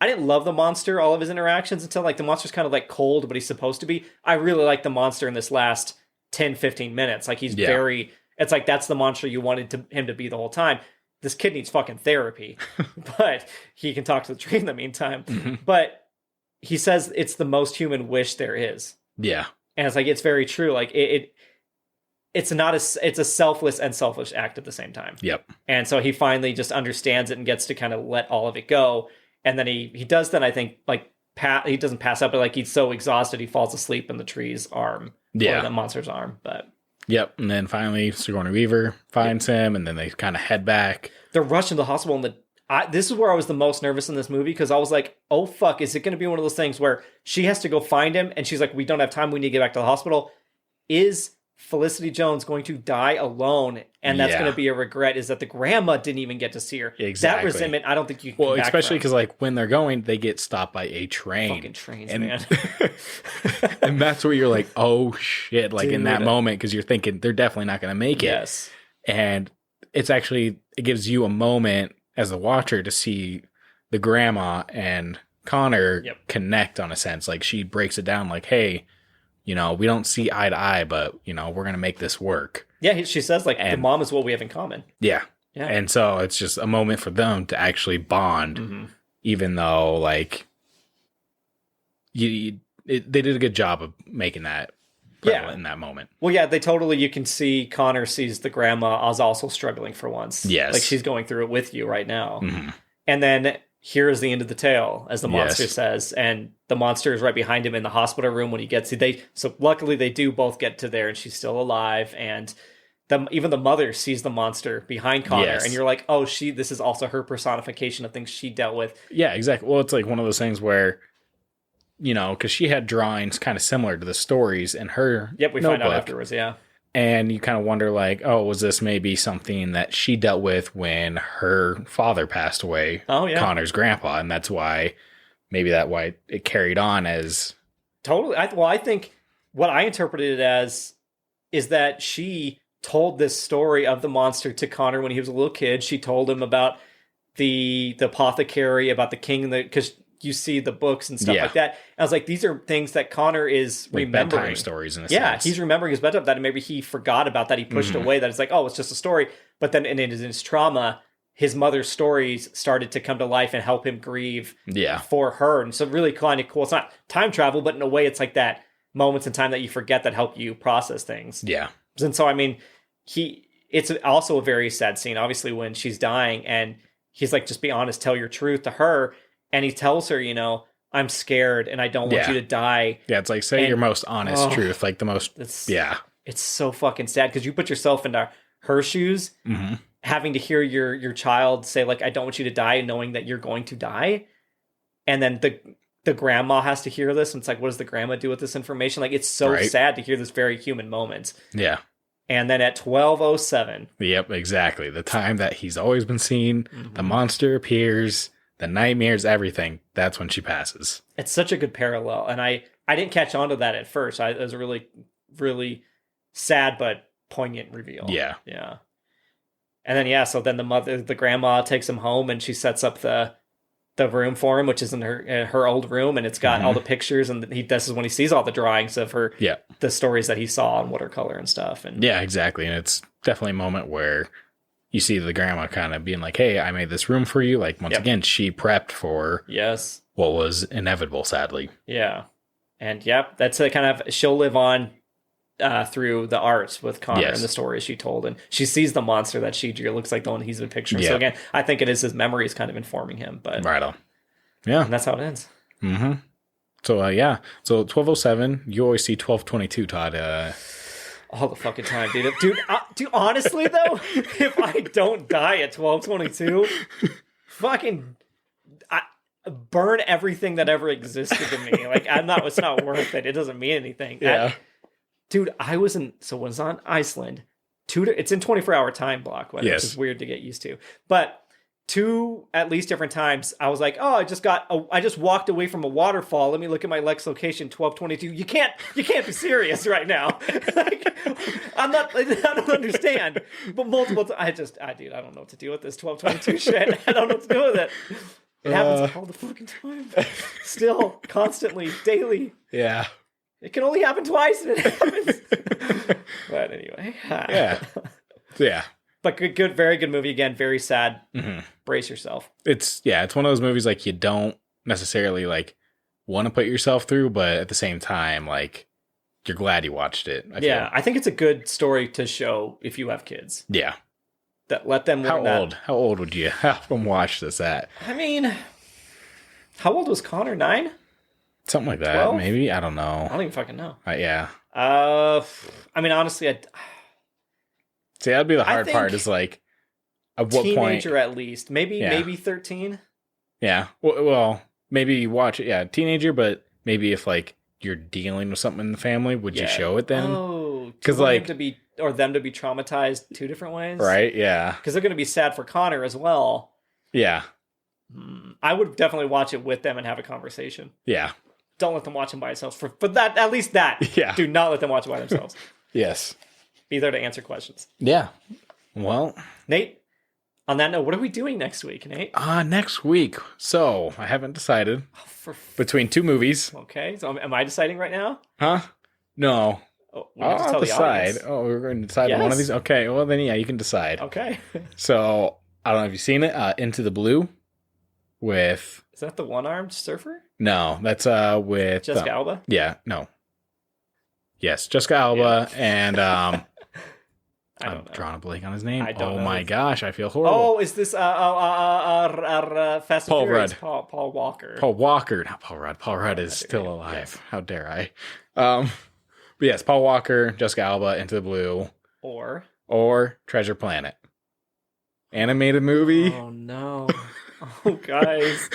didn't love the monster, all of his interactions, until, like, the monster's kind of, like, cold, but he's supposed to be. I really like the monster in this last 10, 15 minutes. Like, he's it's like, that's the monster you wanted him to be the whole time. This kid needs fucking therapy, but he can talk to the tree in the meantime. But he says it's the most human wish there is. Yeah. And it's like, it's very true. Like, it's a selfless and selfish act at the same time. Yep. And so he finally just understands it and gets to kind of let all of it go. And then he does then, I think, like, he doesn't pass out, but, like, he's so exhausted he falls asleep in the tree's arm. Or the monster's arm. But yep. And then finally Sigourney Weaver finds him, and then they kind of head back. They're rushing to the hospital, and this is where I was the most nervous in this movie, because I was like, oh fuck, is it going to be one of those things where she has to go find him, and she's like, we don't have time, we need to get back to the hospital? Is Felicity Jones going to die alone, and that's going to be a regret, is that the grandma didn't even get to see her. Exactly. That resentment, I don't think you can come back especially because, like, when they're going, they get stopped by a train. Fucking trains, man. And that's where you're like, oh shit, like, in that moment, because you're thinking they're definitely not going to make it. Yes. And it gives you a moment as a watcher to see the grandma and Connor connect, on a sense. Like, she breaks it down like, hey, we don't see eye to eye, but, we're going to make this work. Yeah, she says, like, the mom is what we have in common. Yeah. Yeah. And so it's just a moment for them to actually bond, even though, like, they did a good job of making that in that moment. Well, yeah, you can see Connor sees the grandma as also struggling for once. Yes. Like, she's going through it with you right now. And then here's the end of the tale, as the monster says, and the monster is right behind him in the hospital room when he gets so luckily they do both get to there, and she's still alive, and even the mother sees the monster behind Connor, and you're like, oh, this is also her personification of things she dealt with. Yeah, exactly. Well, it's like one of those things where, because she had drawings kind of similar to the stories in her we find out afterwards, And you kind of wonder, like, oh, was this maybe something that she dealt with when her father passed away? Oh, yeah. Connor's grandpa. And that's why, why it carried on as... Totally. I think what I interpreted it as is that she told this story of the monster to Connor when he was a little kid. She told him about the apothecary, about the king, because you see the books and stuff like that. And I was like, these are things that Connor is like remembering. Bedtime stories in a sense. He's remembering his bedtime, that maybe he forgot about that. He pushed away that. It's like, oh, it's just a story. But then in his trauma, his mother's stories started to come to life and help him grieve for her. And so really kind of cool. It's not time travel, but in a way it's like that moments in time that you forget that help you process things. Yeah. And so, I mean, it's also a very sad scene, obviously, when she's dying and he's like, just be honest, tell your truth to her. And he tells her, you know, I'm scared and I don't want you to die. Yeah, it's like, say your most honest truth. Like the most, It's so fucking sad because you put yourself into her shoes, having to hear your child say, like, I don't want you to die, and knowing that you're going to die. And then the grandma has to hear this. And it's like, what does the grandma do with this information? Like, it's so sad to hear this very human moment. Yeah. And then at 12:07. Yep, exactly. The time that he's always been seen, the monster appears, the nightmares, everything. That's when she passes. It's such a good parallel. And I didn't catch on to that at first. It was a really, really sad but poignant reveal. Yeah. Yeah. And then, so then the grandma takes him home and she sets up the room for him, which is in her old room, and it's got all the pictures, and this is when he sees all the drawings of her, the stories that he saw in watercolor and stuff. And yeah, exactly. And it's definitely a moment where you see the grandma kind of being like, hey, I made this room for you. Like, once again, she prepped for what was inevitable, sadly. Yeah. And that's a kind of, she'll live on through the arts with Connor and the stories she told. And she sees the monster that she drew. It looks like the one he's been picturing. So again, I think it is his memories kind of informing him. But right on. Yeah. And that's how it ends. Mm-hmm. So, So 12:07, you always see 12:22, Todd. All the fucking time, dude. Dude, honestly, though, if I don't die at 12:22, fucking... burn everything that ever existed to me. Like, it's not worth it. It doesn't mean anything. Dude, I was on Iceland. It's in 24-hour time block, which is weird to get used to. But at least different times, I was like, oh, I just walked away from a waterfall. Let me look at my Lex location, 12:22. You can't be serious right now. Like, I don't understand. But multiple times, dude, I don't know what to do with this 12:22 shit. I don't know what to do with it. It happens all the fucking time. Still, constantly, daily. Yeah. It can only happen twice and it happens. But anyway. Yeah. But good, very good movie. Again, very sad. Brace yourself. It's one of those movies like you don't necessarily like want to put yourself through, but at the same time, like you're glad you watched it. I think it's a good story to show if you have kids. Yeah. That let them learn How old would you have them watch this at? I mean, how old was Connor? 9? Something like that, 12? Maybe. I don't know. I don't even fucking know. Yeah. I mean, honestly, see, that'd be the hard part. Is like, at what point? Teenager at least, maybe 13. Yeah. Well, maybe watch it. Yeah, teenager, but maybe if like you're dealing with something in the family, would you show it then? Oh, because like them to be traumatized 2 different ways, right? Yeah, because they're going to be sad for Connor as well. Yeah. I would definitely watch it with them and have a conversation. Yeah. Don't let them watch them by themselves. For that, at least that. Yeah. Do not let them watch it by themselves. Yes. Be there to answer questions. Yeah. Well, Nate, on that note, what are we doing next week, Nate? Next week. So, I haven't decided. Between 2 movies. Okay. So, am I deciding right now? Huh? No. Oh, I'll decide. Oh, we're going to decide on one of these? Okay. Well, then, you can decide. Okay. So, I don't know if you've seen it. Into the Blue with... Is that the one-armed surfer? No, that's with... Jessica Alba? Yeah, no. Yes, Jessica Alba and... I'm drawing a blank on his name. Oh my gosh, I feel horrible. Oh, is this Fast and Furious? Paul Walker. Paul Walker, not Paul Rudd. Paul Rudd is still alive. Yes. How dare I? But yes, Paul Walker, Jessica Alba, Into the Blue, or Treasure Planet, animated movie. Oh no! Oh guys.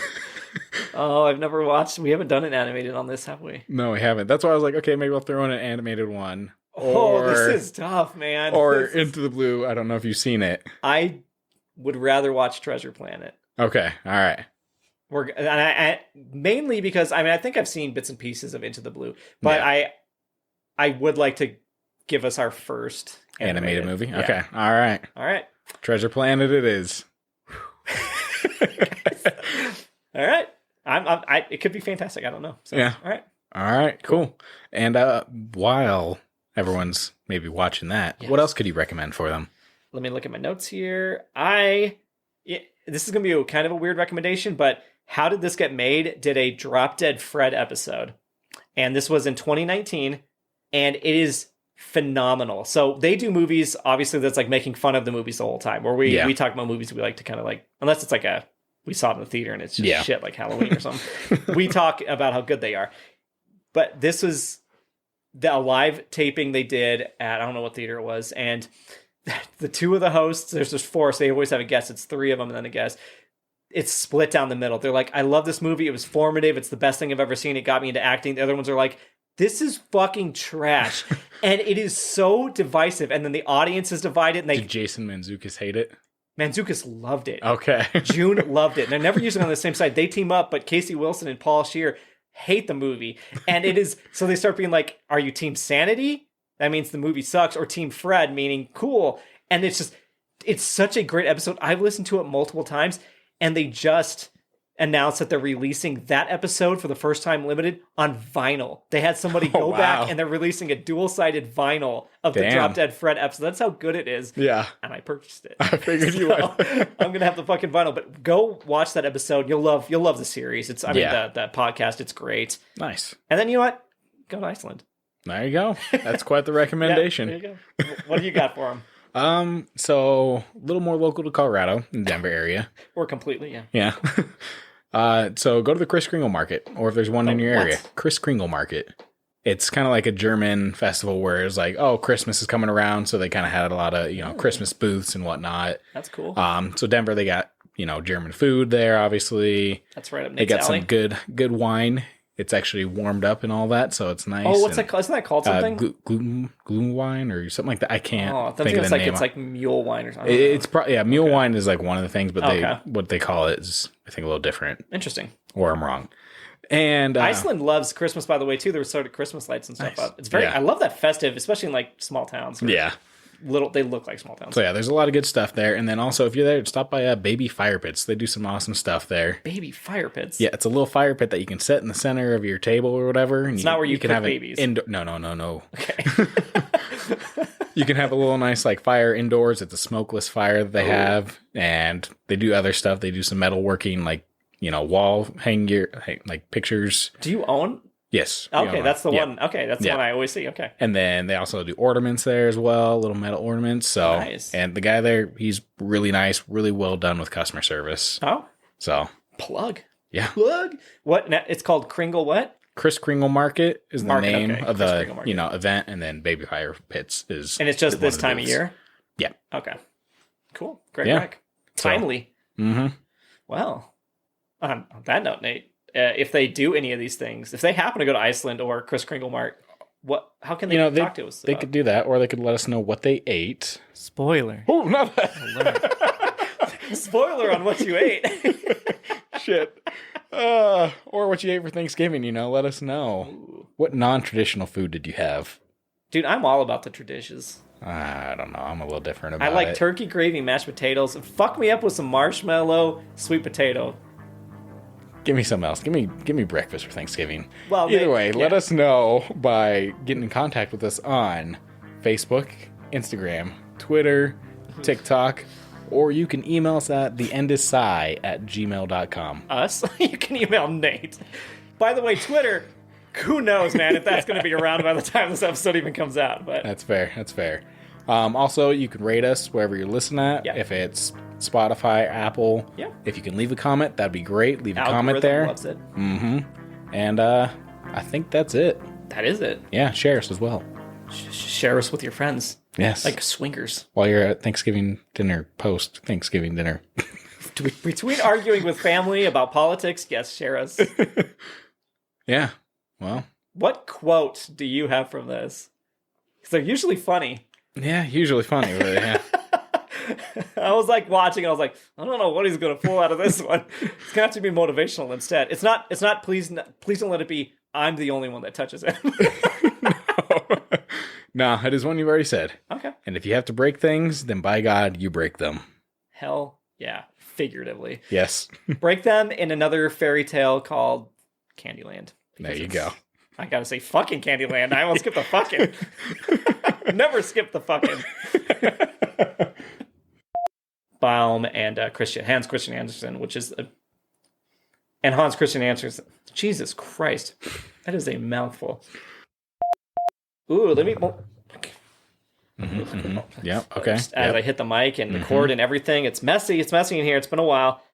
Oh, I've never watched. We haven't done an animated on this, have we? No, we haven't. That's why I was like, okay, maybe I'll throw in an animated one. this is tough, man. Or Into the Blue. I don't know if you've seen it. I would rather watch Treasure Planet. Okay, all right. I mainly because I think I've seen bits and pieces of Into the Blue, but I would like to give us our first animated movie. Yeah. Okay, all right. Treasure Planet it is. All right. It could be fantastic. I don't know. So, yeah. All right. Cool. And while everyone's maybe watching that, what else could you recommend for them? Let me look at my notes here. This is going to be kind of a weird recommendation, but How Did This Get Made did a Drop Dead Fred episode. And this was in 2019. And it is phenomenal. So they do movies, obviously, that's like making fun of the movies the whole time. Where we talk about movies we like to kind of like, unless it's like we saw it in the theater and it's just shit like Halloween or something. We talk about how good they are. But this was a live taping they did at, I don't know what theater it was. And the two of the hosts, there's just four, so they always have a guest. It's three of them and then a guest. It's split down the middle. They're like, I love this movie. It was formative. It's the best thing I've ever seen. It got me into acting. The other ones are like, this is fucking trash. And it is so divisive. And then the audience is divided. And Did Jason Mantzoukas hate it? Mantzoukas loved it. Okay. June loved it. And they're never usually on the same side. They team up, but Casey Wilson and Paul Scheer hate the movie. And it is, so they start being like, are you Team Sanity? That means the movie sucks. Or Team Fred, meaning cool. And it's such a great episode. I've listened to it multiple times. And they just announced that they're releasing that episode for the first time limited on vinyl. They had somebody go back and they're releasing a dual-sided vinyl of the Drop Dead Fred episode. That's how good it is. Yeah. And I purchased it. I figured you would. I'm going to have the fucking vinyl, but go watch that episode. You'll love the series. The podcast, it's great. Nice. And then you know what? Go to Iceland. There you go. That's quite the recommendation. There you go. What do you got for them? So a little more local to Colorado, in the Denver area. Or completely, Yeah. So go to the Kris Kringle Market, or if there's one in your area, Kris Kringle Market. It's kind of like a German festival where it's like, oh, Christmas is coming around, so they kind of had a lot of Christmas booths and whatnot. That's cool. So Denver, they got German food there, obviously. That's right up They Nate's got alley. some good wine. It's actually warmed up and all that, so it's nice. Oh, what's that called? Isn't that called something? Gluten wine or something like that. I can't think of the name. It's like mule wine or something. It's mule wine is like one of the things, but what they call it is I think a little different. Interesting. Or I'm wrong. And Iceland loves Christmas, by the way, too. There were sort of Christmas lights and stuff up. It's very. I love that festive, especially in like small towns. Yeah. They look like small towns. So yeah, there's a lot of good stuff there. And then also, if you're there, stop by Baby Fire Pits. They do some awesome stuff there. Baby Fire Pits? Yeah, it's a little fire pit that you can set in the center of your table or whatever. And it's not where you can cook have babies. No. Okay. You can have a little nice like fire indoors. It's a smokeless fire that they have. And they do other stuff. They do some metalworking, like, wall hang gear, like pictures. Do you own? Yes. Okay, that's the one. Okay, that's the one I always see. Okay. And then they also do ornaments there as well, little metal ornaments. So, nice. And the guy there, he's really nice, really well done with customer service. Oh. So. Plug. Yeah. Plug. What? It's called Kringle what? Kris Kringle Market is the name of the event, and then Baby Fire Pits is. And it's just this time of year? Yeah. Okay. Cool. Great rec. Timely. Mm-hmm. Well, on that note, Nate, if they do any of these things, if they happen to go to Iceland or Kris Kringle Mart, how can they talk to us? They could do that, or they could let us know what they ate. Spoiler. Oh, not that. Spoiler on what you ate. Shit. Or what you ate for Thanksgiving, let us know. Ooh. What non-traditional food did you have? Dude, I'm all about the traditions. I don't know. I'm a little different about it. I like turkey gravy, mashed potatoes. Fuck me up with some marshmallow, sweet potato. Give me something else. Give me breakfast for Thanksgiving. Well, either way, let us know by getting in contact with us on Facebook, Instagram, Twitter, TikTok, or you can email us at theendissci@gmail.com. Us? You can email Nate. By the way, Twitter, who knows, man, if that's going to be around by the time this episode even comes out. But That's fair. Also, you can rate us wherever you're listening at. Yeah. If it's Spotify, Apple. Yeah. If you can leave a comment, that'd be great. Leave a comment there. Loves it. Mm-hmm. And I think that's it. That is it. Yeah, share us as well. Share us with your friends. Yes. Like swingers. While you're at Thanksgiving dinner, post-Thanksgiving dinner. Between arguing with family about politics, yes, share us. Yeah. Well. What quote do you have from this? Because they're usually funny. Yeah, usually funny, but yeah. I was like watching, I was like, I don't know what he's gonna pull out of this one. It's gonna have to be motivational instead. It's not please don't let it be I'm the only one that touches him. No, it is one you've already said. Okay. And if you have to break things, then by God, you break them. Hell yeah. Figuratively. Yes. Break them in another fairy tale called Candyland. There you go. I gotta say fucking Candyland. I almost skipped the fucking. Never skip the fucking. Baum and Hans Christian Andersen, which is and Hans Christian Andersen. Jesus Christ, that is a mouthful. Ooh, let me. Yeah. Okay. As I hit the mic and the cord and everything, it's messy. It's messy in here. It's been a while.